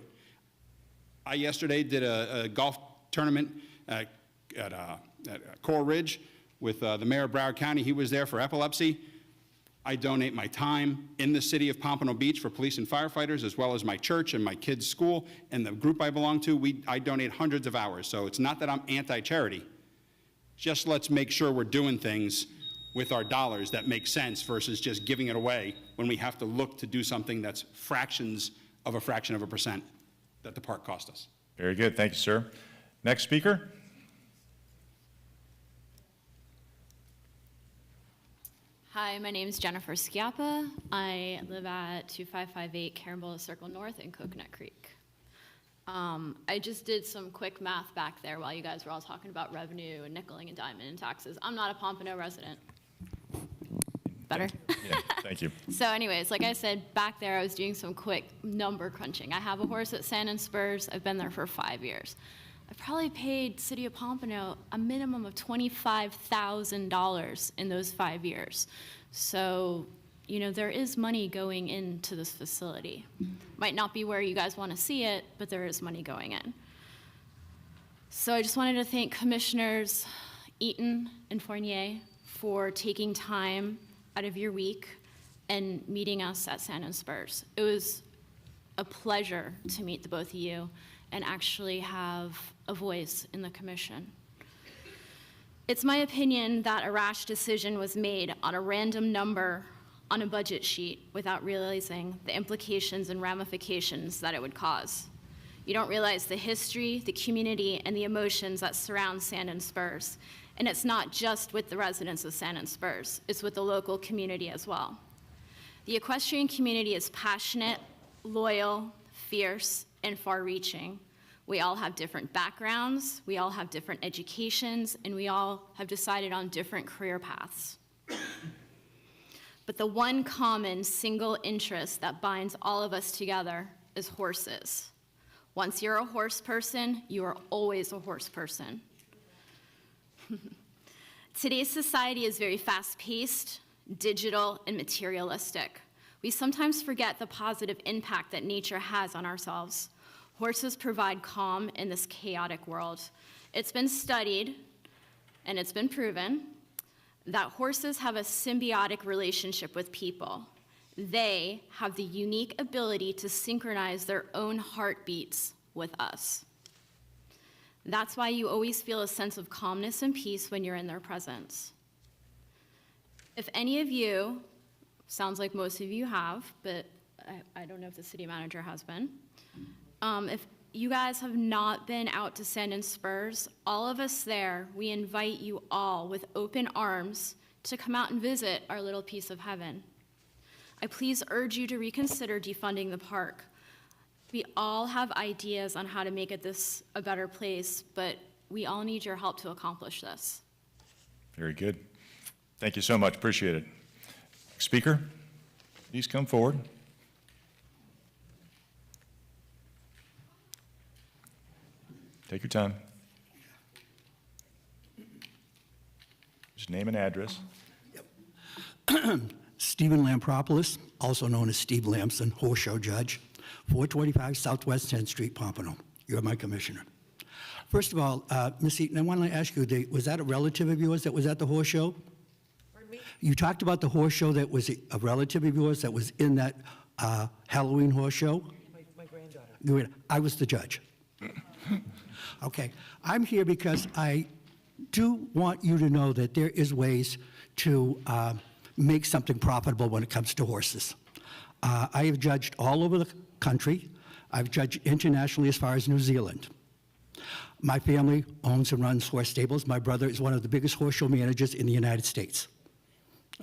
I yesterday did a golf tournament at Coral Ridge with the mayor of Broward County. He was there for epilepsy. I donate my time in the city of Pompano Beach for police and firefighters, as well as my church and my kids' school and the group I belong to. I donate hundreds of hours. So it's not that I'm anti-charity. Just let's make sure we're doing things with our dollars that make sense versus just giving it away when we have to look to do something that's fractions of a fraction of a percent that the park cost us. Very good. Thank you, sir. Next speaker. Hi, my name is Jennifer Schiappa. I live at 2558 Carambola Circle North in Coconut Creek. I just did some quick math back there while you guys were all talking about revenue and nickeling and diming and taxes. I'm not a Pompano resident. Better? Yeah, thank you. So anyways, like I said, back there I was doing some quick number crunching. I have a horse at Sand and Spurs. I've been there for 5 years. I probably paid City of Pompano a minimum of $25,000 in those 5 years. So, you know, there is money going into this facility. Might not be where you guys want to see it, but there is money going in. So I just wanted to thank Commissioners Eaton and Fournier for taking time out of your week and meeting us at Sand and Spurs. It was a pleasure to meet the both of you and actually have a voice in the commission. It's my opinion that a rash decision was made on a random number on a budget sheet without realizing the implications and ramifications that it would cause. You don't realize the history, the community, and the emotions that surround Sand and Spurs. And it's not just with the residents of Sand and Spurs, it's with the local community as well. The equestrian community is passionate, loyal, fierce, and far-reaching. We all have different backgrounds, we all have different educations, and we all have decided on different career paths. But the one common single interest that binds all of us together is horses. Once you're a horse person, you are always a horse person. Today's society is very fast-paced, digital, and materialistic. We sometimes forget the positive impact that nature has on ourselves. Horses provide calm in this chaotic world. It's been studied, and it's been proven, that horses have a symbiotic relationship with people. They have the unique ability to synchronize their own heartbeats with us. That's why you always feel a sense of calmness and peace when you're in their presence. If any of you, sounds like most of you have, but I don't know if the city manager has been, if you guys have not been out to Sand and Spurs, all of us there, we invite you all with open arms to come out and visit our little piece of heaven. I please urge you to reconsider defunding the park. We all have ideas on how to make it this a better place, but we all need your help to accomplish this. Very good. Thank you so much. Appreciate it. Speaker, please come forward. Take your time. Just name and address. Stephen Lampropoulos, also known as Steve Lamson, horse show judge, 425 Southwest 10th Street, Pompano. You're my commissioner. First of all, Ms. Eaton, I want to ask you, was that a relative of yours that was at the horse show? Pardon me? You talked about the horse show that was a relative of yours that was in that Halloween horse show? My granddaughter. I was the judge. Okay, I'm here because I do want you to know that there is ways to make something profitable when it comes to horses. I have judged all over the country. I've judged internationally as far as New Zealand. My family owns and runs horse stables. My brother is one of the biggest horse show managers in the United States.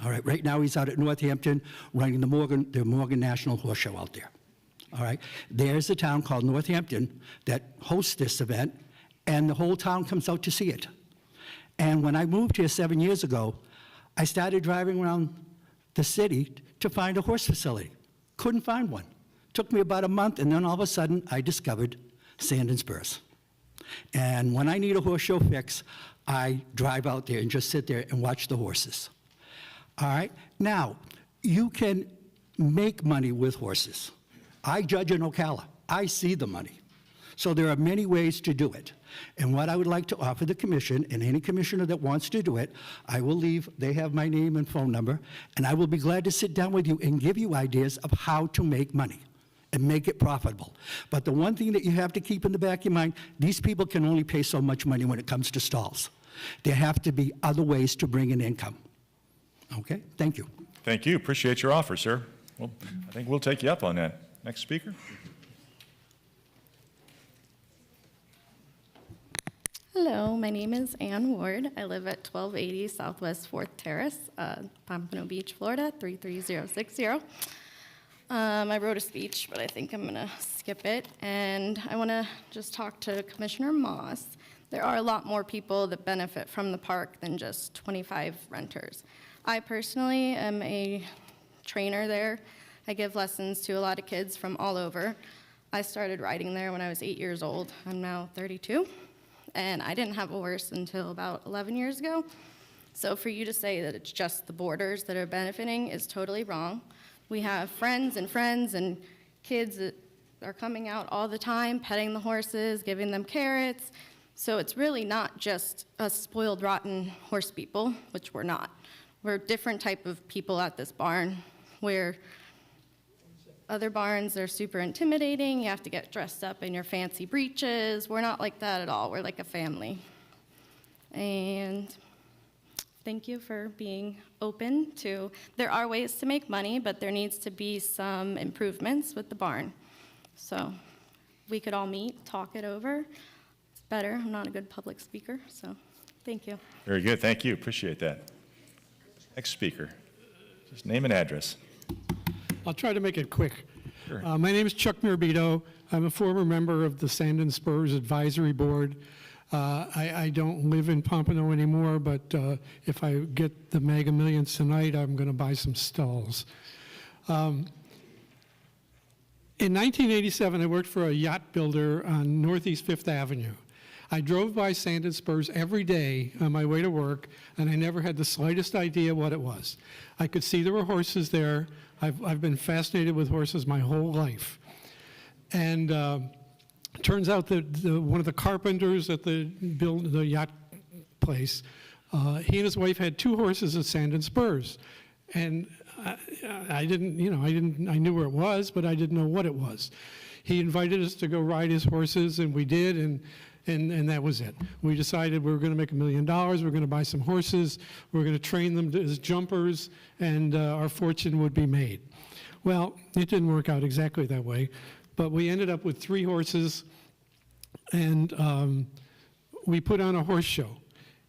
All right, right now he's out at Northampton running the Morgan National Horse Show out there. All right, there's a town called Northampton that hosts this event, and the whole town comes out to see it. And when I moved here 7 years ago, I started driving around the city to find a horse facility. Couldn't find one. Took me about a month, and then all of a sudden, I discovered Sand and Spurs. And when I need a horse show fix, I drive out there and just sit there and watch the horses. All right? Now, you can make money with horses. I judge in Ocala. I see the money. So there are many ways to do it. And what I would like to offer the commission, and any commissioner that wants to do it, I will leave, they have my name and phone number, and I will be glad to sit down with you and give you ideas of how to make money and make it profitable. But the one thing that you have to keep in the back of your mind, these people can only pay so much money when it comes to stalls. There have to be other ways to bring in income. Okay, thank you. Thank you. Appreciate your offer, sir. Well, I think we'll take you up on that. Next speaker. Hello, my name is Ann Ward. I live at 1280 Southwest 4th Terrace, Pompano Beach, Florida, 33060. I wrote a speech, but I think I'm going to skip it. And I want to just talk to Commissioner Moss. There are a lot more people that benefit from the park than just 25 renters. I personally am a trainer there. I give lessons to a lot of kids from all over. I started riding there when I was 8 years old. I'm now 32. And I didn't have a horse until about 11 years ago. So for you to say that it's just the boarders that are benefiting is totally wrong. We have friends and kids that are coming out all the time, petting the horses, giving them carrots. So it's really not just us spoiled, rotten horse people, which we're not. We're a different type of people at this barn, where other barns are super intimidating. You have to get dressed up in your fancy breeches. We're not like that at all. We're like a family. And thank you for being open to, there are ways to make money, but there needs to be some improvements with the barn. So we could all meet, talk it over. It's better. I'm not a good public speaker, so thank you. Very good. Thank you. Appreciate that. Next speaker. Just name and address. I'll try to make it quick. Sure. My name is Chuck Mirbito. I'm a former member of the Sand and Spurs Advisory Board. I don't live in Pompano anymore, but if I get the Mega Millions tonight, I'm going to buy some stalls. In 1987, I worked for a yacht builder on Northeast Fifth Avenue. I drove by Sand and Spurs every day on my way to work, and I never had the slightest idea what it was. I could see there were horses there. I've been fascinated with horses my whole life. And turns out that one of the carpenters at the yacht place, he and his wife had 2 horses at Sand and Spurs. And I knew where it was, but I didn't know what it was. He invited us to go ride his horses, and we did, and that was it. We decided we were going to make $1 million, we're going to buy some horses, we're going to train them as jumpers, and our fortune would be made. Well, it didn't work out exactly that way, but we ended up with 3 horses, and we put on a horse show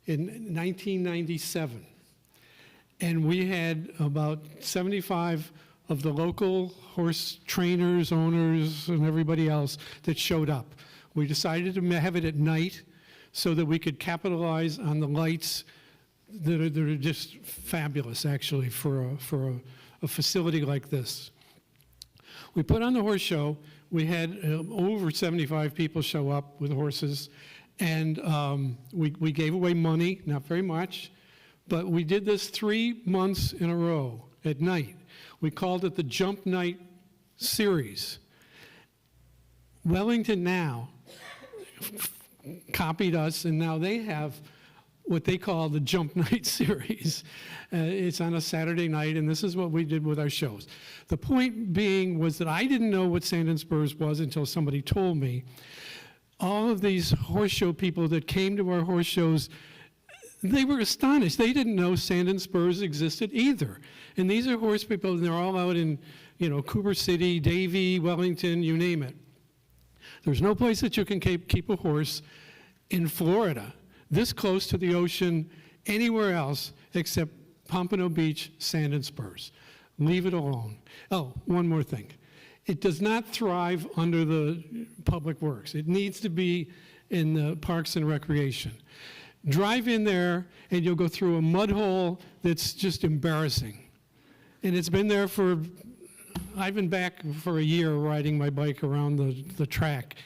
in 1997. And we had about 75 of the local horse trainers, owners, and everybody else that showed up. We decided to have it at night so that we could capitalize on the lights that are just fabulous, actually, for a facility like this. We put on the horse show. We had over 75 people show up with horses, and we gave away money, not very much, but we did this 3 months in a row at night. We called it the Jump Night Series. Wellington now copied us, and now they have what they call the Jump Night Series. It's on a Saturday night, and this is what we did with our shows. The point being was that I didn't know what Sand and Spurs was until somebody told me. All of these horse show people that came to our horse shows, they were astonished. They didn't know Sand and Spurs existed either. And these are horse people, and they're all out in, Cooper City, Davie, Wellington, you name it. There's no place that you can keep a horse in Florida, this close to the ocean, anywhere else except Pompano Beach, Sand and Spurs. Leave it alone. Oh, one more thing. It does not thrive under the Public Works. It needs to be in the Parks and Recreation. Drive in there and you'll go through a mud hole that's just embarrassing. And it's been there I've been back for a year riding my bike around the track.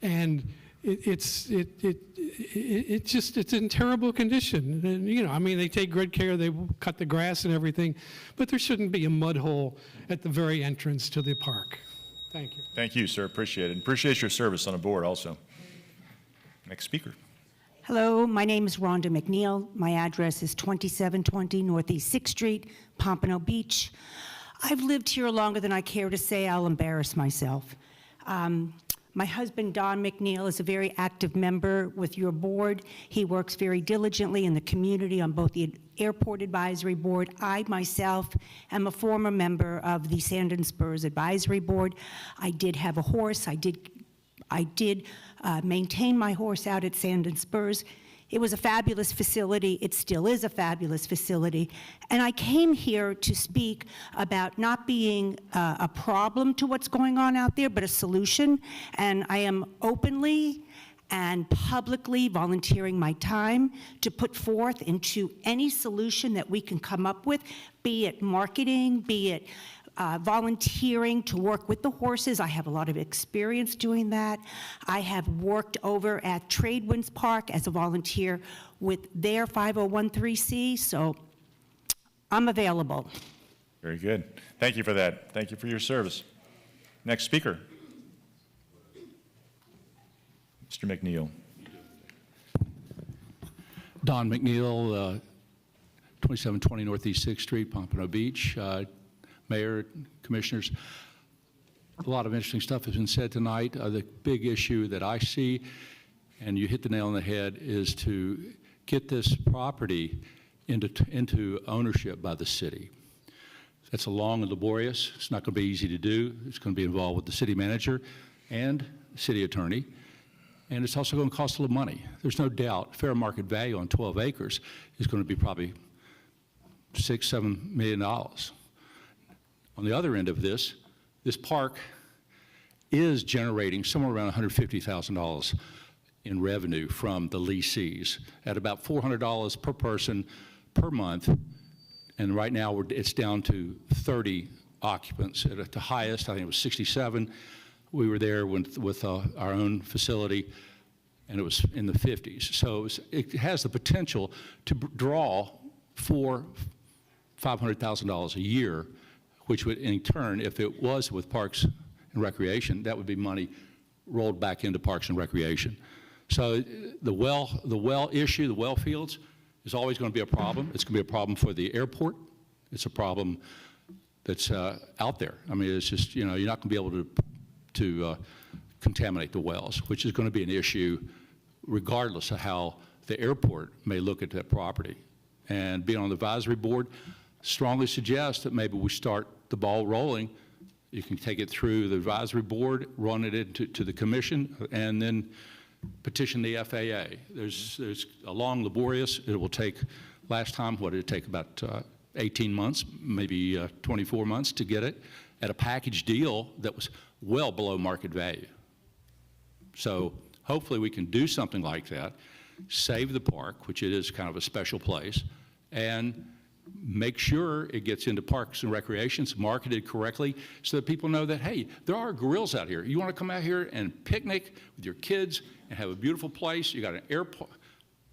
And it's in terrible condition. And, they take good care, they cut the grass and everything, but there shouldn't be a mud hole at the very entrance to the park. Thank you. Thank you, sir. Appreciate it. Appreciate your service on the board also. Next speaker. Hello, my name is Rhonda McNeil. My address is 2720 Northeast 6th Street, Pompano Beach. I've lived here longer than I care to say. I'll embarrass myself. My husband, Don McNeil, is a very active member with your board. He works very diligently in the community on both the Airport Advisory Board. I myself am a former member of the Sand and Spurs Advisory Board. I did have a horse. I did maintain my horse out at Sand and Spurs. It was a fabulous facility. It still is a fabulous facility. And I came here to speak about not being a problem to what's going on out there, but a solution. And I am openly and publicly volunteering my time to put forth into any solution that we can come up with, be it marketing, be it volunteering to work with the horses. I have a lot of experience doing that. I have worked over at Tradewinds Park as a volunteer with their 5013C, so I'm available. Very good. Thank you for that. Thank you for your service. Next speaker. Mr. McNeil. Don McNeil, 2720 Northeast 6th Street, Pompano Beach. Mayor, commissioners, a lot of interesting stuff has been said tonight. The big issue that I see, and you hit the nail on the head, is to get this property into ownership by the city. That's long and laborious. It's not going to be easy to do. It's going to be involved with the city manager and city attorney. And it's also going to cost a little money. There's no doubt fair market value on 12 acres is going to be probably $6-7 million. On the other end of this park is generating somewhere around $150,000 in revenue from the leasees at about $400 per person per month. And right now it's down to 30 occupants. At the highest, I think it was 67. We were there with our own facility, and it was in the 50s. So it has the potential to draw $500,000 a year, which would in turn, if it was with Parks and Recreation, that would be money rolled back into Parks and Recreation. So the well issue, the well fields, is always going to be a problem. It's going to be a problem for the airport. It's a problem that's out there. I mean, it's just, you're not going to be able to contaminate the wells, which is going to be an issue regardless of how the airport may look at that property. And being on the advisory board, strongly suggest that maybe we start the ball rolling. You can take it through the advisory board, run it into the commission, and then petition the FAA. There's a long, laborious, it will take, last time, what did it take, about 18 months, maybe 24 months to get it at a package deal that was well below market value. So hopefully we can do something like that, save the park, which it is kind of a special place, and make sure it gets into Parks and Recreations, marketed correctly, so that people know that, hey, there are grills out here. You want to come out here and picnic with your kids and have a beautiful place. You got an airport,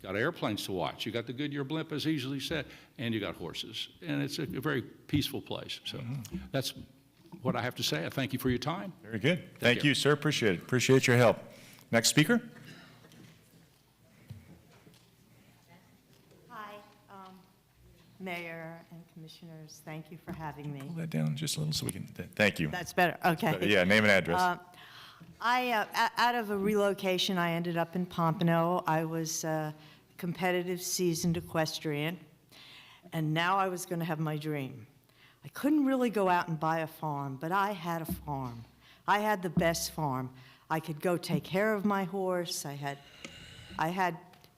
got airplanes to watch. You got the Goodyear blimp, as easily said, and you got horses. And it's a very peaceful place. So that's what I have to say. I thank you for your time. Very good. Thank you, sir. Appreciate it. Appreciate your help. Next speaker. Mayor and commissioners, thank you for having me. Pull that down just a little so we can, thank you. That's better, okay. Yeah, name and address. Out of a relocation, I ended up in Pompano. I was a competitive seasoned equestrian, and now I was going to have my dream. I couldn't really go out and buy a farm, but I had a farm. I had the best farm. I could go take care of my horse. I had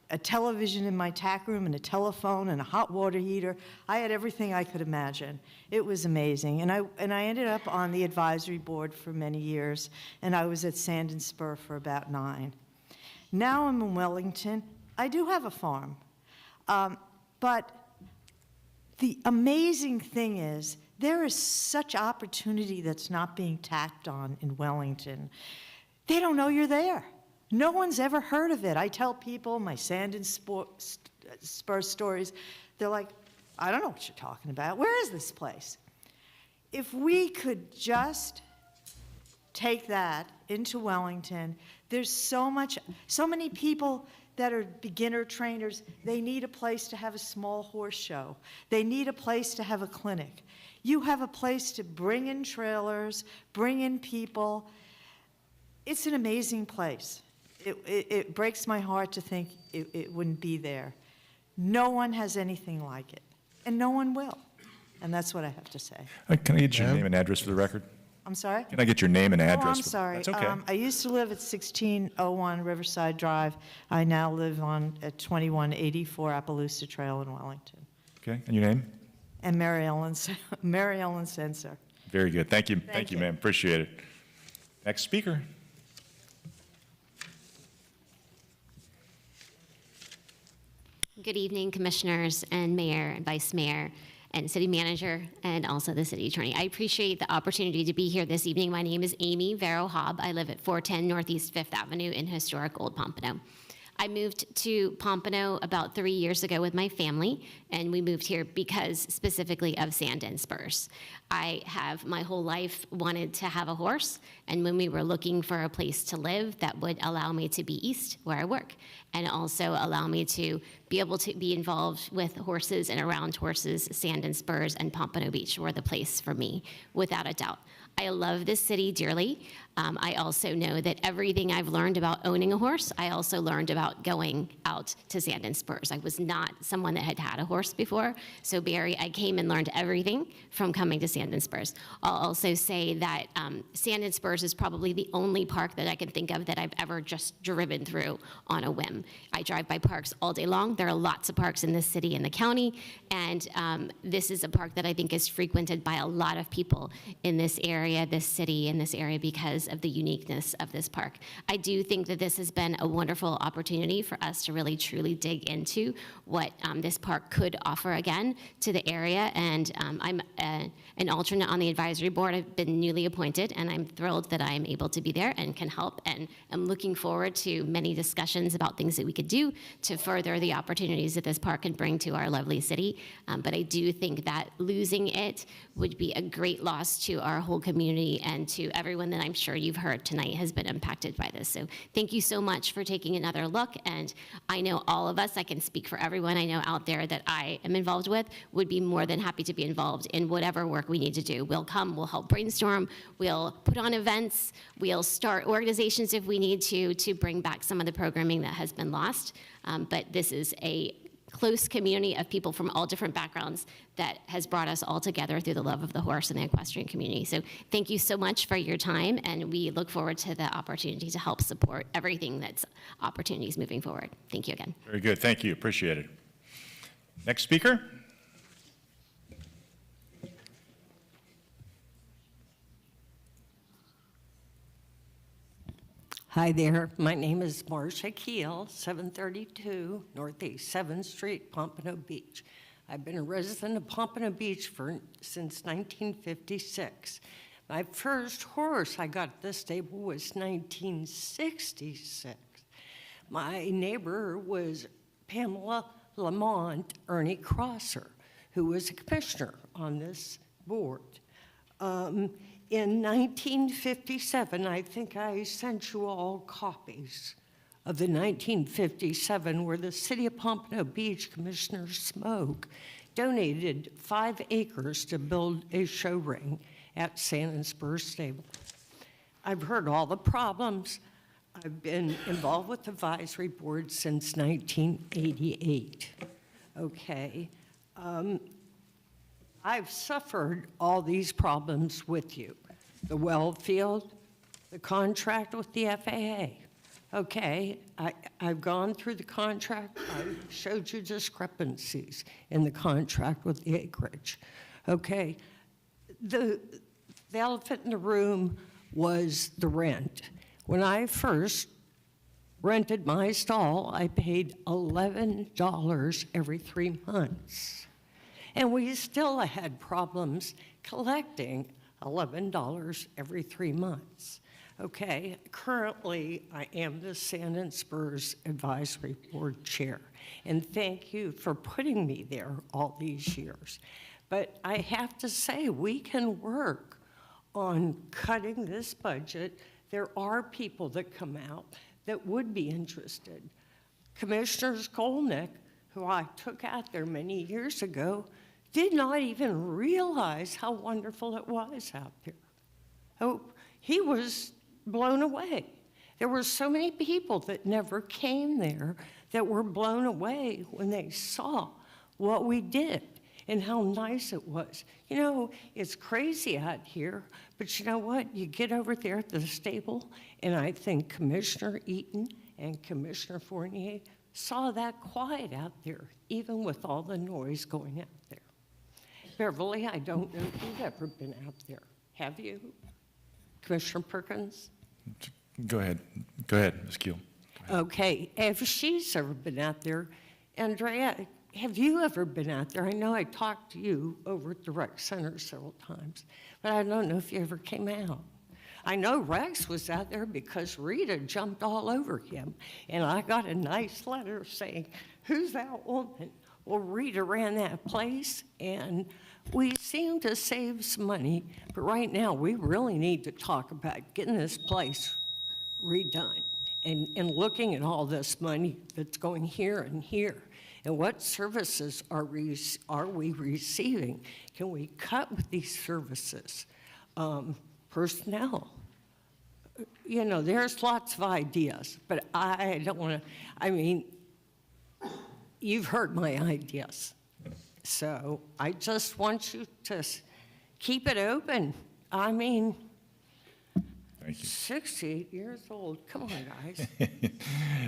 a television in my tack room and a telephone and a hot water heater. I had everything I could imagine. It was amazing. And I ended up on the advisory board for many years, and I was at Sand and Spur for about 9. Now I'm in Wellington. I do have a farm. But the amazing thing is there is such opportunity that's not being tacked on in Wellington. They don't know you're there. No one's ever heard of it. I tell people my Sand and Spur stories. They're like, I don't know what you're talking about. Where is this place? If we could just take that into Wellington, There's so many people that are beginner trainers. They need a place to have a small horse show. They need a place to have a clinic. You have a place to bring in trailers, bring in people. It's an amazing place. It breaks my heart to think it wouldn't be there. No one has anything like it, and no one will. And that's what I have to say. Can I get your name and address for the record? I'm sorry? Can I get your name and address? Oh, I'm for- sorry. That's okay. I used to live at 1601 Riverside Drive. I now live at 2184 Appaloosa Trail in Wellington. Okay, and your name? And Mary Ellen Sensor. Very good. Thank you. Thank you, you. ma'am. Appreciate it. Next speaker. Good evening, commissioners and mayor and vice mayor and city manager and also the city attorney. I appreciate the opportunity to be here this evening. My name is Amy Vero Hobb. I live at 410 Northeast 5th Avenue in historic Old Pompano. I moved to Pompano about 3 years ago with my family, and we moved here because specifically of Sand and Spurs. I have my whole life wanted to have a horse, and when we were looking for a place to live that would allow me to be east where I work, and also allow me to be able to be involved with horses and around horses, Sand and Spurs and Pompano Beach were the place for me, without a doubt. I love this city dearly. I also know that everything I've learned about owning a horse, I also learned about going out to Sand and Spurs. I was not someone that had had a horse before, so Barry, I came and learned everything from coming to Sand and Spurs. I'll also say that Sand and Spurs is probably the only park that I can think of that I've ever just driven through on a whim. I drive by parks all day long. There are lots of parks in this city and the county, and this is a park that I think is frequented by a lot of people in this area, this city, and this area because of the uniqueness of this park. I do think that this has been a wonderful opportunity for us to really truly dig into what this park could offer again to the area, and I'm an alternate on the advisory board. I've been newly appointed, and I'm thrilled that I am able to be there and can help, and I'm looking forward to many discussions about things that we could do to further the opportunities that this park can bring to our lovely city. But I do think that losing it would be a great loss to our whole community and to everyone that I'm sure you've heard tonight has been impacted by this. So thank you so much for taking another look. And I know all of us, I can speak for everyone I know out there that I am involved with, would be more than happy to be involved in whatever work we need to do. We'll come, we'll help brainstorm, we'll put on events, we'll start organizations if we need to bring back some of the programming that has been lost. But this is a close community of people from all different backgrounds that has brought us all together through the love of the horse and the equestrian community. So thank you so much for your time, and we look forward to the opportunity to help support everything that's opportunities moving forward. Thank you again. Very good. Thank you. Appreciate it. Next speaker. Hi there, my name is Marcia Keel, 732 Northeast 7th Street, Pompano Beach. I've been a resident of Pompano Beach since 1956. My first horse I got at this stable was 1966. My neighbor was Pamela Lamont Ernie Crosser, who was a commissioner on this board. In 1957, I think I sent you all copies of the 1957 where the city of Pompano Beach Commissioner Smoke donated 5 acres to build a show ring at Sand and Spurs Stable. I've heard all the problems. I've been involved with the advisory board since 1988. Okay. I've suffered all these problems with you. The well field, the contract with the FAA. Okay, I've gone through the contract. I showed you discrepancies in the contract with the acreage. Okay, the elephant in the room was the rent. When I first rented my stall, I paid $11 every 3 months. And we still had problems collecting $11 every 3 months. Okay, currently I am the Sand and Spurs Advisory Board Chair, and thank you for putting me there all these years. But I have to say, we can work on cutting this budget there are people that come out that would be interested. Commissioner Skolnick, who I took out there many years ago, did not even realize how wonderful it was out there. Oh, he was blown away. There were so many people that never came there that were blown away when they saw what we did and how nice it was. You know, it's crazy out here, but you know what? You get over there at the stable, and I think Commissioner Eaton and Commissioner Fournier saw that quiet out there, even with all the noise going out there. Beverly, I don't know if you've ever been out there. Have you? Commissioner Perkins? Go ahead. Go ahead, Ms. Keel. Okay, if she's ever been out there, Andrea, have you ever been out there? I know I talked to you over at the rec center several times, but I don't know if you ever came out. I know Rex was out there because Rita jumped all over him, and I got a nice letter saying, "Who's that woman?" Well, Rita ran that place, and we seem to save some money, but right now we really need to talk about getting this place redone and looking at all this money that's going here and here. And what services are we receiving? Can we cut with these services? Personnel. You know, there's lots of ideas, but I don't want to, I mean, you've heard my ideas. So I just want you to keep it open. I mean, Thank you. 68 years old. Come on, guys.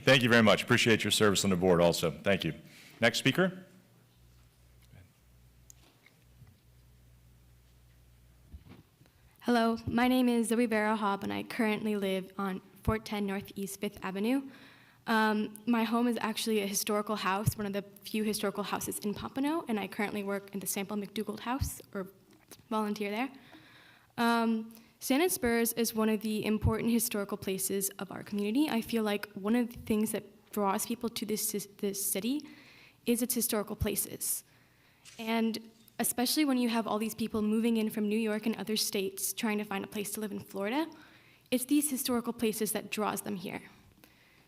Thank you very much. Appreciate your service on the board also. Thank you. Next speaker. Hello, my name is Zoe Barrow-Hobb, and I currently live on 410 Northeast 5th Avenue. My home is actually a historical house, one of the few historical houses in Pompano, and I currently work in the Sample McDougald House, or volunteer there. Sand & Spurs is one of the important historical places of our community. I feel like one of the things that draws people to this city is its historical places. And especially when you have all these people moving in from New York and other states trying to find a place to live in Florida, it's these historical places that draws them here.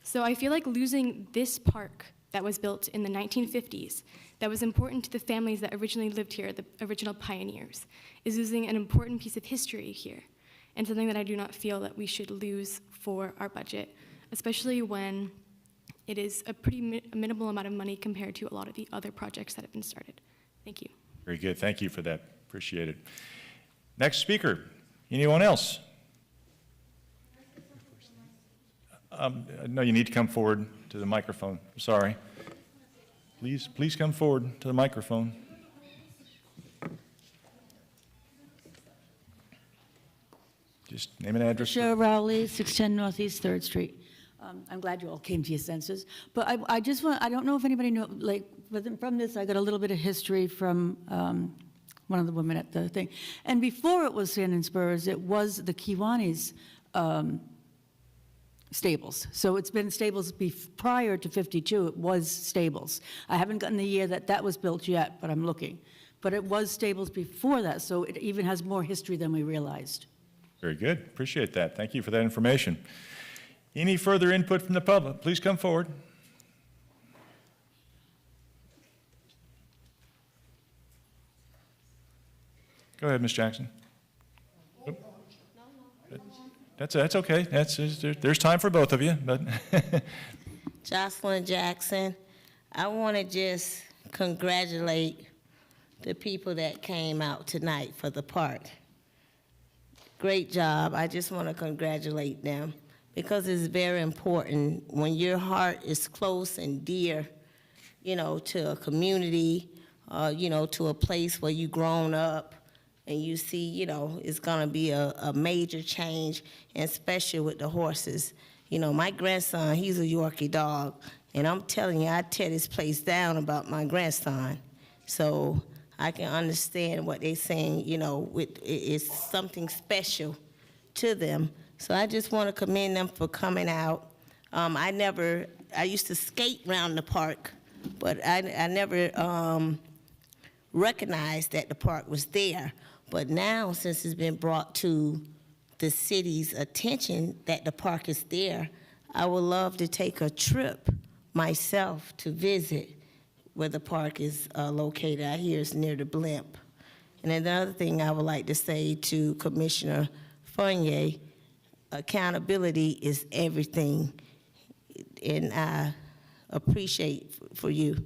So I feel like losing this park that was built in the 1950s, that was important to the families that originally lived here, the original pioneers, is losing an important piece of history here, and something that I do not feel that we should lose for our budget, especially when it is a pretty minimal amount of money compared to a lot of the other projects that have been started. Thank you. Very good. Thank you for that. Appreciate it. Next speaker. Anyone else? No, you need to come forward to the microphone. Sorry. Please come forward to the microphone. Just name and address. Cheryl Rowley, 610 Northeast 3rd Street. I'm glad you all came to your senses. But I just want, I don't know if anybody knew, like, from this, I got a little bit of history from one of the women at the thing. And before it was Sand & Spurs, it was the Kiwanis stables. So it's been stables prior to 52, it was stables. I haven't gotten the year that that was built yet, but I'm looking. But it was stables before that, so it even has more history than we realized. Very good. Appreciate that. Thank you for that information. Any further input from the public? Please come forward. Go ahead, Ms. Jackson. Oop. That's okay. There's time for both of you, but Jocelyn Jackson. I want to just congratulate the people that came out tonight for the park. Great job. I just want to congratulate them because it's very important when your heart is close and dear, you know, to a community, you know, to a place where you've grown up and you see, you know, it's going to be a major change, and especially with the horses. You know, my grandson, he's a Yorkie dog, and I'm telling you, I tear this place down about my grandson. So I can understand what they're saying, you know, it's something special to them. So I just want to commend them for coming out. I used to skate around the park, but I never recognized that the park was there. But now, since it's been brought to the city's attention that the park is there, I would love to take a trip myself to visit where the park is located. I hear it's near the blimp. And another thing I would like to say to Commissioner Fournier, accountability is everything. And I appreciate for you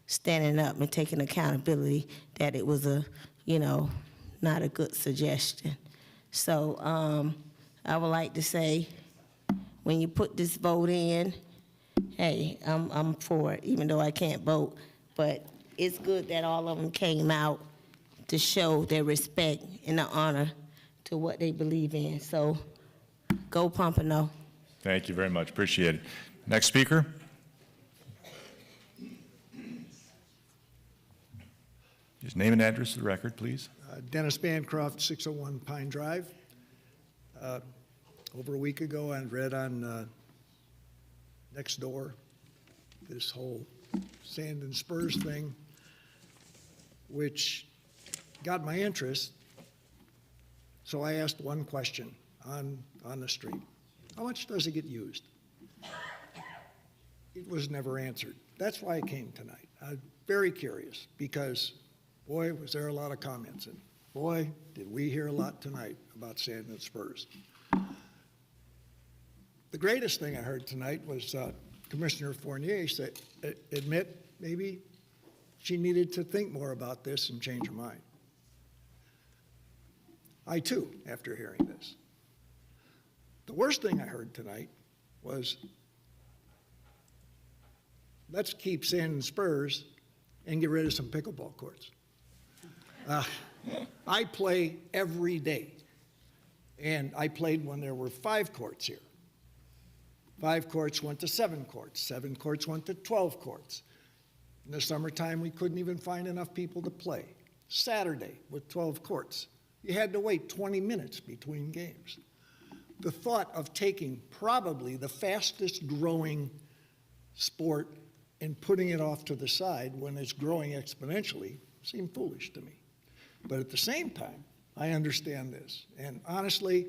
standing up and taking accountability that it was not a good suggestion. So I would like to say, when you put this vote in, hey, I'm for it, even though I can't vote. But it's good that all of them came out to show their respect and the honor to what they believe in. So go Pompano. Thank you very much. Appreciate it. Next speaker. Just name and address for the record, please. Dennis Bancroft, 601 Pine Drive. Over a week ago, I read on Nextdoor this whole Sand and Spurs thing, which got my interest. So I asked one question on the street. How much does it get used? It was never answered. That's why I came tonight. I'm very curious because, boy, was there a lot of comments. And boy, did we hear a lot tonight about Sand and Spurs. The greatest thing I heard tonight was Commissioner Fournier admit maybe she needed to think more about this and change her mind. I too, after hearing this. The worst thing I heard tonight was, let's keep Sand and Spurs and get rid of some pickleball courts. I play every day, and I played when there were 5 courts here. 5 courts went to 7 courts. 7 courts went to 12 courts. In the summertime, we couldn't even find enough people to play. Saturday with 12 courts, you had to wait 20 minutes between games. The thought of taking probably the fastest growing sport and putting it off to the side when it's growing exponentially seemed foolish to me. But at the same time, I understand this. And honestly,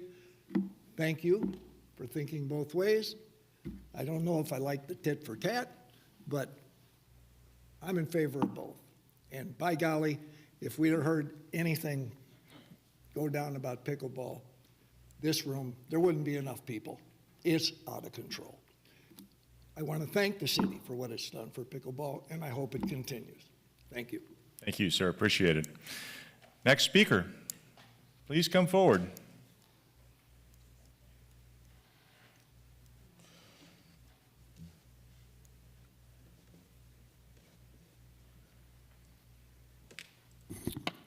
thank you for thinking both ways. I don't know if I like the tit for tat, but I'm in favor of both. And by golly, if we'd have heard anything go down about pickleball, this room, there wouldn't be enough people. It's out of control. I want to thank the city for what it's done for pickleball, and I hope it continues. Thank you. Thank you, sir. Appreciate it. Next speaker, please come forward.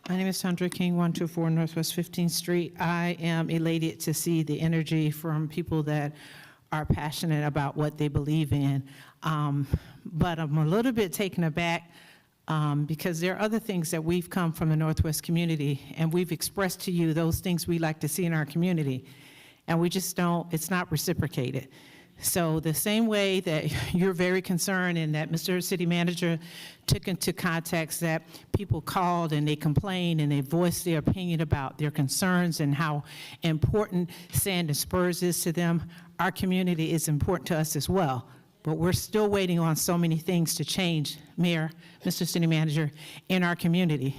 My name is Sandra King, 124 Northwest 15th Street. I am elated to see the energy from people that are passionate about what they believe in. But I'm a little bit taken aback because there are other things that we've come from the Northwest community, and we've expressed to you those things we like to see in our community, and we just don't, it's not reciprocated. So the same way that you're very concerned and that Mr. City Manager took into context that people called and they complained and they voiced their opinion about their concerns and how important Sand and Spurs is to them, our community is important to us as well. But we're still waiting on so many things to change, Mayor, Mr. City Manager, in our community.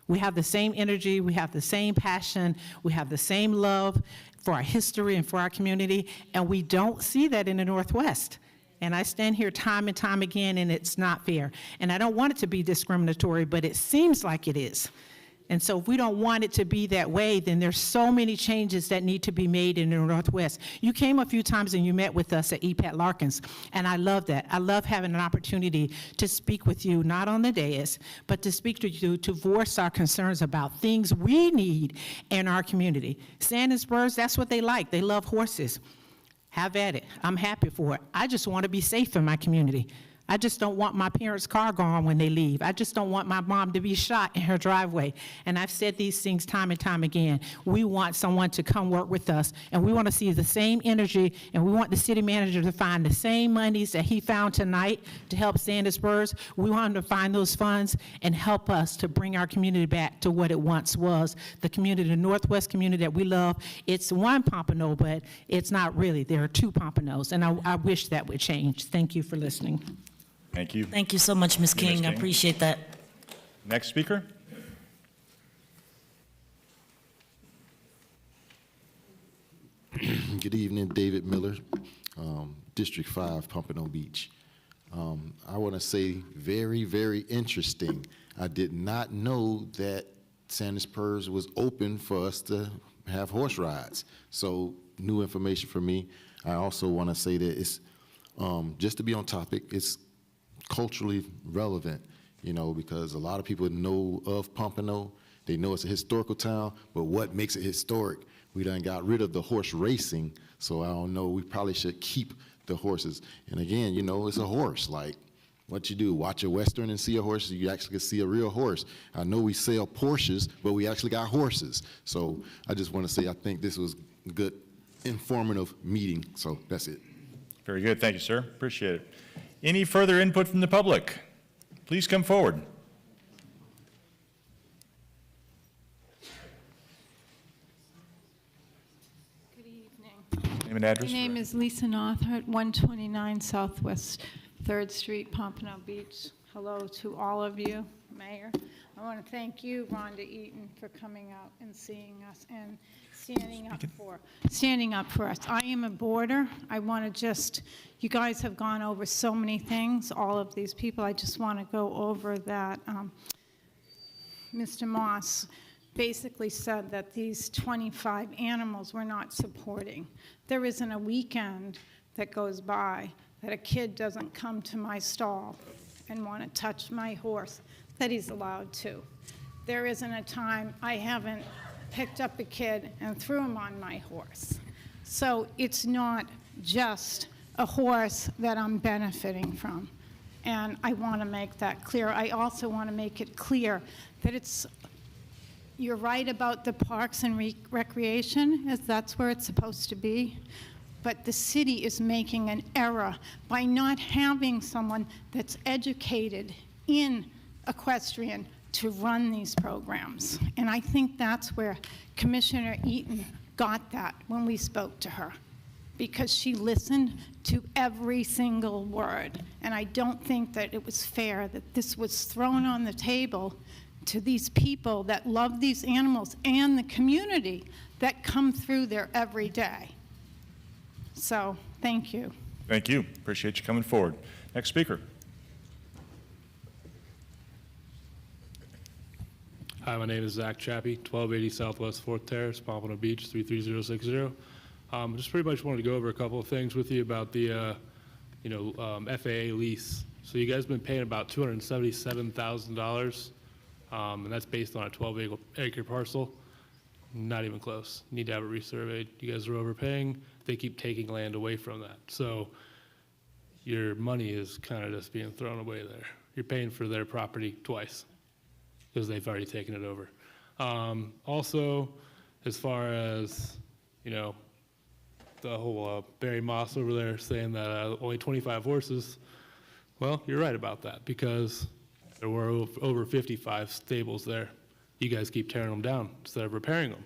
We have the same energy, we have the same passion, we have the same love for our history and for our community, and we don't see that in the Northwest. And I stand here time and time again, and it's not fair. And I don't want it to be discriminatory, but it seems like it is. And so if we don't want it to be that way, then there's so many changes that need to be made in the Northwest. You came a few times and you met with us at EPAT Larkins, and I love that. I love having an opportunity to speak with you, not on the dais, but to speak to you, to voice our concerns about things we need in our community. Sand and Spurs, that's what they like. They love horses. Have at it. I'm happy for it. I just want to be safe in my community. I just don't want my parents' car gone when they leave. I just don't want my mom to be shot in her driveway. And I've said these things time and time again. We want someone to come work with us, and we want to see the same energy, and we want the city manager to find the same monies that he found tonight to help Sanders Spurs. We want him to find those funds and help us to bring our community back to what it once was, the community, the Northwest community that we love. It's one Pompano, but it's not really. There are two Pompanos, and I wish that would change. Thank you for listening. Thank you. Thank you so much, Ms. Thank you, Ms. King. I King. appreciate that. Next speaker. Good evening, David Miller, District 5, Pompano Beach. I want to say very, very interesting. I did not know that Sanders Spurs was open for us to have horse rides. So new information for me. I also want to say that it's, just to be on topic, it's culturally relevant, you know, because a lot of people know of Pompano. They know it's a historical town, but what makes it historic? We done got rid of the horse racing, so I don't know, we probably should keep the horses. And again, you know, it's a horse. Like, what you do, watch a Western and see a horse, you actually can see a real horse. I know we sell Porsches, but we actually got horses. So I just want to say I think this was a good, informative meeting, so that's it. Very good. Thank you, sir. Appreciate it. Any further input from the public? Please come forward. Good evening. Name and address. My name is Lisa Nothart, 129 Southwest 3rd Street, Pompano Beach. Hello to all of you, Mayor. I want to thank you, Rhonda Eaton, for coming out and seeing us and standing up for us. I am a boarder. I want to just, you guys have gone over so many things, all of these people. I just want to go over that Mr. Moss basically said that these 25 animals we're not supporting. There isn't a weekend that goes by that a kid doesn't come to my stall and want to touch my horse that he's allowed to. There isn't a time I haven't picked up a kid and threw him on my horse. So it's not just a horse that I'm benefiting from. And I want to make that clear. I also want to make it clear that you're right about the parks and recreation, as that's where it's supposed to be. But the city is making an error by not having someone that's educated in equestrian to run these programs. And I think that's where Commissioner Eaton got that when we spoke to her, because she listened to every single word. And I don't think that it was fair that this was thrown on the table to these people that love these animals and the community that come through there every day. So, thank you. Thank you. Appreciate you coming forward. Next speaker. Hi, my name is Zach Chappie, 1280 Southwest 4th Terrace, Pompano Beach, 33060. Just pretty much wanted to go over a couple of things with you about the, FAA lease. So you guys have been paying about $277,000, and that's based on a 12-acre parcel. Not even close. Need to have it resurveyed. You guys are overpaying. They keep taking land away from that. So your money is kind of just being thrown away there. You're paying for their property twice because they've already taken it over. Also, as far as, the whole Barry Moss over there saying that only 25 horses, well, you're right about that because there were over 55 stables there. You guys keep tearing them down instead of repairing them.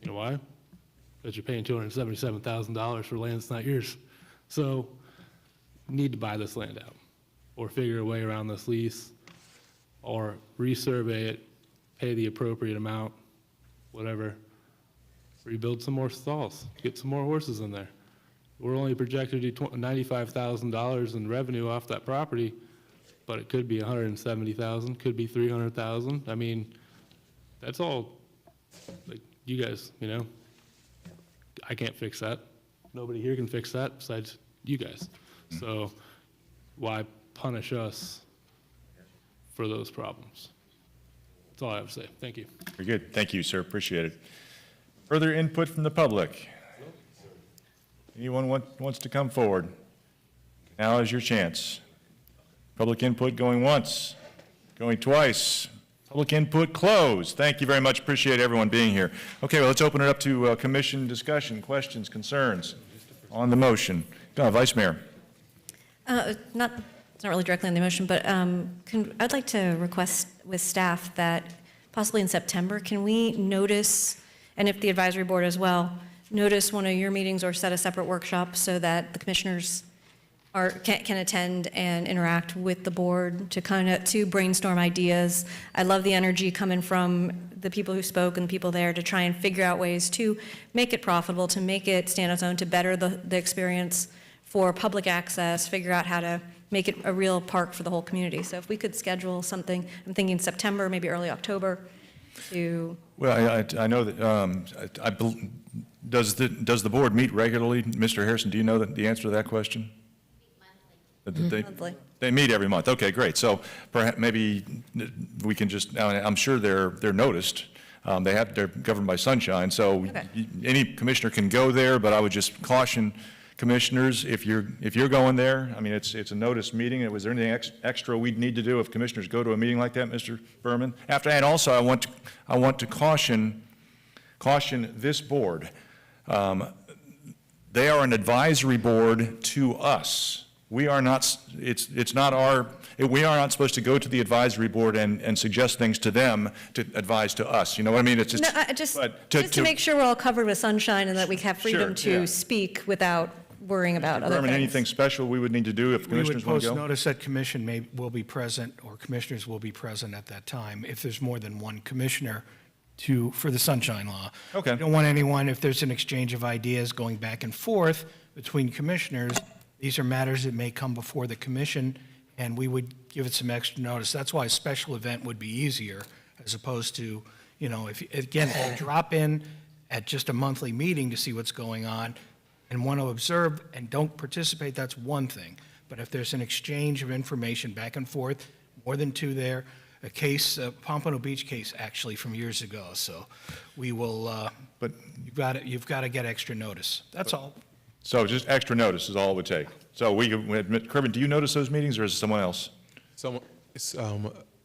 You know why? Because you're paying $277,000 for land that's not yours. So you need to buy this land out or figure a way around this lease or resurvey it, pay the appropriate amount, whatever. Rebuild some more stalls, get some more horses in there. We're only projected to do $95,000 in revenue off that property, but it could be $170,000, could be $300,000. I mean, that's all, like, you guys, I can't fix that. Nobody here can fix that besides you guys. So why punish us for those problems? That's all I have to say. Thank you. Very good. Thank you, sir. Appreciate it. Further input from the public? Anyone wants to come forward? Now is your chance. Public input going once, going twice. Public input closed. Thank you very much. Appreciate everyone being here. Okay, well, let's open it up to commission discussion, questions, concerns on the motion. Vice Mayor. It's not really directly on the motion, but I'd like to request with staff that possibly in September, can we notice, and if the advisory board as well, notice one of your meetings or set a separate workshop so that the commissioners can attend and interact with the board to brainstorm ideas. I love the energy coming from the people who spoke and the people there to try and figure out ways to make it profitable, to make it stand on its own, to better the experience for public access, figure out how to make it a real park for the whole community. So if we could schedule something, I'm thinking September, maybe early October, to... Well, I know that, does the board meet regularly? Mr. Harrison, do you know the answer to that question? Monthly. They meet every month. Okay, great. So perhaps maybe we can just, I'm sure they're noticed. They're governed by sunshine, so any commissioner can go there, but I would just caution commissioners, if you're going there, I mean, it's a notice meeting. Was there anything extra we'd need to do if commissioners go to a meeting like that, Mr. Berman? And also, I want to caution this board. They are an advisory board to us. We are not, we are not supposed to go to the advisory board and suggest things to them to advise to us. You know what I mean? It's just, just to make sure we're all covered with sunshine and that we have freedom to speak without worrying about other Berman, things. anything special we would need to do if commissioners want to go? We would post notice that commission will be present, or commissioners will be present at that time, if there's more than one commissioner for the sunshine law. Okay. We don't want anyone, if there's an exchange of ideas going back and forth between commissioners, these are matters that may come before the commission, and we would give it some extra notice. That's why a special event would be easier, as opposed to, if you drop in at just a monthly meeting to see what's going on and want to observe and don't participate, that's one thing. But if there's an exchange of information back and forth, more than two there, a case, Pompano Beach case actually from years ago, so we will, but you've got to get extra notice. That's all. So just extra notice is all it would take. So Kervin, do you notice those meetings, or is it someone else? It's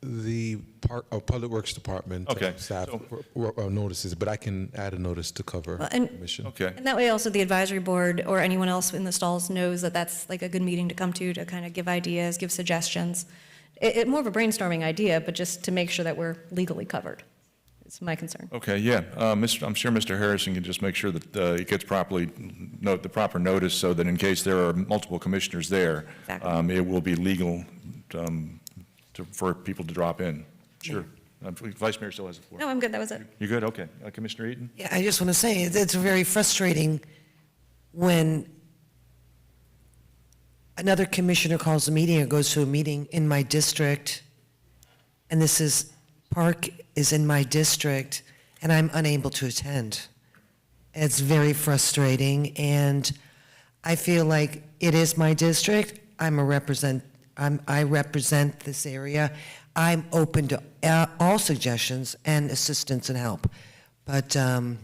the Public Works Department staff notices, but I can add a notice to cover the commission. Okay. And that way also the advisory board or anyone else in the stalls knows that that's like a good meeting to come to kind of give ideas, give suggestions. More of a brainstorming idea, but just to make sure that we're legally covered. It's my concern. Okay, yeah. I'm sure Mr. Harrison can just make sure that it gets the proper notice, so that in case there are multiple commissioners there, it will be legal for people to drop in. Sure. Vice Mayor still has the floor. No, I'm good. That was it. You good? Okay. Commissioner Eaton? Yeah, I just want to say it's very frustrating when another commissioner calls a meeting or goes to a meeting in my district, and park is in my district, and I'm unable to attend. It's very frustrating, and I feel like it is my district. I represent this area. I'm open to all suggestions and assistance and help. But, I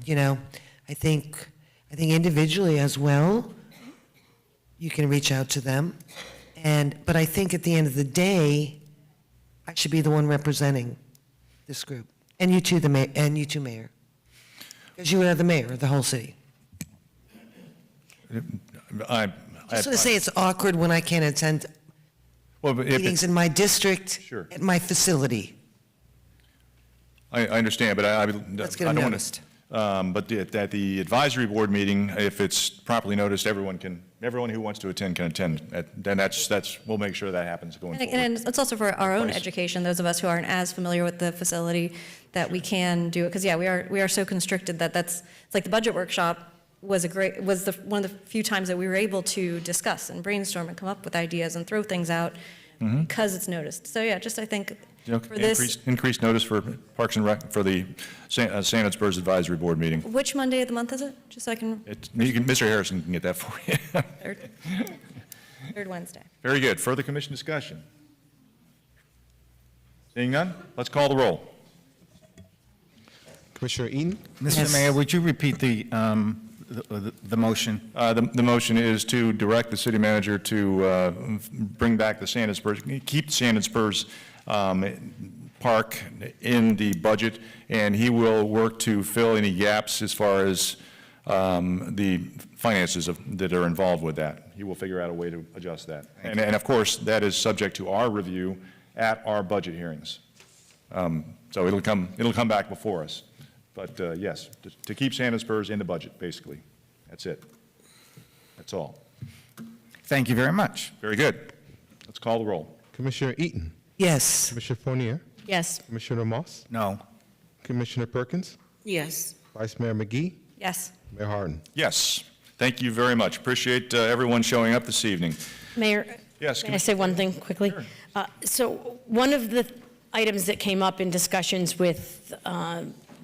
think individually as well, you can reach out to them. But I think at the end of the day, I should be the one representing this group. And you too, Mayor. Because you are the mayor of the whole city. I just want to say it's awkward when I can't attend meetings in my district, at my facility. I understand, but I Let's get don't them want noticed. But at the advisory board meeting, if it's properly noticed, everyone who wants to attend can attend. Then we'll make sure that happens going forward. And it's also for our own education, those of us who aren't as familiar with the facility, that we can do it. Because, we are so constricted that it's like the budget workshop was one of the few times that we were able to discuss and brainstorm and come up with ideas and throw things out because it's noticed. So, I think for this. Increased notice for Parks and Rec, for the Sand and Spurs Advisory Board meeting. Which Monday of the month is it? Just so I can. Mr. Harrison can get that for you. Third Wednesday. Very good. Further commission discussion? Seeing none, let's call the roll. Commissioner Eaton? Mr. Mayor, would you repeat the the motion? The motion is to direct the city manager to bring back the Sand and Spurs, keep Sand and Spurs Park in the budget, and he will work to fill any gaps as far as the finances that are involved with that. He will figure out a way to adjust that. And of course, that is subject to our review at our budget hearings. So it'll come back before us. But yes, to keep Sand and Spurs in the budget, basically. That's it. That's all. Thank you very much. Very good. Let's call the roll. Commissioner Eaton? Yes. Commissioner Fournier? Yes. Commissioner Moss? No. Commissioner Perkins? Yes. Vice Mayor McGee? Yes. Mayor Harden? Yes. Thank you very much. Appreciate everyone showing up this evening. Mayor, Yes. may I say one thing quickly? Sure. So one of the items that came up in discussions with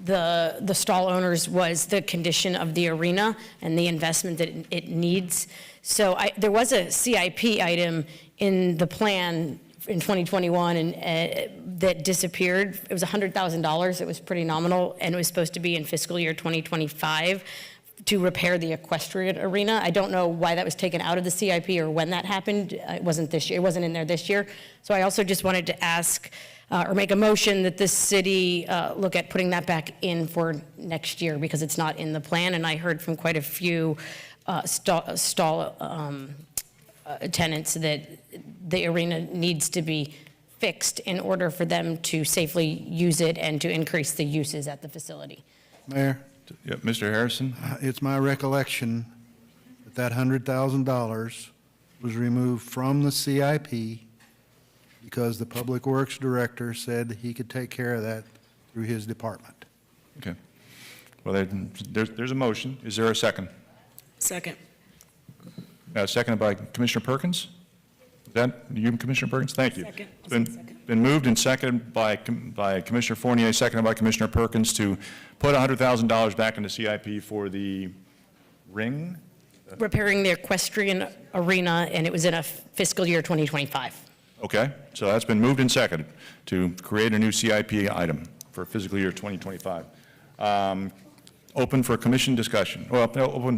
the stall owners was the condition of the arena and the investment that it needs. So there was a CIP item in the plan in 2021 and that disappeared. It was $100,000. It was pretty nominal, and it was supposed to be in fiscal year 2025 to repair the equestrian arena. I don't know why that was taken out of the CIP or when that happened. It wasn't this year. It wasn't in there this year. So I also just wanted to ask or make a motion that the city look at putting that back in for next year because it's not in the plan. And I heard from quite a few stall tenants that the arena needs to be fixed in order for them to safely use it and to increase the uses at the facility. Mayor? Yeah, Mr. Harrison? It's my recollection that $100,000 was removed from the CIP because the Public Works Director said he could take care of that through his department. Okay. Well, there's a motion. Is there a second? Second. Seconded by Commissioner Perkins? Is that you, Commissioner Perkins? Thank you. Second. It's been moved and seconded by Commissioner Fournier, seconded by Commissioner Perkins to put $100,000 back into CIP for the ring? Repairing the equestrian arena, and it was in a fiscal year 2025. Okay, so that's been moved and seconded to create a new CIP item for fiscal year 2025. Open for commission discussion. Well, no,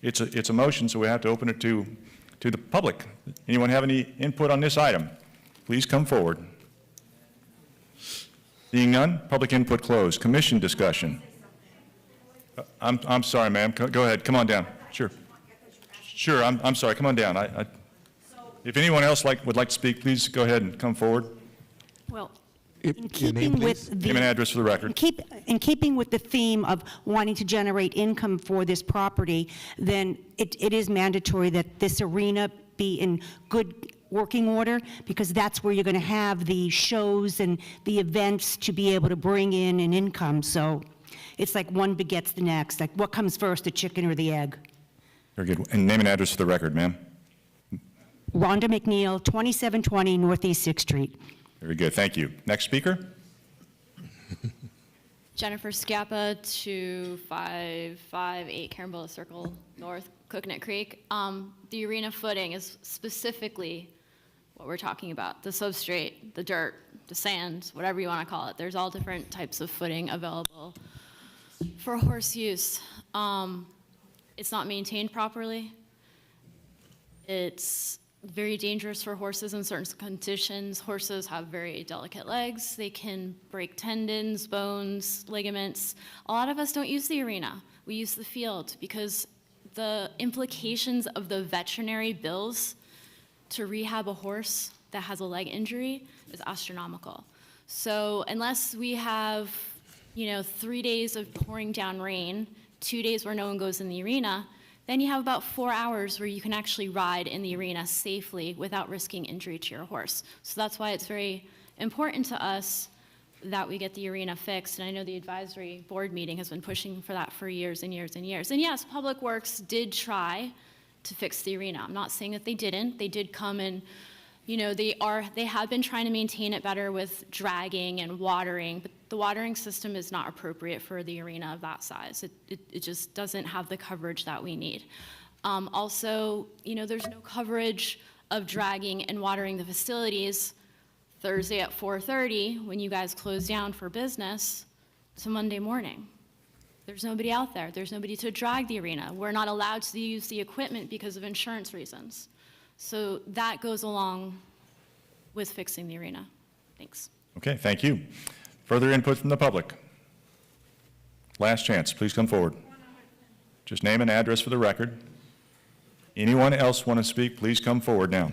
it's a motion, so we have to open it to the public. Anyone have any input on this item? Please come forward. Seeing none, public input closed. Commission discussion. I'm sorry, ma'am. Go ahead. Come on down. Sure. Sure. I'm sorry. Come on down. If anyone else would like to speak, please go ahead and come forward. Well, In keeping with Name and address for the record. In keeping with the theme of wanting to generate income for this property, then it is mandatory that this arena be in good working order, because that's where you're going to have the shows and the events to be able to bring in an income. So it's like one begets the next. Like, what comes first, the chicken or the egg? Very good. And name and address for the record, ma'am. Rhonda McNeil, 2720 Northeast 6th Street. Very good. Thank you. Next speaker. Jennifer Scappa, 2558 Carambola Circle North, Coconut Creek. The arena footing is specifically what we're talking about. The substrate, the dirt, the sand, whatever you want to call it. There's all different types of footing available for horse use. It's not maintained properly. It's very dangerous for horses in certain conditions. Horses have very delicate legs. They can break tendons, bones, ligaments. A lot of us don't use the arena. We use the field because the implications of the veterinary bills to rehab a horse that has a leg injury is astronomical. So unless we have, 3 days of pouring down rain, 2 days where no one goes in the arena, then you have about 4 hours where you can actually ride in the arena safely without risking injury to your horse. So that's why it's very important to us that we get the arena fixed. And I know the advisory board meeting has been pushing for that for years and years and years. And yes, Public Works did try to fix the arena. I'm not saying that they didn't. They did come and, they have been trying to maintain it better with dragging and watering, but the watering system is not appropriate for the arena of that size. It just doesn't have the coverage that we need. Also, there's no coverage of dragging and watering the facilities Thursday at 4:30 when you guys close down for business to Monday morning. There's nobody out there. There's nobody to drag the arena. We're not allowed to use the equipment because of insurance reasons. So that goes along with fixing the arena. Thanks. Okay, thank you. Further input from the public? Last chance, please come forward. Just name and address for the record. Anyone else want to speak, please come forward now.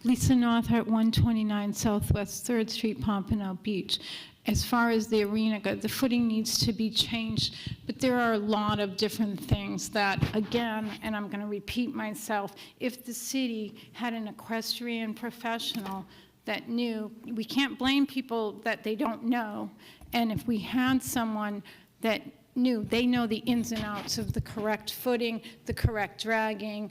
Lisa Northart, 129 Southwest 3rd Street, Pompano Beach. As far as the arena goes, the footing needs to be changed, but there are a lot of different things that, again, and I'm going to repeat myself, if the city had an equestrian professional that knew, we can't blame people that they don't know, and if we had someone that knew, they know the ins and outs of the correct footing, the correct dragging.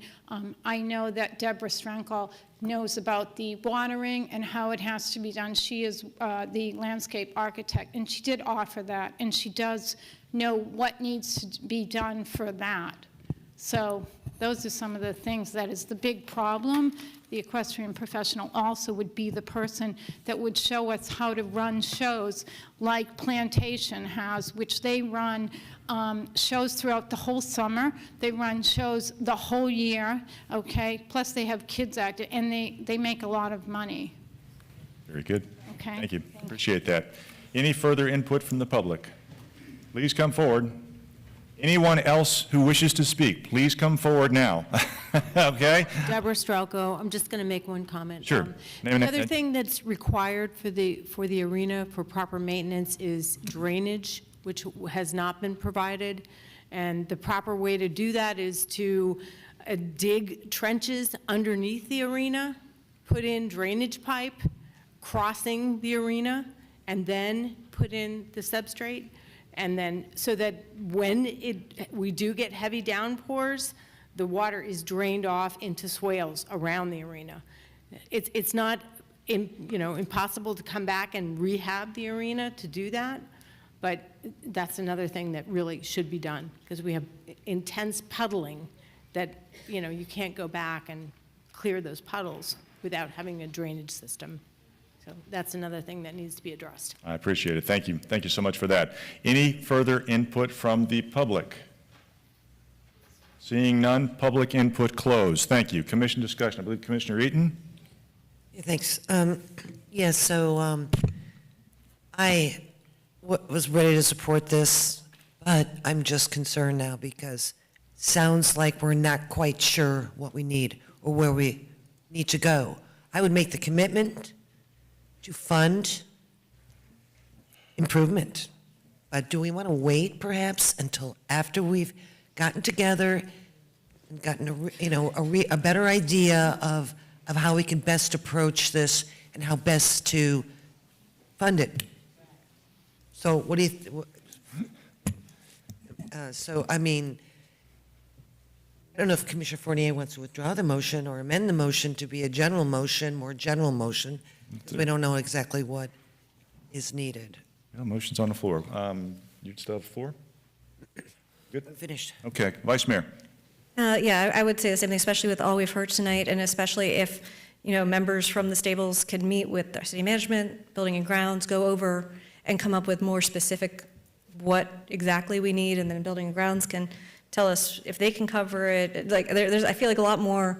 I know that Deborah Strenkel knows about the watering and how it has to be done. She is the landscape architect, and she did offer that, and she does know what needs to be done for that. So those are some of the things that is the big problem. The equestrian professional also would be the person that would show us how to run shows like Plantation has, which they run shows throughout the whole summer. They run shows the whole year, okay? Plus they have kids active, and they make a lot of money. Very good. Okay. Thank you. Appreciate that. Any further input from the public? Please come forward. Anyone else who wishes to speak, please come forward now. Okay? Deborah Strelko, I'm just going to make one comment. Sure. The other thing that's required for the arena for proper maintenance is drainage, which has not been provided. And the proper way to do that is to dig trenches underneath the arena, put in drainage pipe crossing the arena, and then put in the substrate. And then, so that when we do get heavy downpours, the water is drained off into swales around the arena. It's not, impossible to come back and rehab the arena to do that, but that's another thing that really should be done, because we have intense puddling that, you can't go back and clear those puddles without having a drainage system. So that's another thing that needs to be addressed. I appreciate it. Thank you. Thank you so much for that. Any further input from the public? Seeing none, public input closed. Thank you. Commission discussion. I believe Commissioner Eaton. Yeah, thanks. So I was ready to support this, but I'm just concerned now because it sounds like we're not quite sure what we need or where we need to go. I would make the commitment to fund improvement. But do we want to wait perhaps until after we've gotten together and gotten a better idea of how we can best approach this and how best to fund it? So what do you, I don't know if Commissioner Fournier wants to withdraw the motion or amend the motion to be a general motion, more general motion, because we don't know exactly what is needed. No, motion's on the floor. You still have the floor? Good? I'm finished. Okay. Vice Mayor. Yeah, I would say the same thing, especially with all we've heard tonight, and especially if, members from the stables could meet with our city management, building and grounds, go over and come up with more specific what exactly we need, and then building and grounds can tell us if they can cover it. Like, I feel like a lot more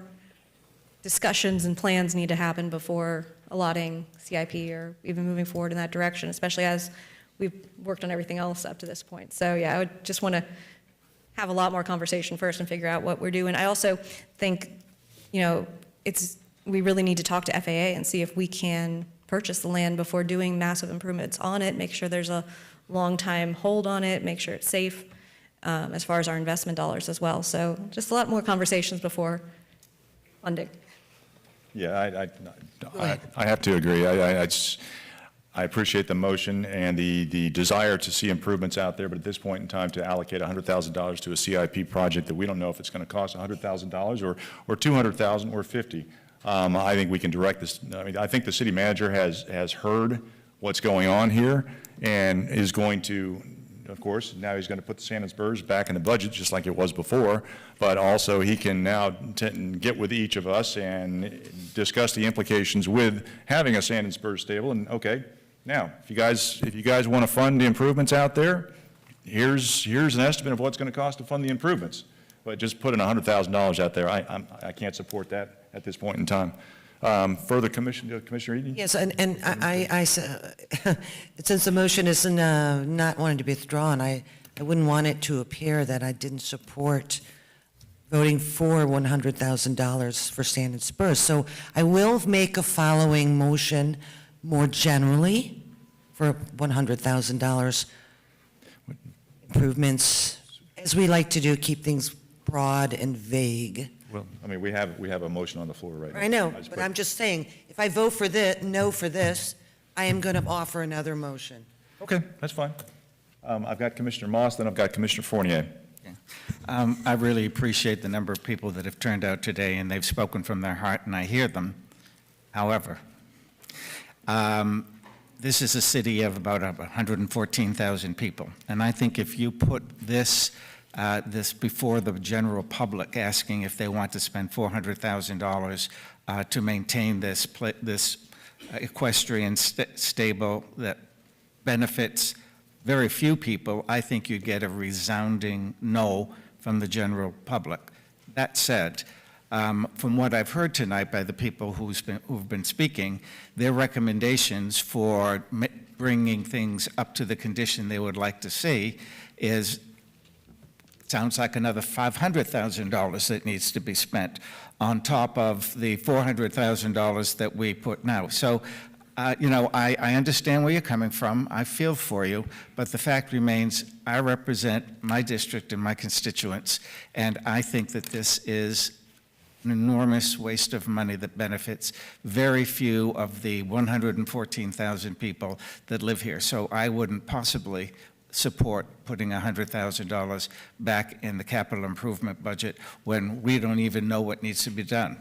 discussions and plans need to happen before allotting CIP or even moving forward in that direction, especially as we've worked on everything else up to this point. So yeah, I would just want to have a lot more conversation first and figure out what we're doing. I also think, we really need to talk to FAA and see if we can purchase the land before doing massive improvements on it, make sure there's a long time hold on it, make sure it's safe as far as our investment dollars as well. So just a lot more conversations before funding. Yeah, I have to agree. I appreciate the motion and the desire to see improvements out there, but at this point in time, to allocate $100,000 to a CIP project that we don't know if it's going to cost $100,000 or $200,000 or $50,000, I think we can direct this. I think the city manager has heard what's going on here and is going to, of course, now he's going to put the Sand and Spurs back in the budget just like it was before, but also he can now get with each of us and discuss the implications with having a Sand and Spurs stable. And okay, now if you guys want to fund the improvements out there, here's an estimate of what's going to cost to fund the improvements. But just putting $100,000 out there, I can't support that at this point in time. Further, Commissioner Eden? Yes, and since the motion is not wanting to be withdrawn, I wouldn't want it to appear that I didn't support voting for $100,000 for Sand and Spurs. So I will make a following motion more generally for $100,000 improvements, as we like to do, keep things broad and vague. Well, I mean, we have a motion on the floor right now. I know, but I'm just saying, if I vote for this, no for this, I am going to offer another motion. Okay, that's fine. I've got Commissioner Moss, then I've got Commissioner Fournier. I really appreciate the number of people that have turned out today, and they've spoken from their heart, and I hear them. However, this is a city of about 114,000 people, and I think if you put this before the general public, asking if they want to spend $400,000 to maintain this equestrian stable that benefits very few people, I think you'd get a resounding no from the general public. That said, from what I've heard tonight by the people who've been speaking, their recommendations for bringing things up to the condition they would like to see sounds like another $500,000 that needs to be spent on top of the $400,000 that we put now. So, I understand where you're coming from. I feel for you, but the fact remains, I represent my district and my constituents, and I think that this is an enormous waste of money that benefits very few of the 114,000 people that live here. So I wouldn't possibly support putting $100,000 back in the capital improvement budget when we don't even know what needs to be done.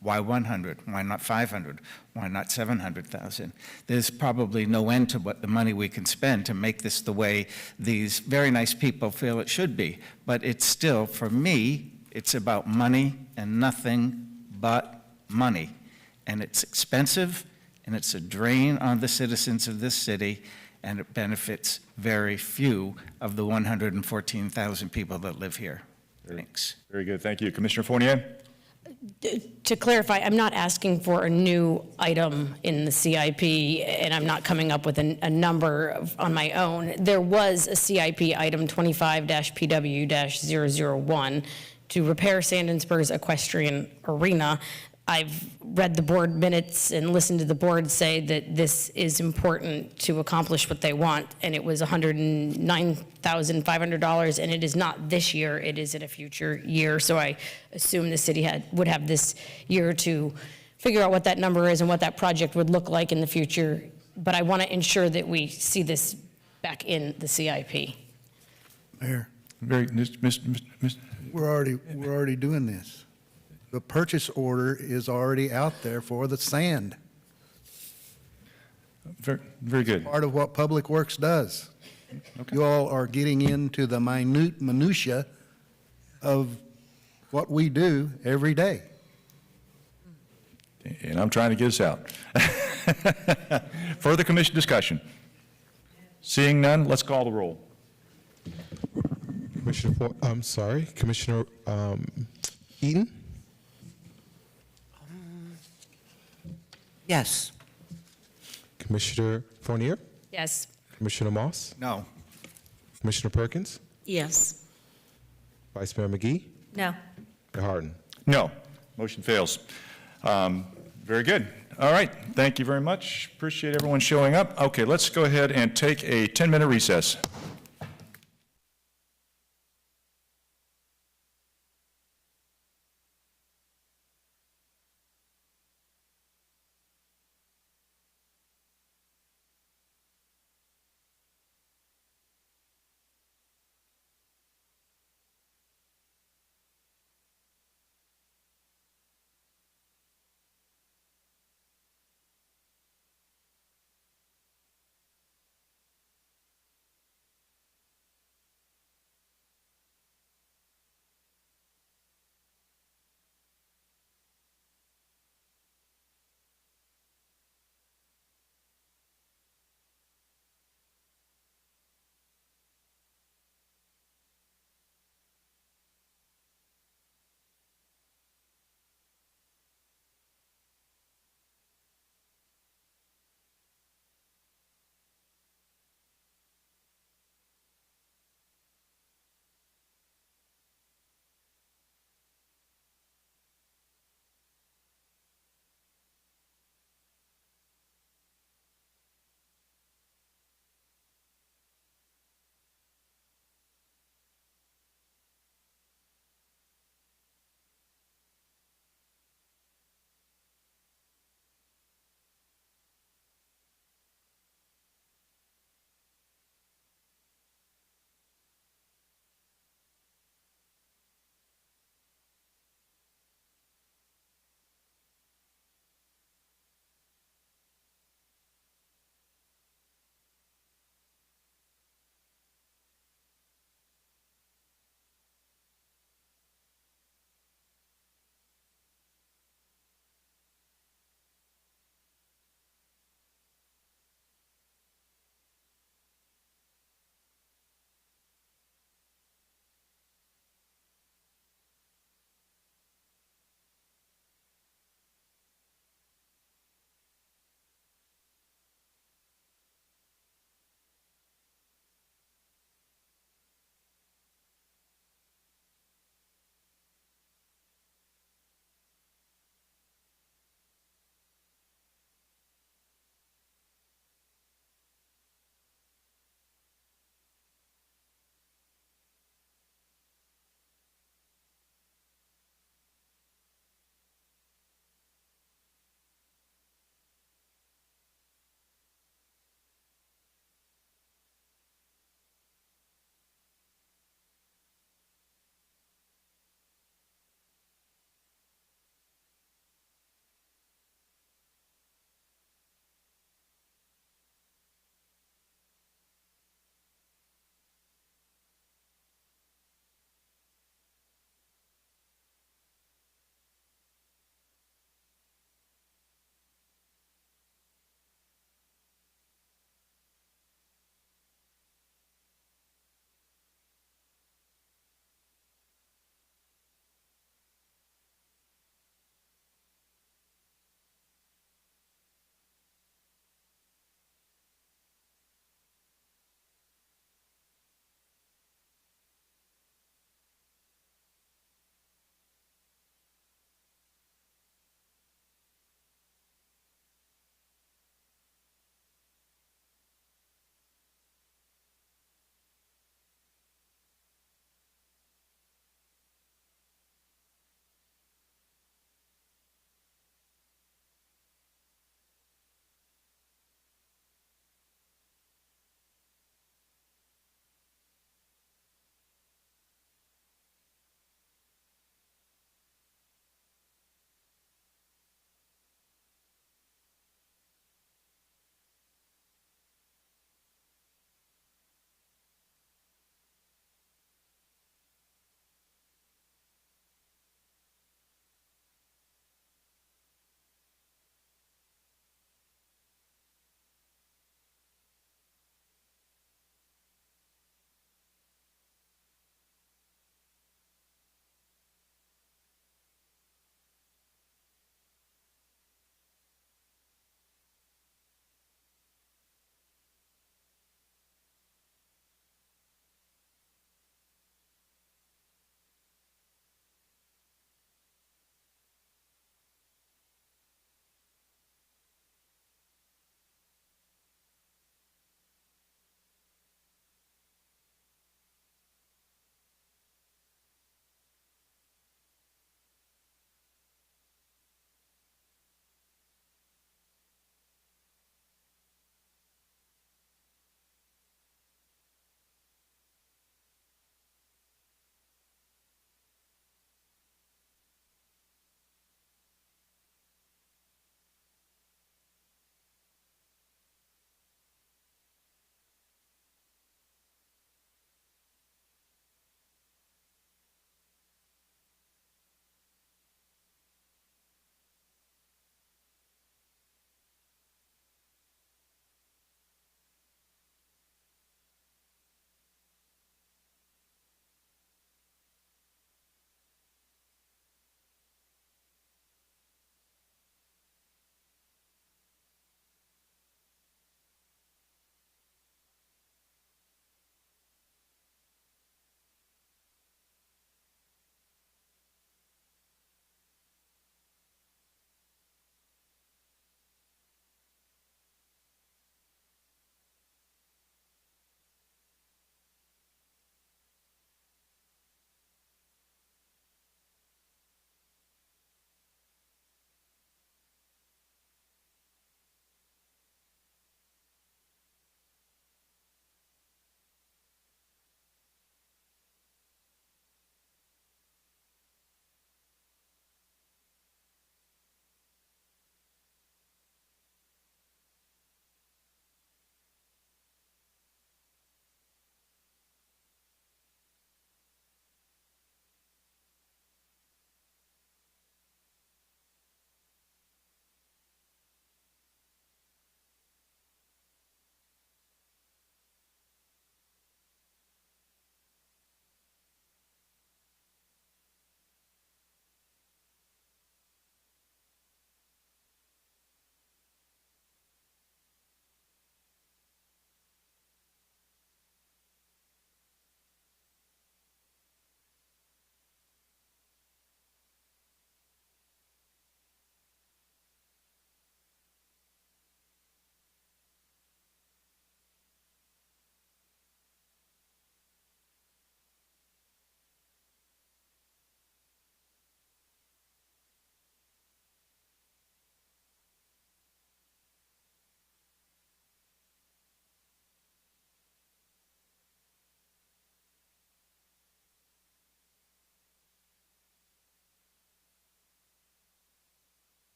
Why 100? Why not 500? Why not 700,000? There's probably no end to what the money we can spend to make this the way these very nice people feel it should be. But it's still, for me, it's about money and nothing but money. And it's expensive, and it's a drain on the citizens of this city, and it benefits very few of the 114,000 people that live here. Thanks. Very good, thank you. Commissioner Fournier? To clarify, I'm not asking for a new item in the CIP, and I'm not coming up with a number on my own. There was a CIP item 25-PW-001 to repair Sand and Spurs Equestrian Arena. I've read the board minutes and listened to the board say that this is important to accomplish what they want, and it was $109,500, and it is not this year, it is in a future year. So I assume the city would have this year to figure out what that number is and what that project would look like in the future. But I want to ensure that we see this back in the CIP. Mayor, Mr. we're already doing this. The purchase order is already out there for the sand. Very good. Part of what Public Works does. Okay. You all are getting into the minutia of what we do every day. And I'm trying to get us out. Further commission discussion? Seeing none, let's call the roll. Commissioner Eaton? Yes. Commissioner Fournier? Yes. Commissioner Moss? No. Commissioner Perkins? Yes. Vice Mayor McGee? No. Mayor Harden? No. Motion fails. Very good. All right. Thank you very much. Appreciate everyone showing up. Okay, let's go ahead and take a 10-minute recess.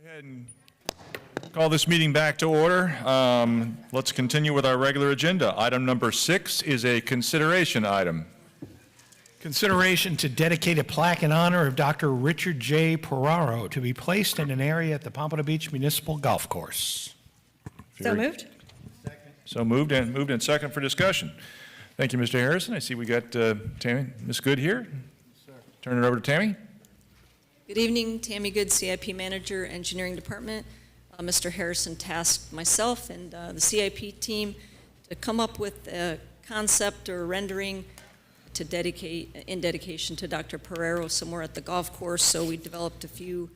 ahead and call this meeting back to order. Let's continue with our regular agenda. Item number 6 is a consideration item. Consideration to dedicate a plaque in honor of Dr. Richard J. Peraro to be placed in an area at the Pompano Beach Municipal Golf Course. So moved? So moved and second for discussion. Thank you, Mr. Harrison. I see we got Tammy, Ms. Good here. Turn it over to Tammy. Good evening, Tammy Good, CIP Manager, Engineering Department. Mr. Harrison tasked myself and the CIP team to come up with a concept or rendering to dedication to Dr. Peraro somewhere at the golf course. So we developed a few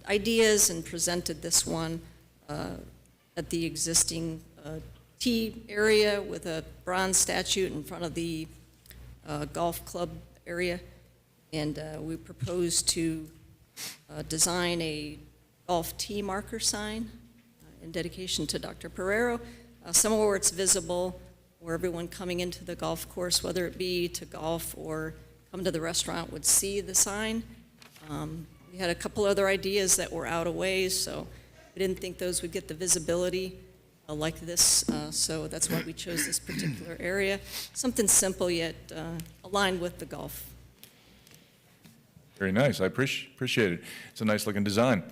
ideas and presented this one at the existing tee area with a bronze statue in front of the golf club area. And we propose to design a golf tee marker sign in dedication to Dr. Peraro, somewhere where it's visible, where everyone coming into the golf course, whether it be to golf or come to the restaurant, would see the sign. We had a couple other ideas that were out of ways, so we didn't think those would get the visibility like this, so that's why we chose this particular area. Something simple yet aligned with the golf. Very nice. I appreciate it. It's a nice looking design.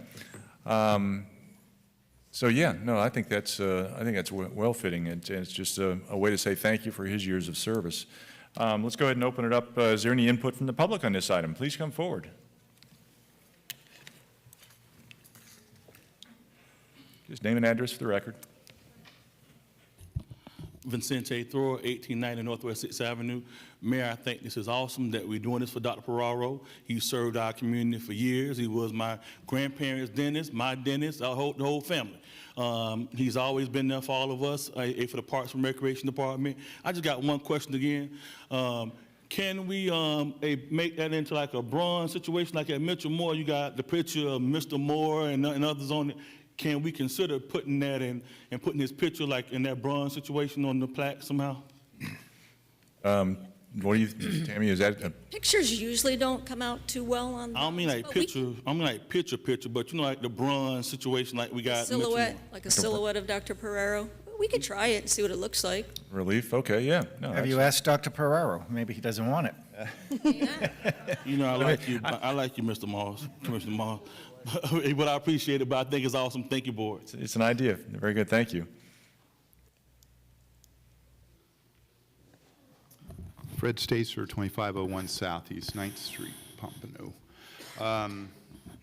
So yeah, no, I think that's well fitting. It's just a way to say thank you for his years of service. Let's go ahead and open it up. Is there any input from the public on this item? Please come forward. Just name and address for the record. Vincente Thor, 1890 Northwest 6th Avenue. Mayor, I think this is awesome that we're doing this for Dr. Peraro. He served our community for years. He was my grandparents' dentist, my dentist, the whole family. He's always been there for all of us, for the Parks and Recreation Department. I just got one question again. Can we make that into like a bronze situation, like at Mitchell Moore, you got the picture of Mr. Moore and others on it. Can we consider putting that in and putting his picture like in that bronze situation on the plaque somehow? What do you, Tammy, is that? Pictures usually don't come out too well on I don't mean like picture, I mean like picture, but you know, like the bronze situation like we got. Silhouette, like a silhouette of Dr. Peraro. We could try it and see what it looks like. Relief, okay, yeah. No, Have you asked Dr. Peraro? Maybe he doesn't want it. You know, I like you, Mr. Moss, Commissioner Moss. What I appreciate it, but I think it's awesome. Thank you, board. It's an idea. Very good, thank you. Fred Stacer, 2501 Southeast 9th Street, Pompano.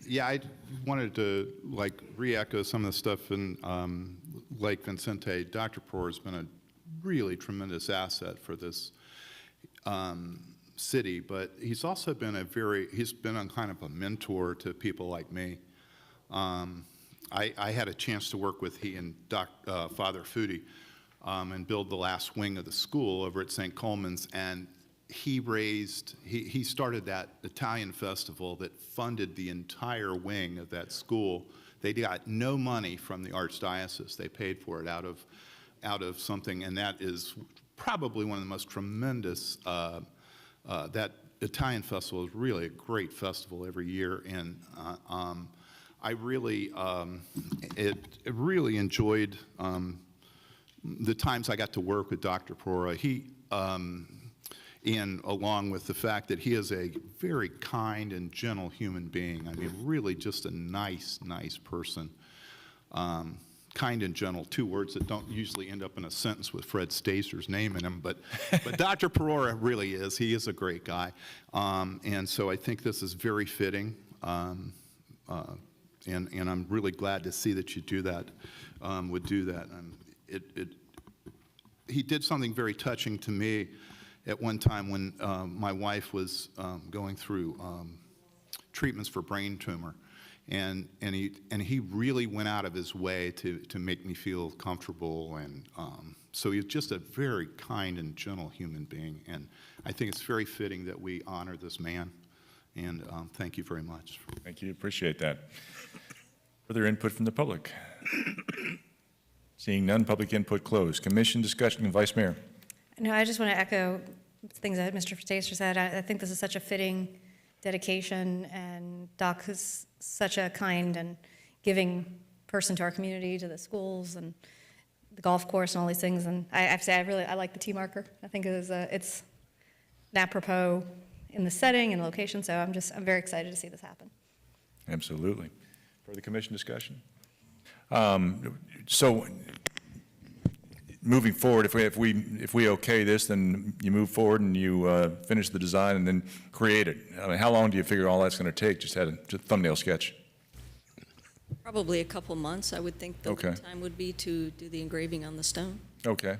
Yeah, I wanted to re-echo some of the stuff in Lake Vicente. Dr. Peraro has been a really tremendous asset for this city, but he's also been he's been a kind of a mentor to people like me. I had a chance to work with he and Father Foodie and build the last wing of the school over at St. Coleman's, and he started that Italian festival that funded the entire wing of that school. They got no money from the Archdiocese. They paid for it out of something, and that is probably one of the most tremendous. That Italian festival is really a great festival every year, and I really really enjoyed the times I got to work with Dr. Peraro. He, and along with the fact that he is a very kind and gentle human being. I mean, really just a nice person. Kind and gentle, two words that don't usually end up in a sentence with Fred Stacer's name in them, but Dr. Peraro really is. He is a great guy. And so I think this is very fitting. And I'm really glad to see that you do that, would do that. He did something very touching to me at one time when my wife was going through treatments for brain tumor. And he really went out of his way to make me feel comfortable, and so he's just a very kind and gentle human being, and I think it's very fitting that we honor this man, and thank you very much. Thank you, appreciate that. Further input from the public? Seeing none, public input closed. Commission discussion, and Vice Mayor. No, I just want to echo things that Mr. Stacer said. I think this is such a fitting dedication, and Doc is such a kind and giving person to our community, to the schools and the golf course and all these things. And I have to say, I like the T marker. I think it's apropos in the setting and location, so I'm very excited to see this happen. Absolutely. Further commission discussion? So moving forward, if we okay this, then you move forward and you finish the design and then create it. I mean, how long do you figure all that's going to take? Just had a thumbnail sketch. Probably a couple months, I would think the Okay. lead time would be to do the engraving on the stone. Okay.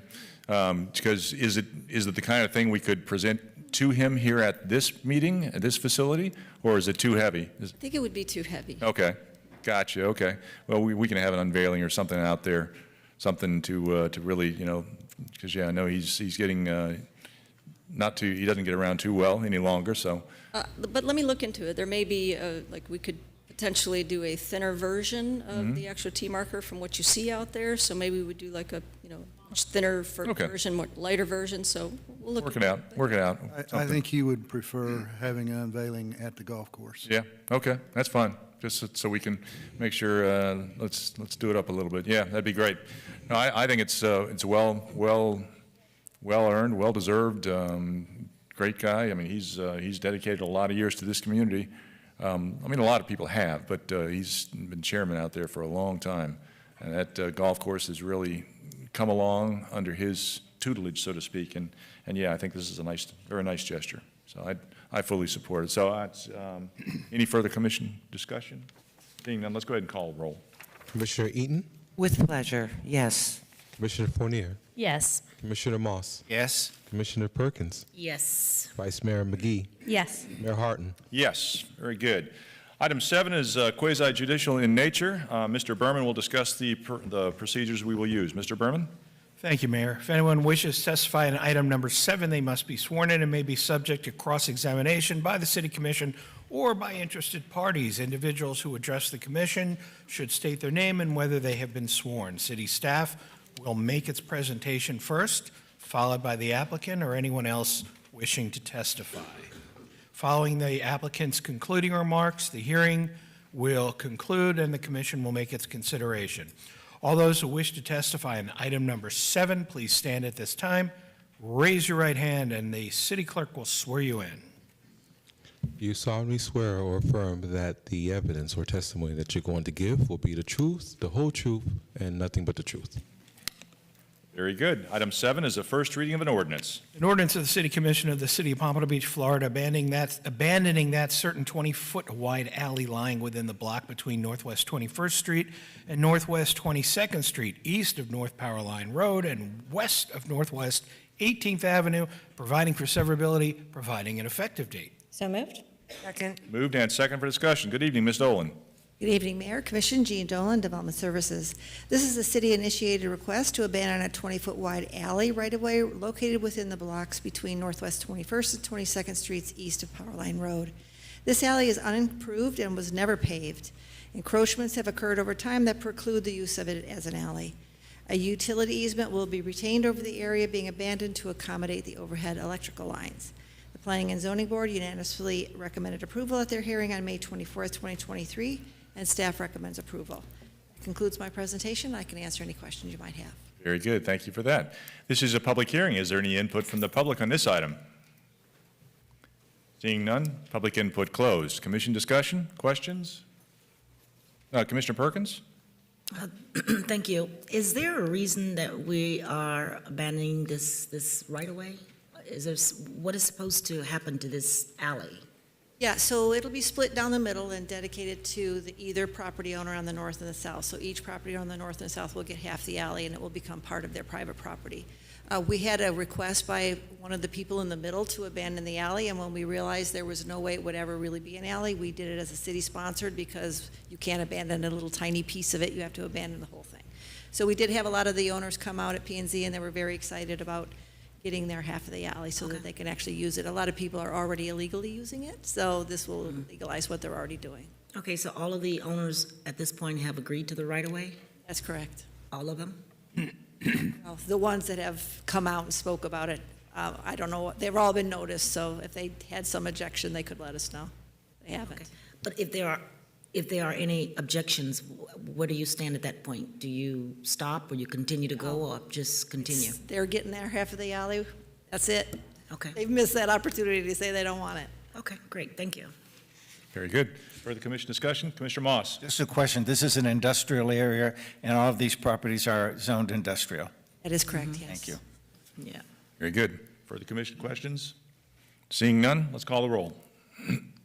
Because is it the kind of thing we could present to him here at this meeting, at this facility, or is it too heavy? I think it would be too heavy. Okay, gotcha, okay. Well, we can have an unveiling or something out there, something to really, because, yeah, I know he's getting, he doesn't get around too well any longer, so. But let me look into it. There may be, we could potentially do a thinner version of the actual T marker from what you see out there, so maybe we would do like a, much thinner version, more lighter version, so we'll look. Work it out. I think he would prefer having an unveiling at the golf course. Yeah, okay, that's fine. Just so we can make sure, let's do it up a little bit. Yeah, that'd be great. No, I think it's well earned, well deserved. Great guy. I mean, he's dedicated a lot of years to this community. I mean, a lot of people have, but he's been chairman out there for a long time, and that golf course has really come along under his tutelage, so to speak. And yeah, I think this is a very nice gesture. So I fully support it. So any further commission discussion? Seeing none, let's go ahead and call roll. Commissioner Eaton? With pleasure, yes. Commissioner Fournier? Yes. Commissioner Moss? Yes. Commissioner Perkins? Yes. Vice Mayor McGee? Yes. Mayor Harton? Yes, very good. Item 7 is quasi-judicial in nature. Mr. Berman will discuss the procedures we will use. Mr. Berman? Thank you, Mayor. If anyone wishes to testify on item number 7, they must be sworn in and may be subject to cross-examination by the City Commission or by interested parties. Individuals who address the commission should state their name and whether they have been sworn. City staff will make its presentation first, followed by the applicant or anyone else wishing to testify. Following the applicant's concluding remarks, the hearing will conclude and the commission will make its consideration. All those who wish to testify on item number 7, please stand at this time, raise your right hand, and the city clerk will swear you in. You solemnly swear or affirm that the evidence or testimony that you're going to give will be the truth, the whole truth, and nothing but the truth. Very good. Item 7 is the first reading of an ordinance. An ordinance of the City Commission of the City of Pompano Beach, Florida, abandoning that certain 20-foot wide alley lying within the block between Northwest 21st Street and Northwest 22nd Street, east of North Power Line Road and west of Northwest 18th Avenue, providing for severability, providing an effective date. So moved. Second. Moved and second for discussion. Good evening, Ms. Dolan. Good evening, Mayor, Commission, Jean Dolan, Development Services. This is a city-initiated request to abandon a 20-foot wide alley right-of-way located within the blocks between Northwest 21st and 22nd Streets east of Power Line Road. This alley is unimproved and was never paved. Encroachments have occurred over time that preclude the use of it as an alley. A utility easement will be retained over the area being abandoned to accommodate the overhead electrical lines. The Planning and Zoning Board unanimously recommended approval at their hearing on May 24th, 2023, and staff recommends approval. That concludes my presentation. I can answer any questions you might have. Very good. Thank you for that. This is a public hearing. Is there any input from the public on this item? Seeing none, public input closed. Commission discussion, questions? Commissioner Perkins? Thank you. Is there a reason that we are abandoning this right away? What is supposed to happen to this alley? Yeah, so it'll be split down the middle and dedicated to either property owner on the north and the south. So each property owner on the north and the south will get half the alley, and it will become part of their private property. We had a request by one of the people in the middle to abandon the alley, and when we realized there was no way it would ever really be an alley, we did it as a city-sponsored because you can't abandon a little tiny piece of it. You have to abandon the whole thing. So we did have a lot of the owners come out at P&Z, and they were very excited about getting their half of the alley so that they can actually use it. A lot of people are already illegally using it, so this will legalize what they're already doing. Okay, so all of the owners at this point have agreed to the right-of-way? That's correct. All of them? Well, the ones that have come out and spoke about it, I don't know, they've all been noticed, so if they had some objection, they could let us know. They haven't. Okay. But if there are if there are any objections, where do you stand at that point? Do you stop or you continue to go or just continue? They're getting their half of the alley. That's it. Okay. They've missed that opportunity to say they don't want it. Okay, great, thank you. Very good. Further commission discussion? Commissioner Moss. Just a question. This is an industrial area, and all of these properties are zoned industrial. That is correct, yes. Thank you. Yeah. Very good. Further commission questions? Seeing none, let's call the roll.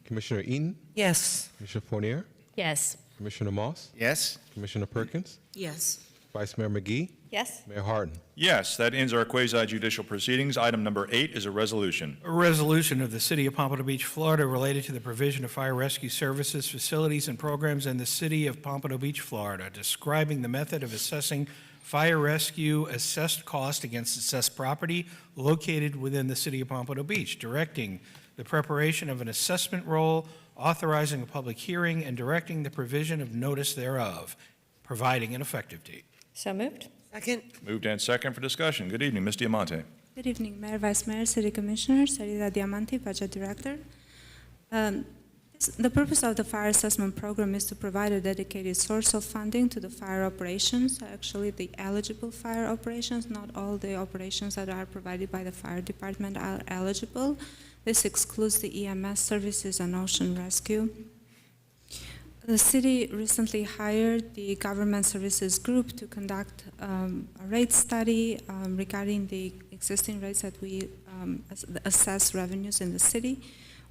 Commissioner Eaton? Yes. Commissioner Fournier? Yes. Commissioner Moss? Yes? Commissioner Perkins? Yes. Vice Mayor McGee? Yes? Mayor Harden? Yes, that ends our quasi-judicial proceedings. Item number 8 is a resolution. A resolution of the City of Pompano Beach, Florida, related to the provision of fire rescue services, facilities, and programs in the City of Pompano Beach, Florida, describing the method of assessing fire rescue assessed cost against assessed property located within the City of Pompano Beach, directing the preparation of an assessment roll, authorizing a public hearing, and directing the provision of notice thereof, providing an effective date. So moved? Second. Moved and second for discussion. Good evening, Ms. Diamante. Good evening, Mayor, Vice Mayor, City Commissioner, Sarita Diamante, Budget Director. The purpose of the fire assessment program is to provide a dedicated source of funding to the fire operations, actually the eligible fire operations. Not all the operations that are provided by the fire department are eligible. This excludes the EMS services and ocean rescue. The city recently hired the Government Services Group to conduct a rate study regarding the existing rates that we assess revenues in the city.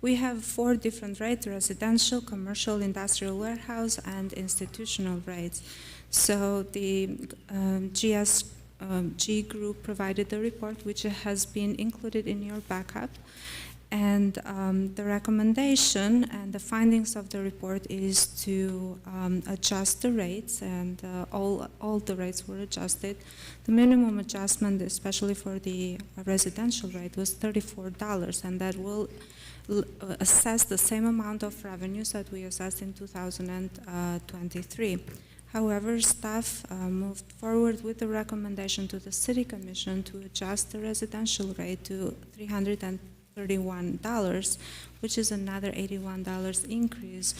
We have 4 different rates: residential, commercial, industrial warehouse, and institutional rates. So the GSG group provided the report, which has been included in your backup. And the recommendation and the findings of the report is to adjust the rates, and all the rates were adjusted. The minimum adjustment, especially for the residential rate, was $34, and that will assess the same amount of revenues that we assessed in 2023. However, staff moved forward with the recommendation to the City Commission to adjust the residential rate to $331, which is another $81 increase.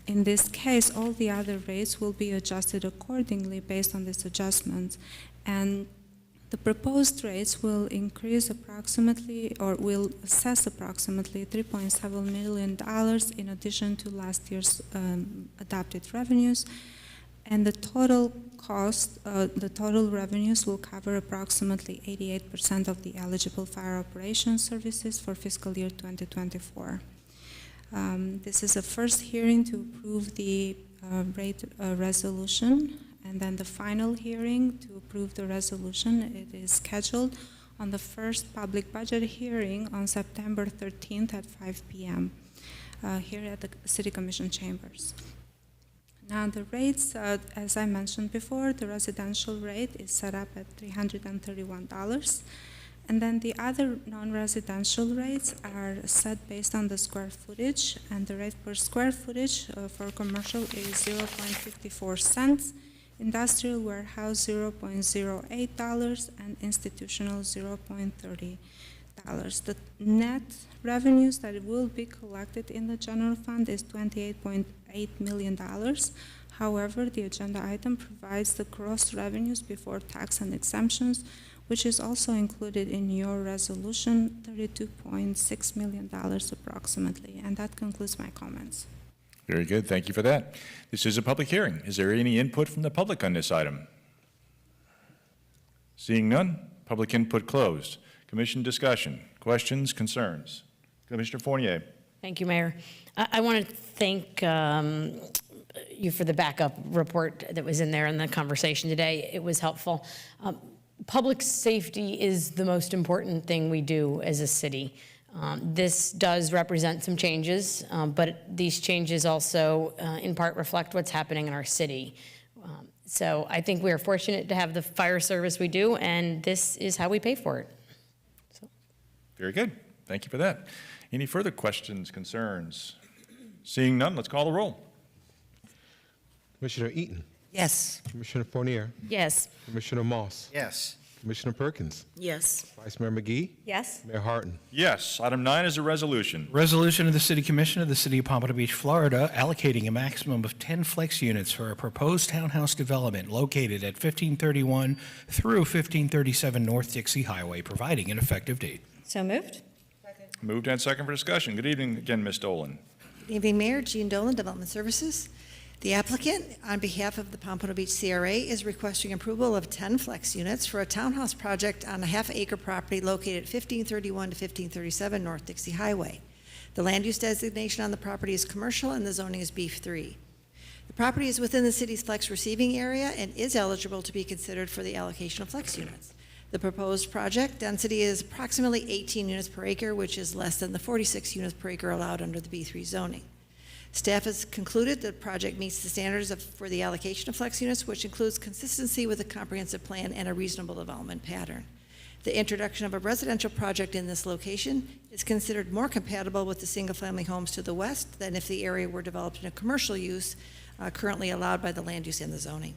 In this case, all the other rates will be adjusted accordingly based on this adjustment. And the proposed rates will increase approximately, or will assess approximately $3.7 million in addition to last year's adopted revenues. And the total cost, the total revenues will cover approximately 88% of the eligible fire operations services for fiscal year 2024. This is a first hearing to approve the rate resolution, and then the final hearing to approve the resolution. It is scheduled on the first public budget hearing on September 13th at 5 p.m. Here at the City Commission chambers. Now the rates, as I mentioned before, the residential rate is set up at $331. And then the other non-residential rates are set based on the square footage, and the rate per square footage for commercial is 0.54 cents, industrial warehouse $0.08, and institutional $0.30. The net revenues that will be collected in the general fund is $28.8 million. However, the agenda item provides the gross revenues before tax and exemptions, which is also included in your resolution, $32.6 million approximately. And that concludes my comments. Very good. Thank you for that. This is a public hearing. Is there any input from the public on this item? Seeing none, public input closed. Commission discussion, questions, concerns. Commissioner Fournier. Thank you, Mayor. I want to thank you for the backup report that was in there in the conversation today. It was helpful. Public safety is the most important thing we do as a city. This does represent some changes, but these changes also in part reflect what's happening in our city. So I think we are fortunate to have the fire service we do, and this is how we pay for it. Very good. Thank you for that. Any further questions, concerns? Seeing none, let's call the roll. Commissioner Eaton? Yes. Commissioner Fournier? Yes. Commissioner Moss? Yes. Commissioner Perkins, Yes. Vice Mayor McGee, Yes? Mayor Harton. Yes. Item 9 is a resolution. Resolution of the City Commission of the City of Pompano Beach, Florida, allocating a maximum of 10 flex units for a proposed townhouse development located at 1531 through 1537 North Dixie Highway, providing an effective date. So moved? Moved and second for discussion. Good evening again, Ms. Dolan. Good evening, Mayor. Jean Dolan, Development Services. The applicant, on behalf of the Pompano Beach CRA, is requesting approval of 10 flex units for a townhouse project on a half-acre property located at 1531 to 1537 North Dixie Highway. The land use designation on the property is commercial and the zoning is B3. The property is within the city's flex receiving area and is eligible to be considered for the allocation of flex units. The proposed project density is approximately 18 units per acre, which is less than the 46 units per acre allowed under the B3 zoning. Staff has concluded the project meets the standards for the allocation of flex units, which includes consistency with a comprehensive plan and a reasonable development pattern. The introduction of a residential project in this location is considered more compatible with the single-family homes to the west than if the area were developed in a commercial use currently allowed by the land use and the zoning.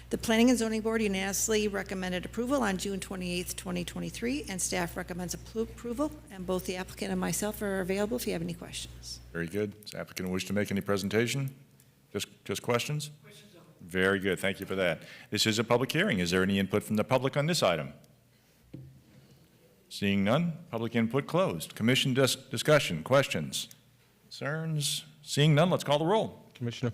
The Planning and Zoning Board unanimously recommended approval on June 28th, 2023, and staff recommends approval, and both the applicant and myself are available if you have any questions. Very good. Does the applicant wish to make any presentation? Just questions? Very good. Thank you for that. This is a public hearing. Is there any input from the public on this item? Seeing none, public input closed. Commission discussion, questions, concerns? Seeing none, let's call the roll. Commissioner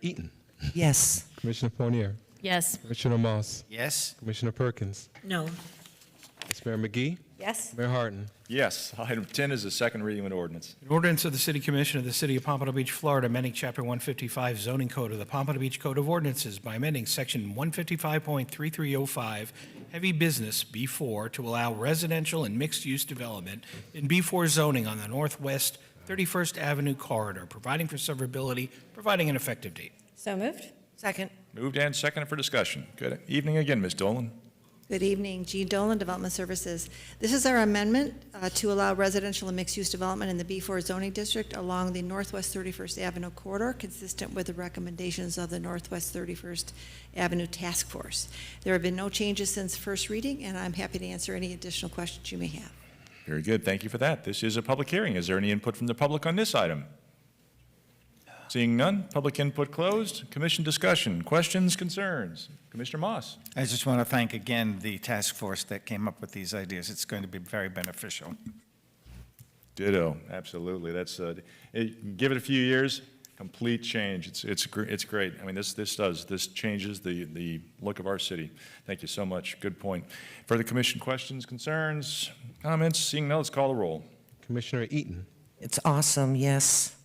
Eaton, Yes. Commissioner Fournier, Yes. Commissioner Moss, Yes? Commissioner Perkins, No. Vice Mayor McGee, Yes? Mayor Harton. Yes. Item 10 is a second reading of an ordinance. An ordinance of the City Commission of the City of Pompano Beach, Florida, amending Chapter 155 zoning code of the Pompano Beach Code of Ordinances by amending Section 155.3305 heavy business B4 to allow residential and mixed-use development in B4 zoning on the northwest 31st Avenue corridor, providing for severability, providing an effective date. So moved? Second. Moved and seconded for discussion. Good evening again, Ms. Dolan. Good evening, Jean Dolan, Development Services. This is our amendment to allow residential and mixed-use development in the B4 zoning district along the Northwest 31st Avenue corridor, consistent with the recommendations of the Northwest 31st Avenue Task Force. There have been no changes since first reading, and I'm happy to answer any additional questions you may have. Very good. Thank you for that. This is a public hearing. Is there any input from the public on this item? Seeing none, public input closed. Commission discussion, questions, concerns? Commissioner Moss. I just want to thank again the task force that came up with these ideas. It's going to be very beneficial. Ditto, absolutely. That's give it a few years, complete change. It's great. I mean, this changes the look of our city. Thank you so much. Good point. Further commission questions, concerns, comments? Seeing none, let's call the roll. Commissioner Eaton, It's awesome, yes.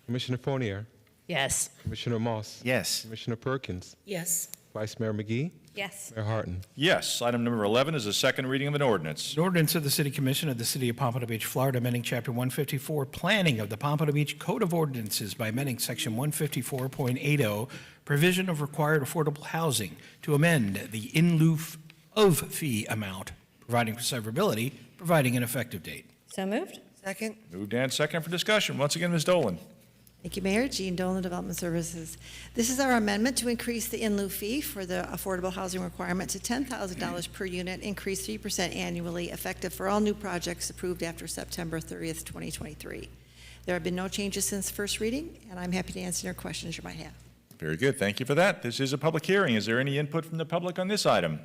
Commissioner Fournier, Yes. Commissioner Moss, Yes. Commissioner Perkins, Yes. Vice Mayor McGee, Yes. Mayor Harton. Yes. Item number 11 is a second reading of an ordinance. An ordinance of the City Commission of the City of Pompano Beach, Florida, amending Chapter 154, Planning of the Pompano Beach Code of Ordinances by amending Section 154.80, Provision of Required Affordable Housing, to amend the in lieu of fee amount, providing for severability, providing an effective date. So moved? Second. Moved and seconded for discussion. Once again, Ms. Dolan. Thank you, Mayor. Jean Dolan, Development Services. This is our amendment to increase the in lieu fee for the affordable housing requirement to $10,000 per unit, increase 3% annually, effective for all new projects approved after September 30th, 2023. There have been no changes since first reading, and I'm happy to answer your questions you might have. Very good. Thank you for that. This is a public hearing. Is there any input from the public on this item?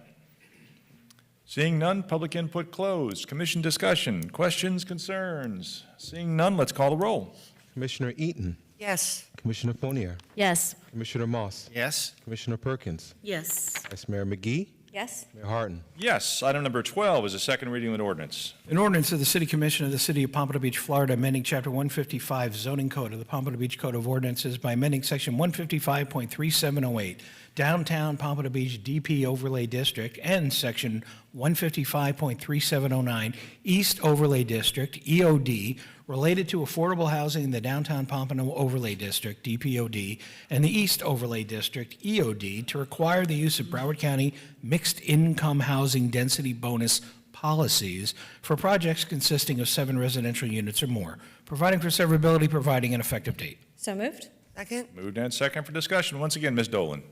Seeing none, public input closed. Commission discussion, questions, concerns? Seeing none, let's call the roll. Commissioner Eaton, Yes. Commissioner Fournier, Yes. Commissioner Moss, Yes? Commissioner Perkins, Yes. Vice Mayor McGee, Yes? Mayor Harton. Yes. Item number 12 is a second reading of an ordinance. An ordinance of the City Commission of the City of Pompano Beach, Florida, amending Chapter 155 zoning code of the Pompano Beach Code of Ordinances by amending Section 155.3708, Downtown Pompano Beach DP Overlay District, and Section 155.3709, East Overlay District, EOD, related to affordable housing in the Downtown Pompano Overlay District, DPOD, and the East Overlay District, EOD, to require the use of Broward County mixed income housing density bonus policies for projects consisting of 7 residential units or more, providing for severability, providing an effective date. So moved? Second. Moved and seconded for discussion. Once again, Ms. Dolan.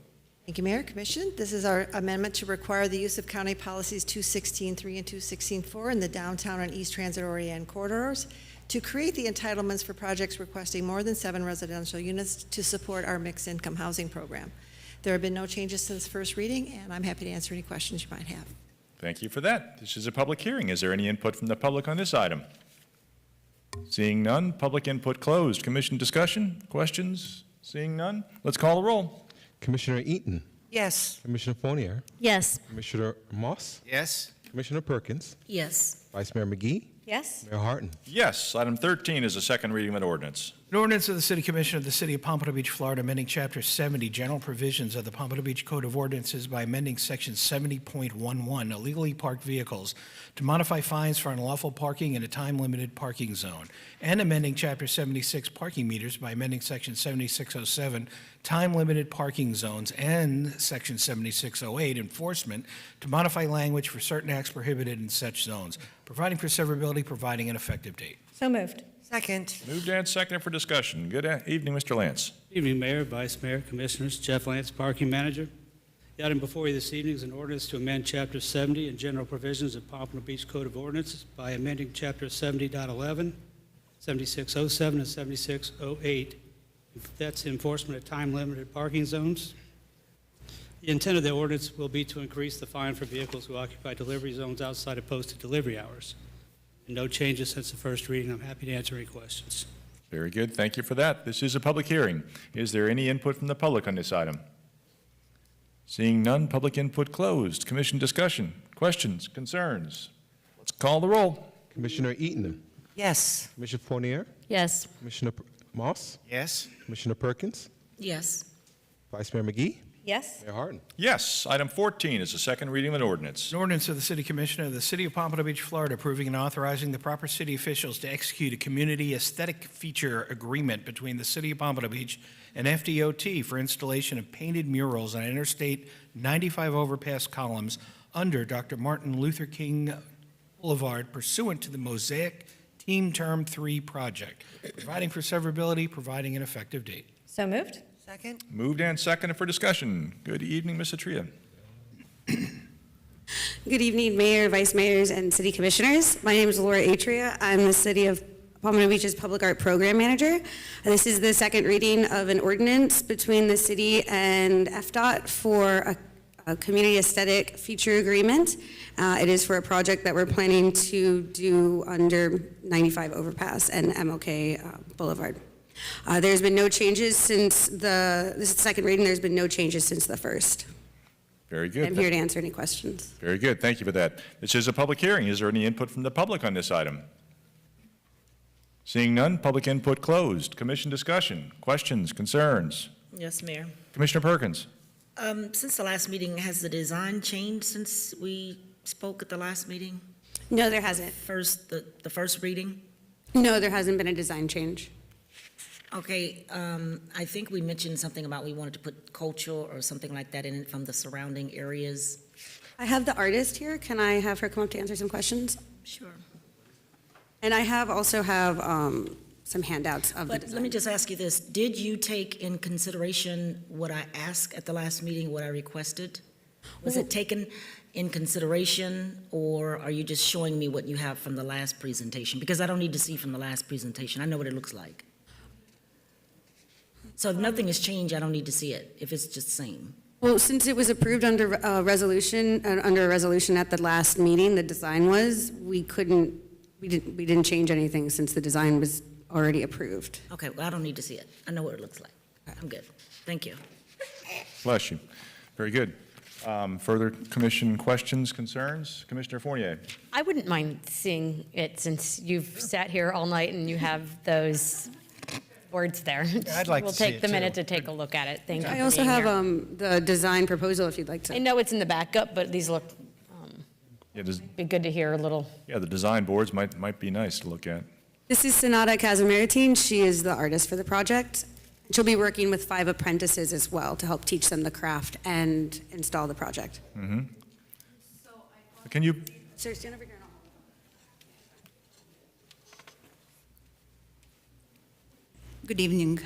Thank you, Mayor, Commission. This is our amendment to require the use of County Policies 216.3 and 216.4 in the downtown and East Transit Oriented corridors to create the entitlements for projects requesting more than 7 residential units to support our mixed-income housing program. There have been no changes since first reading, and I'm happy to answer any questions you might have. Thank you for that. This is a public hearing. Is there any input from the public on this item? Seeing none, public input closed. Commission discussion, questions? Seeing none, let's call the roll. Commissioner Eaton, Yes. Commissioner Fournier, Yes. Commissioner Moss, Yes? Commissioner Perkins, Yes. Vice Mayor McGee, Yes? Mayor Harton. Yes, item 13 is a second reading of an ordinance. An ordinance of the City Commission of the City of Pompano Beach, Florida, amending Chapter 70, General Provisions of the Pompano Beach Code of Ordinances by amending Section 70.11, illegally parked vehicles, to modify fines for unlawful parking in a time-limited parking zone, and amending Chapter 76, Parking Meters by amending Section 7607, time-limited parking zones, and Section 7608, Enforcement, to modify language for certain acts prohibited in such zones, providing for severability, providing an effective date. So moved. Second. Moved and seconded for discussion. Good evening, Mr. Lance. Evening, Mayor, Vice Mayor, Commissioners. Jeff Lance, Parking Manager. The item before you this evening is an ordinance to amend Chapter 70 and general provisions of Pompano Beach Code of Ordinances by amending Chapter 70.11, 7607, and 7608. That's enforcement of time-limited parking zones. The intent of the ordinance will be to increase the fine for vehicles who occupy delivery zones outside of posted delivery hours. No changes since the first reading. I'm happy to answer any questions. Very good. Thank you for that. This is a public hearing. Is there any input from the public on this item? Seeing none, public input closed. Commission discussion, questions, concerns? Let's call the roll. Commissioner Eaton, Yes. Commissioner Fournier, Yes. Commissioner Moss, Yes? Commissioner Perkins, Yes. Vice Mayor McGee, Yes? Mayor Harton. Yes, item 14 is a second reading of an ordinance. An ordinance of the City Commission of the City of Pompano Beach, Florida, approving and authorizing the proper city officials to execute a community aesthetic feature agreement between the City of Pompano Beach and FDOT for installation of painted murals on Interstate 95 overpass columns under Dr. Martin Luther King Boulevard pursuant to the Mosaic Team Term 3 project, providing for severability, providing an effective date. So moved. Second. Moved and seconded for discussion. Good evening, Ms. Atria. Good evening, Mayor, Vice Mayors, and City Commissioners. My name is Laura Atria. I'm the City of Pompano Beach's Public Art Program Manager. This is the second reading of an ordinance between the city and FDOT for a community aesthetic feature agreement. It is for a project that we're planning to do under 95 overpass and MLK Boulevard. There's been no changes since this is the second reading. There's been no changes since the first. Very good. I'm here to answer any questions. Very good. Thank you for that. This is a public hearing. Is there any input from the public on this item? Seeing none, public input closed. Commission discussion, questions, concerns? Yes, Mayor. Commissioner Perkins. Since the last meeting, has the design changed since we spoke at the last meeting? No, there hasn't. The first reading? No, there hasn't been a design change. Okay, I think we mentioned something about we wanted to put culture or something like that in it from the surrounding areas. I have the artist here. Can I have her come up to answer some questions? Sure. And I also have some handouts of the But design. let me just ask you this. Did you take in consideration what I asked at the last meeting, what I requested? Was it taken in consideration, or are you just showing me what you have from the last presentation? Because I don't need to see from the last presentation. I know what it looks like. So if nothing has changed, I don't need to see it, if it's just the same. Well, since it was approved under a resolution at the last meeting, the design was, we didn't change anything since the design was already approved. Okay, well, I don't need to see it. I know what it looks like. I'm good. Thank you. Bless you. Very good. Further commission questions, concerns? Commissioner Fournier. I wouldn't mind seeing it since you've sat here all night and you have those words there. I'd like We'll to see take it, the too. minute to take a look at it. Thank you. I for also being have here. the design proposal if you'd like to. I know it's in the backup, but these look, Yeah, be good to hear a little. yeah, the design boards might be nice to look at. This is Sonata Casamaritine. She is the artist for the project. She'll be working with 5 apprentices as well to help teach them the craft and install the project. Mm-hmm. Can you, Sir, stand over here. Good evening.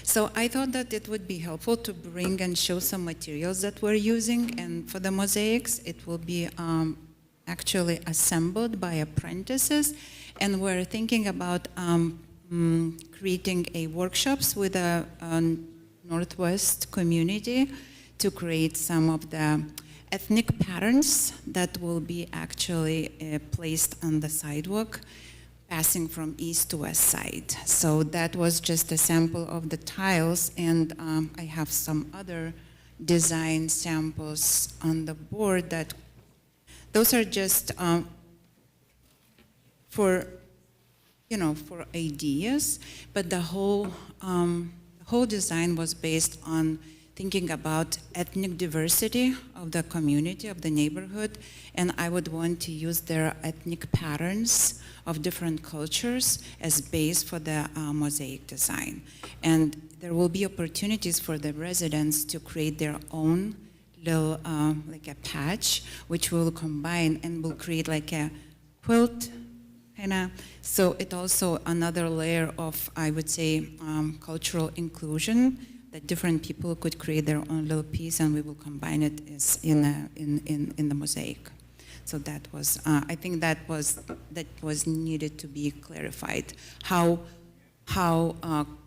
So I thought that it would be helpful to bring and show some materials that we're using, and for the mosaics, it will be actually assembled by apprentices, and we're thinking about creating a workshops with a Northwest community to create some of the ethnic patterns that will be actually placed on the sidewalk, passing from east to west side. So that was just a sample of the tiles, and I have some other design samples on the board that, those are just for, you know, for ideas, but the whole design was based on thinking about ethnic diversity of the community, of the neighborhood, and I would want to use their ethnic patterns of different cultures as base for the mosaic design. And there will be opportunities for the residents to create their own little, like a patch, which will combine and will create like a quilt, kinda. So it also another layer of, I would say, cultural inclusion, that different people could create their own little piece, and we will combine it as in the mosaic. So that was, I think that was needed to be clarified, how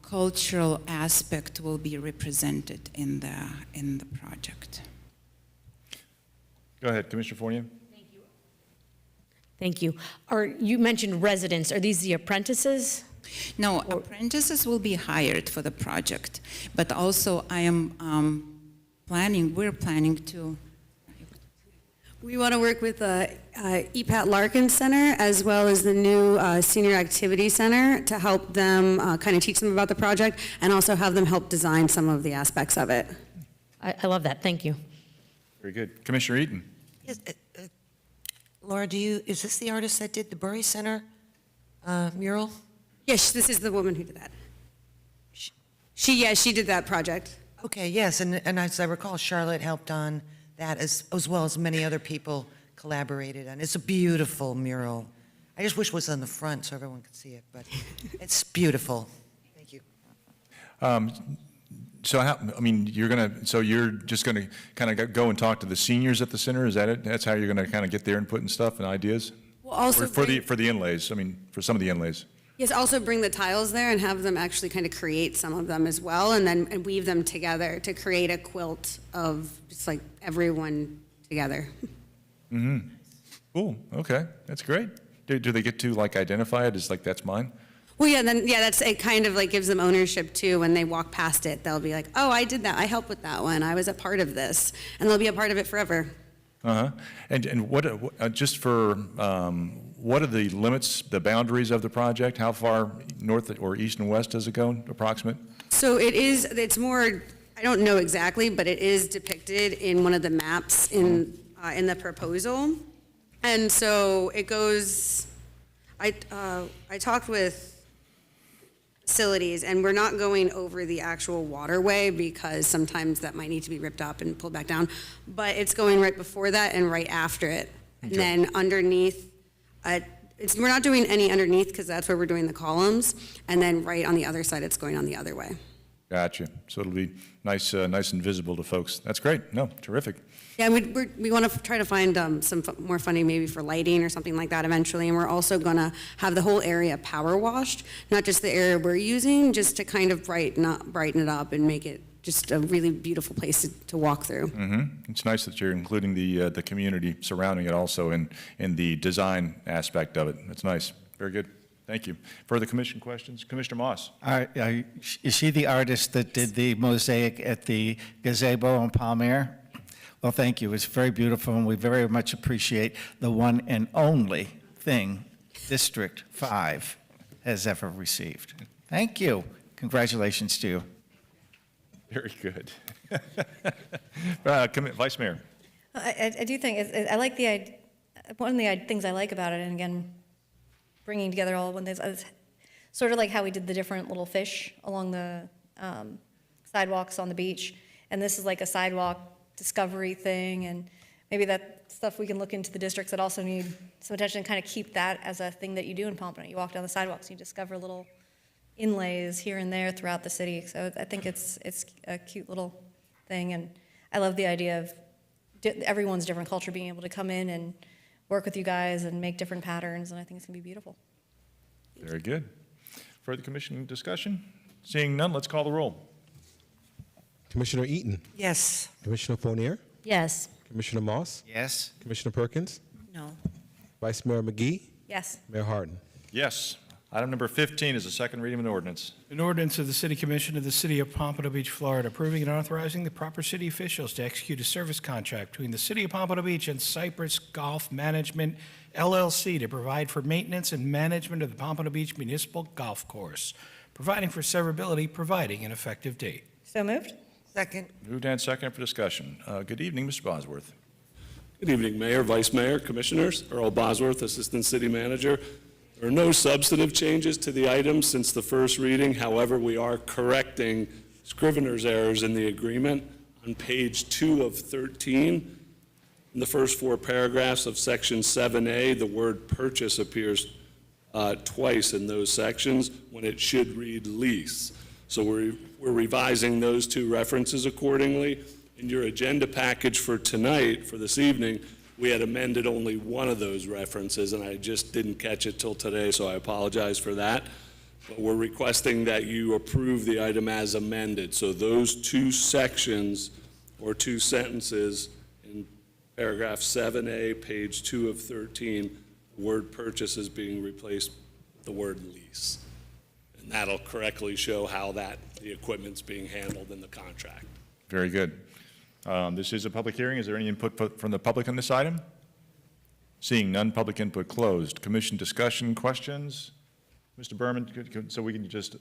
cultural aspect will be represented in the project. Go ahead, Commissioner Fournier. Thank you. You mentioned residents. Are these the apprentices? No, apprentices will be hired for the project, but also I am we're planning to. We want to work with the EPAT Larkin Center as well as the new Senior Activity Center to help them kind of teach them about the project and also have them help design some of the aspects of it. I love that. Thank you. Very good. Commissioner Eaton. Yes, Laura, is this the artist that did the Bury Center mural? Yes, this is the woman who did that. She did that project. Okay, yes, and as I recall, Charlotte helped on that as well as many other people collaborated on. It's a beautiful mural. I just wish it was on the front so everyone could see it, but it's beautiful. Thank you. So you're just gonna kind of go and talk to the seniors at the center? Is that it? That's how you're gonna kind of get there and putting stuff and ideas? Well, also or for the inlays. I mean, for some of the inlays. Yes, also bring the tiles there and have them actually kind of create some of them as well, and weave them together to create a quilt of just like everyone together. Mm-hmm. Cool. Okay, that's great. Do they get to like identify it as like that's mine? Well, yeah, that's it. Kind of like gives them ownership too. When they walk past it, they'll be like, "Oh, I did that. I helped with that one. I was a part of this," and they'll be a part of it forever. Uh-huh. And what just for what are the limits, the boundaries of the project? How far north or east and west does it go, approximate? So it's more, I don't know exactly, but it is depicted in one of the maps in the proposal. And so it goes, I talked with facilities, and we're not going over the actual waterway because sometimes that might need to be ripped up and pulled back down, but it's going right before that and right after it. Okay. And then underneath, we're not doing any underneath because that's where we're doing the columns, and then right on the other side, it's going on the other way. Gotcha. So it'll be nice and visible to folks. That's great. No, terrific. Yeah, we want to try to find some more funding maybe for lighting or something like that eventually, and we're also going to have the whole area power washed, not just the area we're using, just to kind of brighten it up and make it just a really beautiful place to walk through. Mm-hmm. It's nice that you're including the community surrounding it also in the design aspect of it. That's nice. Very good. Thank you. Further commission questions? Commissioner Moss. Is she the artist that did the mosaic at the gazebo on Palmyra? Well, thank you. It's very beautiful, and we very much appreciate the one and only thing District 5 has ever received. Thank you. Congratulations to you. Very good. Vice Mayor. I do think, I like one of the things I like about it, and again, bringing together all one things, sort of like how we did the different little fish along the sidewalks on the beach, and this is like a sidewalk discovery thing, and maybe that stuff we can look into the districts that also need some attention and kind of keep that as a thing that you do in Pompano. You walk down the sidewalks and you discover little inlays here and there throughout the city. So I think it's a cute little thing, and I love the idea of everyone's different culture being able to come in and work with you guys and make different patterns, and I think it's gonna be beautiful. Very good. Further commission discussion? Seeing none, let's call the roll. Commissioner Eaton, Yes. Commissioner Fournier, Yes. Commissioner Moss, Yes? Commissioner Perkins, No. Vice Mayor McGee, Yes. Mayor Harden. Yes. Item number 15 is the second reading of an ordinance. An ordinance of the City Commission of the City of Pompano Beach, Florida, approving and authorizing the proper city officials to execute a service contract between the City of Pompano Beach and Cypress Golf Management LLC to provide for maintenance and management of the Pompano Beach Municipal Golf Course, providing for severability, providing an effective date. So moved? Second. Moved and seconded for discussion. Good evening, Mr. Bosworth. Good evening, Mayor, Vice Mayor, Commissioners. Earl Bosworth, Assistant City Manager. There are no substantive changes to the item since the first reading. However, we are correcting scrivener's errors in the agreement. On page 2 of 13, in the first 4 paragraphs of Section 7A, the word purchase appears twice in those sections when it should read lease. So we're revising those 2 references accordingly. In your agenda package for tonight, for this evening, we had amended only one of those references, and I just didn't catch it till today, so I apologize for that. But we're requesting that you approve the item as amended. So those 2 sections or 2 sentences in paragraph 7A, page 2 of 13, the word purchase is being replaced with the word lease. And that'll correctly show how the equipment's being handled in the contract. Very good. This is a public hearing. Is there any input from the public on this item? Seeing none, public input closed. Commission discussion, questions? Mr. Berman, so we can just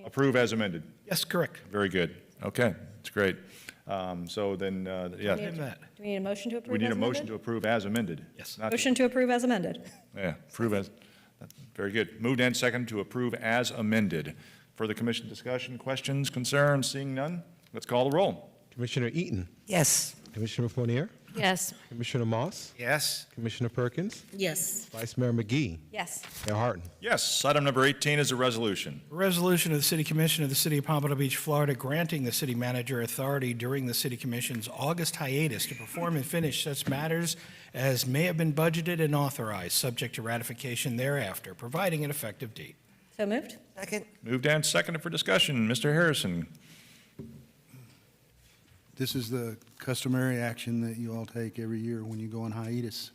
approve as amended? Yes, correct. Very good. Okay, that's great. So then, yeah. Do we need a motion to approve We need as a motion amended? to approve as amended. Yes. Motion to approve as amended. Yeah, approve as, very good. Moved and seconded to approve as amended. Further commission discussion, questions, concerns? Seeing none, let's call the roll. Commissioner Eaton, Yes. Commissioner Fournier, Yes. Commissioner Moss, Yes? Commissioner Perkins, Yes. Vice Mayor McGee, Yes. Mayor Harden. Yes, item number 18 is a resolution. A resolution of the City Commission of the City of Pompano Beach, Florida, granting the city manager authority during the City Commission's August hiatus to perform and finish such matters as may have been budgeted and authorized, subject to ratification thereafter, providing an effective date. So moved? Second. Moved and seconded for discussion. Mr. Harrison. This is the customary action that you all take every year when you go on hiatus.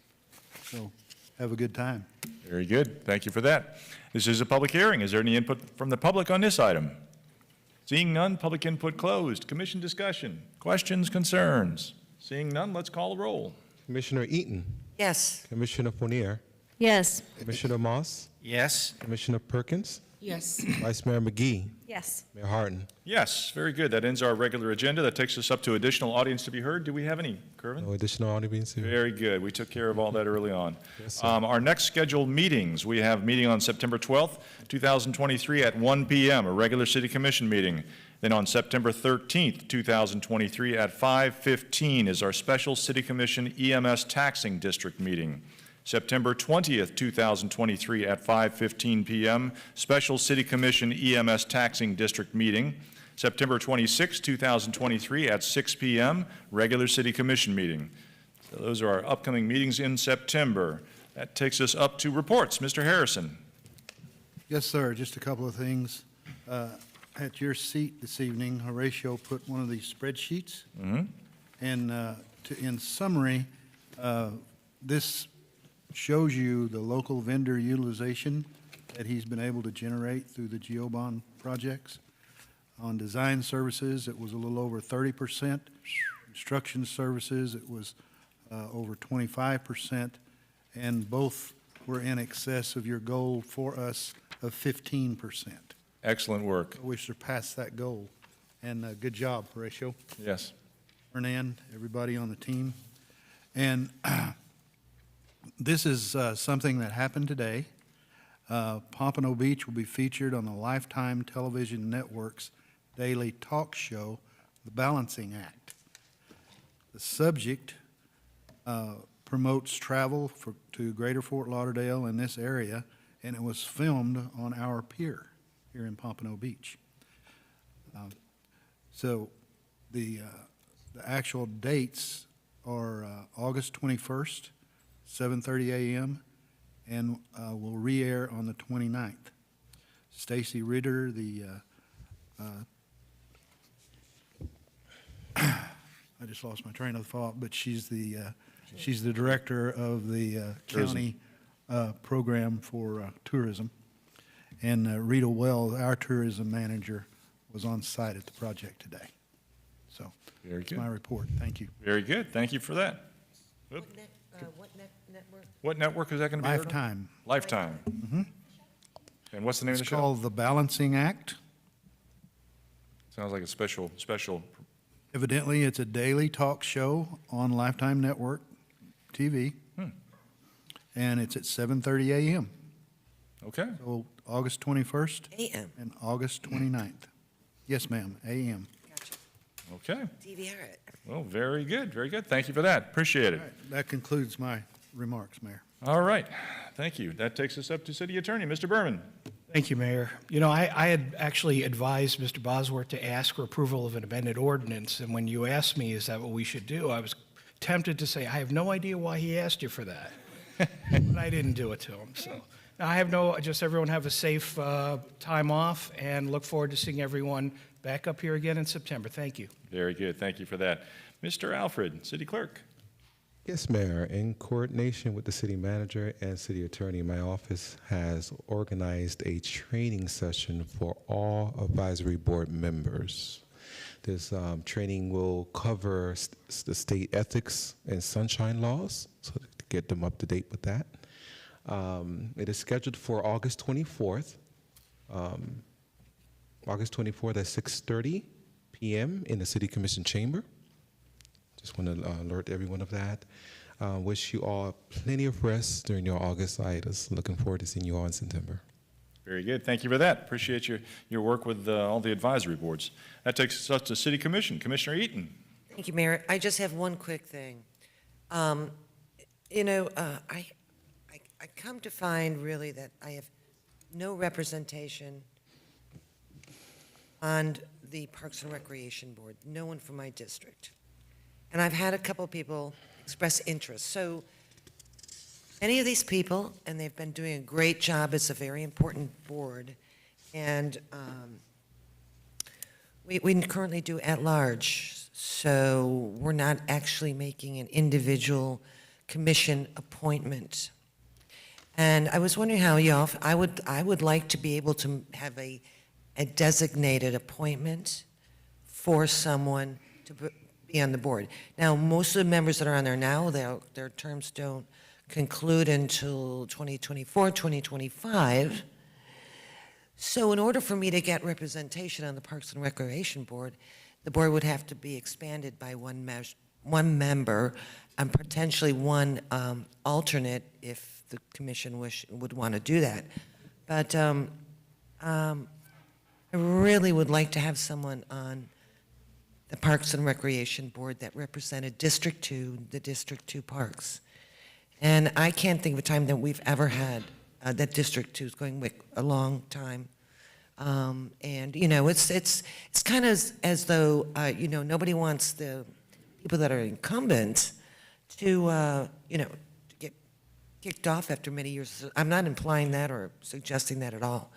So have a good time. Very good. Thank you for that. This is a public hearing. Is there any input from the public on this item? Seeing none, public input closed. Commission discussion, questions, concerns? Seeing none, let's call the roll. Commissioner Eaton, Yes. Commissioner Fournier, Yes. Commissioner Moss, Yes? Commissioner Perkins, Yes. Vice Mayor McGee, Yes. Mayor Harden. Yes, very good. That ends our regular agenda. That takes us up to additional audience to be heard. Do we have any, Kervin? No additional audience here. Very good. We took care of all that early on. Yes, sir. Our next scheduled meetings, we have meeting on September 12th, 2023 at 1 p.m., a regular city commission meeting. Then on September 13th, 2023 at 5:15 is our special city commission EMS taxing district meeting. September 20th, 2023 at 5:15 p.m., special city commission EMS taxing district meeting. September 26th, 2023 at 6 p.m., regular city commission meeting. So those are our upcoming meetings in September. That takes us up to reports. Mr. Harrison. Yes, sir, just a couple of things. At your seat this evening, Horatio put one of these spreadsheets. And in summary, this shows you the local vendor utilization that he's been able to generate through the GeoBond projects. On design services, it was a little over 30%. Construction services, it was over 25%. And both were in excess of your goal for us of 15%. Excellent work. We surpassed that goal. And good job, Horatio. Yes. Hernan, everybody on the team. And this is something that happened today. Pompano Beach will be featured on the Lifetime Television Network's daily talk show, The Balancing Act. The subject promotes travel to Greater Fort Lauderdale and this area, and it was filmed on our pier. here in Pompano Beach. So the actual dates are August 21st, 7:30 a.m., and will re-air on the 29th. Stacy Ritter, I just lost my train of thought, but she's the director of the county program for tourism. And Rita Wells, our tourism manager, was on site at the project today. So Very that's good. my report. Thank you. Very good. Thank you for that. Oop. Network? What network is that going to be? aired on? Lifetime. Lifetime. Mm-hmm. And what's the name It's of the show? called The Balancing Act. Sounds like a special. Evidently, it's a daily talk show on Lifetime Network TV. And it's at 7:30 a.m. Okay. So August 21st. AM. And August 29th. Yes, ma'am, a.m. Okay. DVR it. Well, very good. Very good. Thank you for that. Appreciate it. All right, that concludes my remarks, Mayor. All right. Thank you. That takes us up to City Attorney, Mr. Berman. Thank you, Mayor. You know, I had actually advised Mr. Bosworth to ask for approval of an amended ordinance, and when you asked me, is that what we should do, I was tempted to say, I have no idea why he asked you for that. But I didn't do it to him, so. Now, just everyone have a safe time off, and look forward to seeing everyone back up here again in September. Thank you. Very good. Thank you for that. Mr. Alfred, City Clerk. Yes, Mayor. In coordination with the city manager and city attorney, my office has organized a training session for all advisory board members. This training will cover the state ethics and sunshine laws, so to get them up to date with that. It is scheduled for August 24th. August 24th at 6:30 p.m. in the City Commission chamber. Just want to alert everyone of that. Wish you all plenty of rest during your August hiatus. Looking forward to seeing you all in September. Very good. Thank you for that. Appreciate your work with all the advisory boards. That takes us up to City Commission. Commissioner Eaton. Thank you, Mayor. I just have one quick thing. I come to find really that I have no representation on the Parks and Recreation Board, no one from my district. And I've had a couple people express interest. So any of these people, and they've been doing a great job, it's a very important board, and we currently do at-large, so we're not actually making an individual commission appointment. And I was wondering how y'all, I would like to be able to have a designated appointment for someone to be on the board. Now, most of the members that are on there now, their terms don't conclude until 2024, 2025. So in order for me to get representation on the Parks and Recreation Board, the board would have to be expanded by one member and potentially one alternate if the commission would want to do that. But I really would like to have someone on the Parks and Recreation Board that represented District 2, the District 2 parks. And I can't think of a time that we've ever had that District 2 is going with a long time. And, you know, it's kind of as though, you know, nobody wants the people that are incumbents to, you know, to get kicked off after many years. I'm not implying that or suggesting that at all.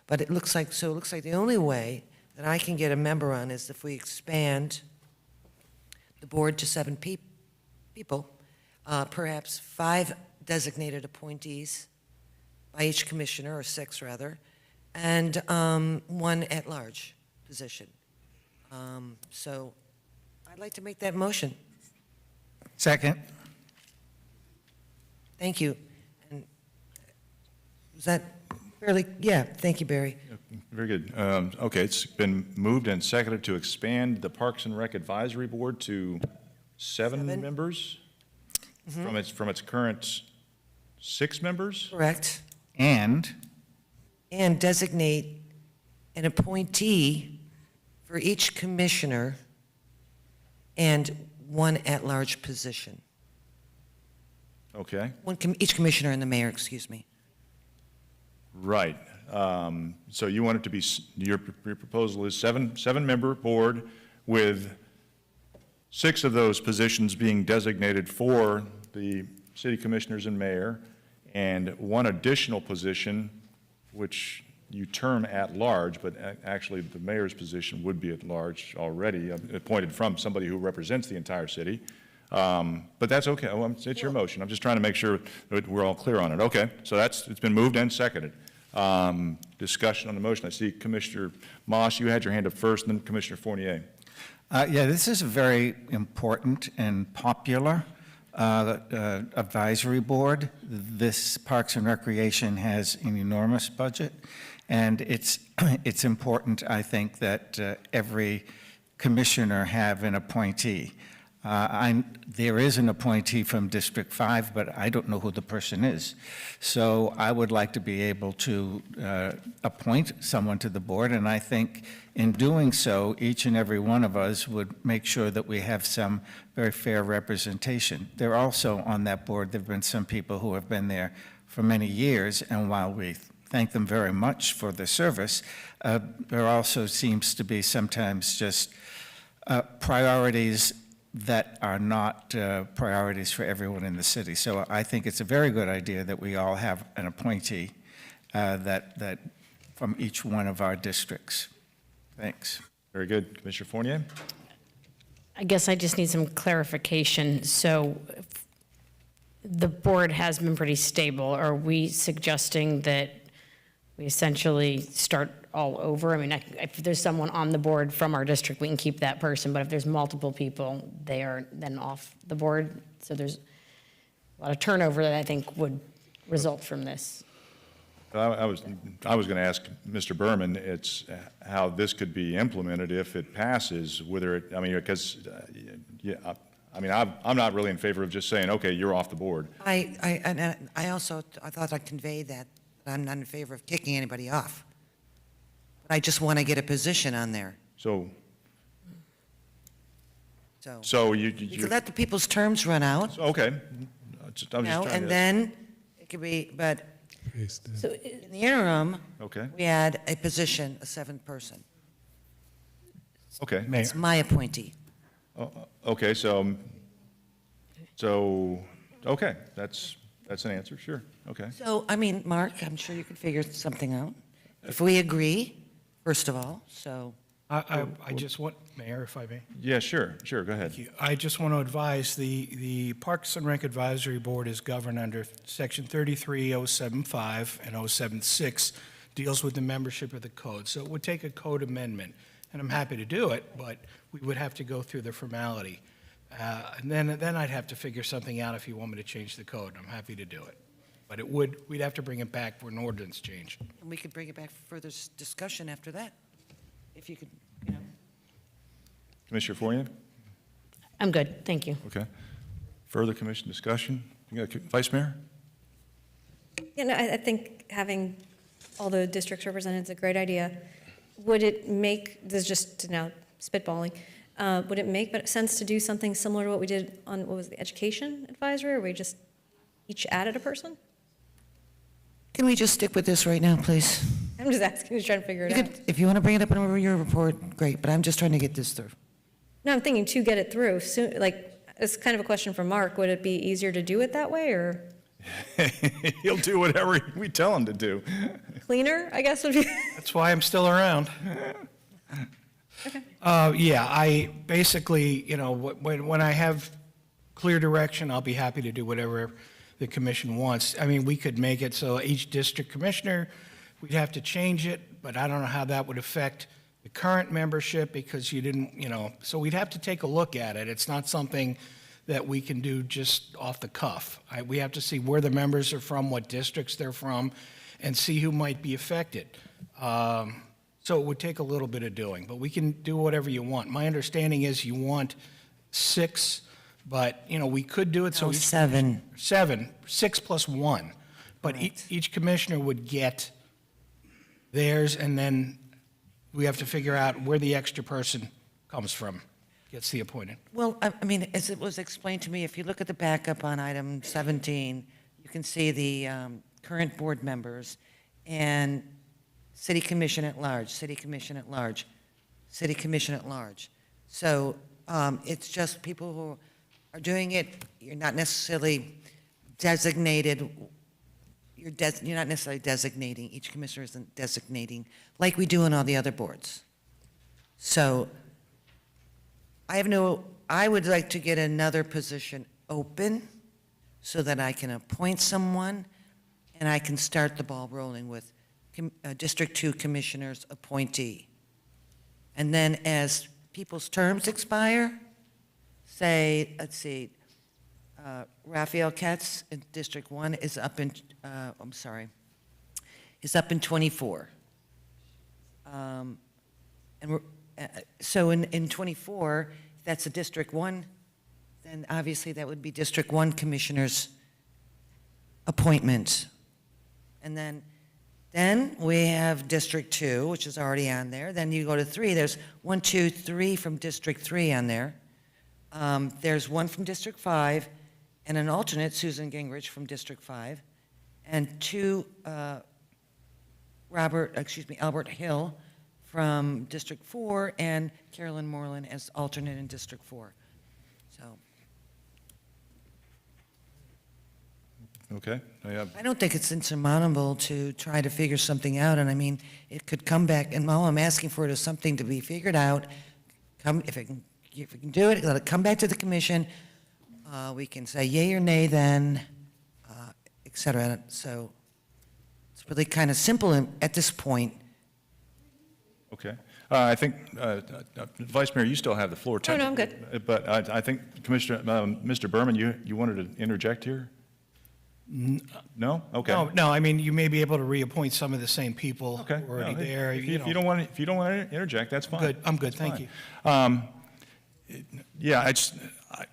But it looks like the only way that I can get a member on is if we expand the board to 7 people, perhaps 5 designated appointees by each commissioner, or 6 rather, and 1 at-large position. So I'd like to make that motion. Second. Thank you. And was that fairly? Yeah, thank you, Barry. Very good. Okay, it's been moved and seconded to expand the Parks and Rec Advisory Board to 7 members from its current 6 members? Correct. And designate an appointee for each commissioner and 1 at-large position. Okay. Each commissioner and the mayor, excuse me. Right. So you want it to be, your proposal is seven-member board with 6 of those positions being designated for the city commissioners and mayor, and 1 additional position, which you term at large, but actually the mayor's position would be at large already, appointed from somebody who represents the entire city. But that's okay. It's your motion. I'm just trying to make sure that we're all clear on it. Okay, so it's been moved and seconded. Discussion on the motion. I see Commissioner Moss, you had your hand up first, and then Commissioner Fournier. Yeah, this is a very important and popular advisory board. This Parks and Recreation has an enormous budget, and it's important, I think, that every commissioner have an appointee. There is an appointee from District 5, but I don't know who the person is. So I would like to be able to appoint someone to the board, and I think in doing so, each and every one of us would make sure that we have some very fair representation. There also on that board, there have been some people who have been there for many years, and while we thank them very much for their service, there also seems to be sometimes just priorities that are not priorities for everyone in the city. So I think it's a very good idea that we all have an appointee that from each one of our districts. Thanks. Very good. Commissioner Fournier? I guess I just need some clarification. So the board has been pretty stable. Are we suggesting that we essentially start all over? I mean, if there's someone on the board from our district, we can keep that person, but if there's multiple people, they are then off the board. So there's a lot of turnover that I think would result from this. I was going to ask Mr. Berman, it's how this could be implemented if it passes, whether it, I mean, because, yeah, I mean, I'm not really in favor of just saying, okay, you're off the board. I thought I conveyed that I'm not in favor of kicking anybody off. But I just want to get a position on there. So You could let the people's terms run out, okay. and then it could be, but So in the interim, Okay. we had a position, a 7th person. Okay. It's my appointee. Okay, so, okay, that's an answer, sure, okay. So, I mean, Mark, I'm sure you can figure something out. If we agree, first of all, so. I just want, Mayor, if I may. Yeah, sure, go ahead. Thank you. I just want to advise, the Parks and Rec Advisory Board is governed under Section 33075 and 076, deals with the membership of the code. So it would take a code amendment, and I'm happy to do it, but we would have to go through the formality. And then I'd have to figure something out if you want me to change the code. I'm happy to do it. But we'd have to bring it back for an ordinance change. And we could bring it back for further discussion after that, if you could, Commissioner Fournier? I'm good, thank you. Okay. Further commission discussion? Vice Mayor? You know, I think having all the districts represented is a great idea. Would it make, this is just now spitballing, would it make sense to do something similar to what we did on, what was the Education Advisory, where we just each added a person? Can we just stick with this right now, please? I'm just asking, just trying to figure it out. If you want to bring it up in your report, great, but I'm just trying to get this through. No, I'm thinking to get it through, soon, like, it's kind of a question for Mark. Would it be easier to do it that way, or He'll do whatever we tell him to do. cleaner, I guess would be? That's why I'm still around. Okay. Yeah, I basically, you know, when I have clear direction, I'll be happy to do whatever the commission wants. I mean, we could make it so each district commissioner, we'd have to change it, but I don't know how that would affect the current membership because you didn't, you know, so we'd have to take a look at it. It's not something that we can do just off the cuff. We have to see where the members are from, what districts they're from, and see who might be affected. So it would take a little bit of doing, but we can do whatever you want. My understanding is you want 6, but, you know, we could do it so. No, 7. 7, 6 plus 1. But each commissioner would get theirs, and then we have to figure out where the extra person comes from, gets the appointed. Well, I mean, as it was explained to me, if you look at the backup on item 17, you can see the current board members, and City Commission at Large, City Commission at Large, City Commission at Large. So it's just people who are doing it, you're not necessarily designated, you're not necessarily designating, each commissioner isn't designating, like we do on all the other boards. So I would like to get another position open so that I can appoint someone and I can start the ball rolling with District 2 Commissioner's appointee. And then as people's terms expire, say, let's see, Raphael Katz in District 1 is up in, is up in 24. And so in 24, if that's a District 1, then obviously that would be District 1 Commissioner's appointment. And then we have District 2, which is already on there. Then you go to 3, there's 1, 2, 3 from District 3 on there. There's 1 from District 5, and an alternate, Susan Gingrich from District 5, and 2, Albert Hill from District 4, and Carolyn Moreland as alternate in District 4. So Okay. I don't think it's insurmountable to try to figure something out, and I mean, it could come back, and all I'm asking for is something to be figured out. If we can do it, let it come back to the commission. We can say yay or nay then, et cetera. So it's really kind of simple at this point. Okay. I think, Vice Mayor, you still have the floor. No, I'm good. But I think Commissioner, Mr. Berman, you wanted to interject here? No? Okay. No, I mean, you may be able to reappoint some of the same people Okay. who are already No, there. If you don't want to interject, that's fine. Good, I'm good, That's thank fine. you. Yeah,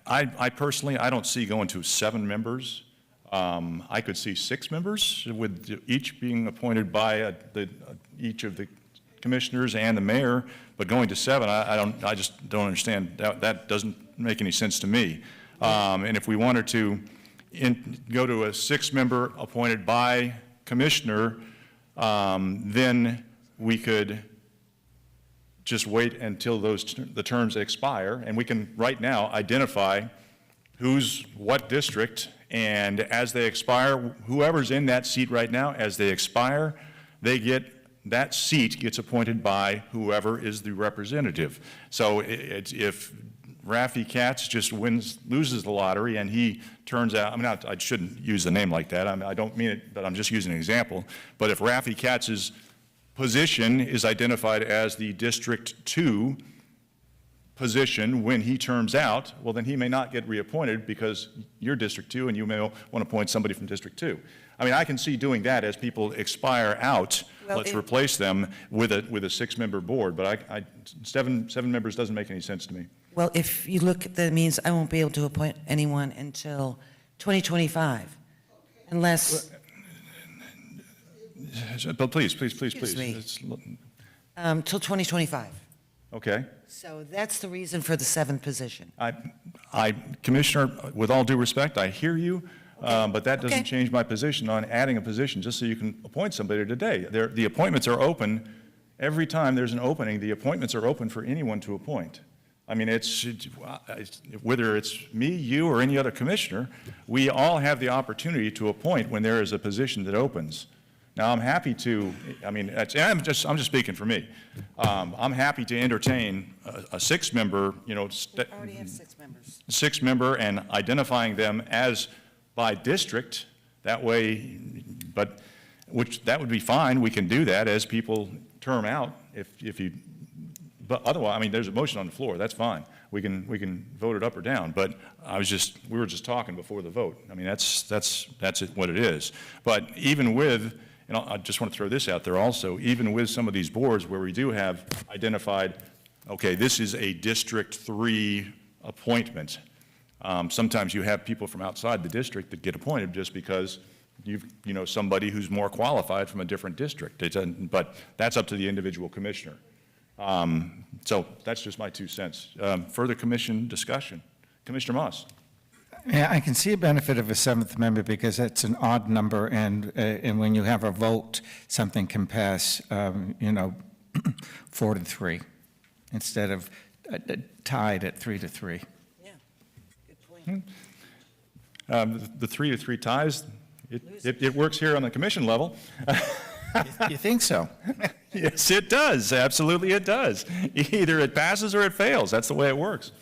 I personally, I don't see going to 7 members. I could see 6 members, with each being appointed by each of the commissioners and the mayor, but going to 7, I just don't understand. That doesn't make any sense to me. And if we wanted to go to a 6-member appointed by commissioner, then we could just wait until the terms expire, and we can right now identify who's what district, and as they expire, whoever's in that seat right now, as they expire, that seat gets appointed by whoever is the representative. So if Rafi Katz just loses the lottery and he turns out, I shouldn't use the name like that, I don't mean it, but I'm just using an example, but if Rafi Katz's position is identified as the District 2 position when he terms out, well, then he may not get reappointed because you're District 2 and you may want to appoint somebody from District 2. I mean, I can see doing that as people expire out. Well, let's replace them with a 6-member board, but 7 members doesn't make any sense to me. Well, if you look at that, means I won't be able to appoint anyone until 2025, unless, But please. Excuse me. It's- till 2025. Okay. So that's the reason for the 7th position. Commissioner, with all due respect, I hear you, but that doesn't Okay. change my position on adding a position just so you can appoint somebody today. The appointments are open. Every time there's an opening, the appointments are open for anyone to appoint. I mean, whether it's me, you, or any other commissioner, we all have the opportunity to appoint when there is a position that opens. Now, I'm happy to, I'm just speaking for me. I'm happy to entertain a 6-member, We already have 6 members. 6-member, and identifying them as by district, that way, that would be fine, we can do that as people term out, but otherwise, there's a motion on the floor, that's fine. We can vote it up or down, but we were just talking before the vote. That's what it is. But even with, and I just want to throw this out there also, even with some of these boards where we do have identified, okay, this is a District 3 appointment. Sometimes you have people from outside the district that get appointed just because somebody who's more qualified from a different district. But that's up to the individual commissioner. So that's just my 2 cents. Further commission discussion. Commissioner Moss. Yeah, I can see a benefit of a seventh member because it's an odd number, and when you have a vote, something can pass, 4-3, instead of tied at 3-3. Yeah, good point. The 3-3 ties, it works here on the commission level. You think so? Yes, it does. Absolutely, it does. Either it passes or it fails. That's the way it works.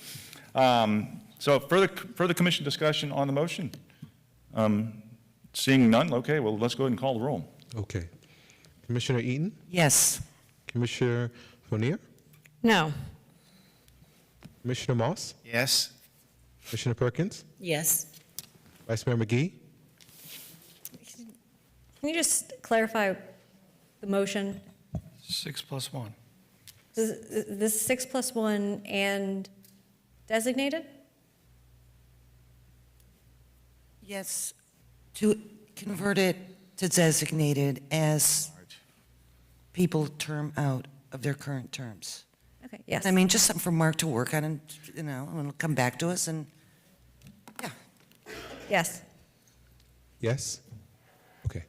So further commission discussion on the motion? Seeing none, okay, well, let's go ahead and call the roll. Okay. Commissioner Eaton? Yes. Commissioner Fournier? No. Commissioner Moss? Yes. Commissioner Perkins? Yes. Vice Mayor McGee? Can you just clarify the motion? 6 + 1. This 6 + 1 and designated? Yes, to convert it to designated as people term out of their current terms. Okay, yes. I mean, just something for Mark to work on and, and it'll come back to us and, Yes. Yes? Okay.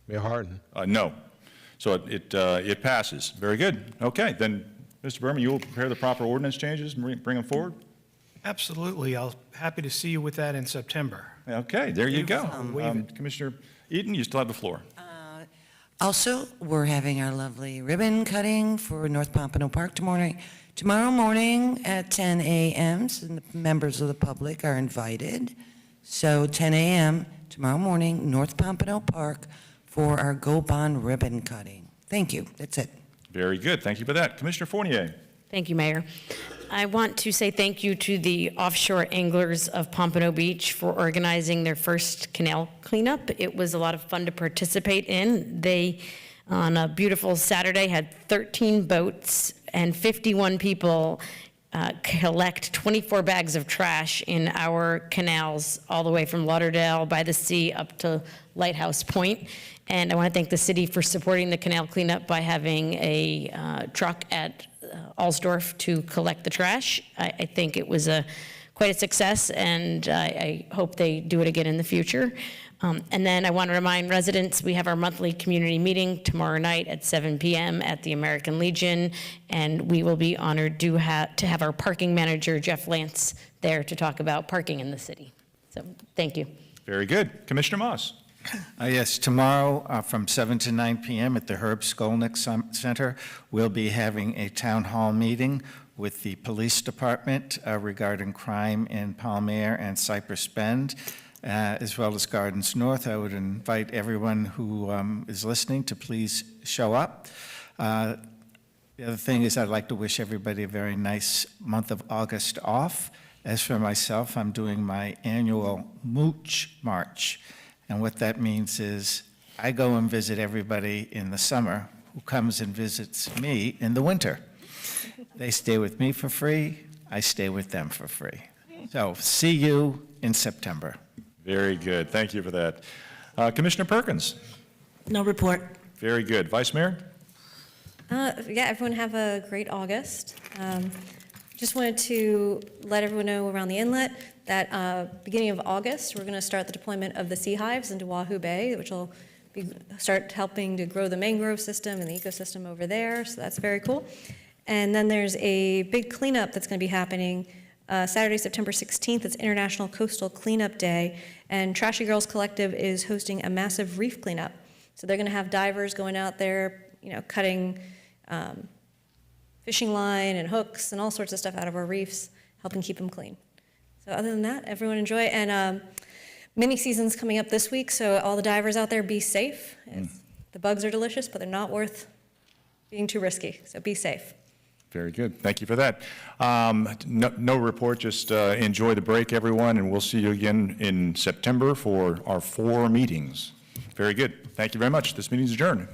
Mayor Harden? No. So it passes. Very good. Okay, then, Mr. Berman, you will prepare the proper ordinance changes and bring them forward? Absolutely. Happy to see you with that in September. Okay, there you go. Waive it. Commissioner Eaton, you still have the floor. Also, we're having our lovely ribbon cutting for North Pompano Park tomorrow morning at 10 a.m. So the members of the public are invited. So 10 a.m. tomorrow morning, North Pompano Park for our Go Bond ribbon cutting. Thank you. That's it. Very good. Thank you for that. Commissioner Fournier. Thank you, Mayor. I want to say thank you to the offshore anglers of Pompano Beach for organizing their first canal cleanup. It was a lot of fun to participate in. They, on a beautiful Saturday, had 13 boats and 51 people collect 24 bags of trash in our canals all the way from Lauderdale by the sea up to Lighthouse Point. And I want to thank the city for supporting the canal cleanup by having a truck at Alsdorf to collect the trash. I think it was quite a success, and I hope they do it again in the future. And then I want to remind residents, we have our monthly community meeting tomorrow night at 7 p.m. at the American Legion, and we will be honored to have our parking manager, Jeff Lance, there to talk about parking in the city. So thank you. Very good. Commissioner Moss. Yes, tomorrow from 7 to 9 p.m. at the Herb Skolnick Center, we'll be having a town hall meeting with the police department regarding crime in Palmyra and Cypress Bend, as well as Gardens North. I would invite everyone who is listening to please show up. The other thing is I'd like to wish everybody a very nice month of August off. As for myself, I'm doing my annual Mooch March. And what that means is I go and visit everybody in the summer who comes and visits me in the winter. They stay with me for free. I stay with them for free. So see you in September. Very good. Thank you for that. Commissioner Perkins. No report. Very good. Vice Mayor? Yeah, everyone have a great August. Just wanted to let everyone know around the inlet that beginning of August, we're going to start the deployment of the sea hives into Wahoo Bay, which will start helping to grow the mangrove system and the ecosystem over there. So that's very cool. And then there's a big cleanup that's going to be happening Saturday, September 16th. It's International Coastal Cleanup Day, and Trashy Girls Collective is hosting a massive reef cleanup. So they're going to have divers going out there, cutting fishing line and hooks and all sorts of stuff out of our reefs, helping keep them clean. So other than that, everyone enjoy. And mini season's coming up this week, so all the divers out there, be safe. The bugs are delicious, but they're not worth being too risky, so be safe. Very good. Thank you for that. No report, just enjoy the break, everyone, and we'll see you again in September for our 4 meetings. Very good. Thank you very much. This meeting is adjourned.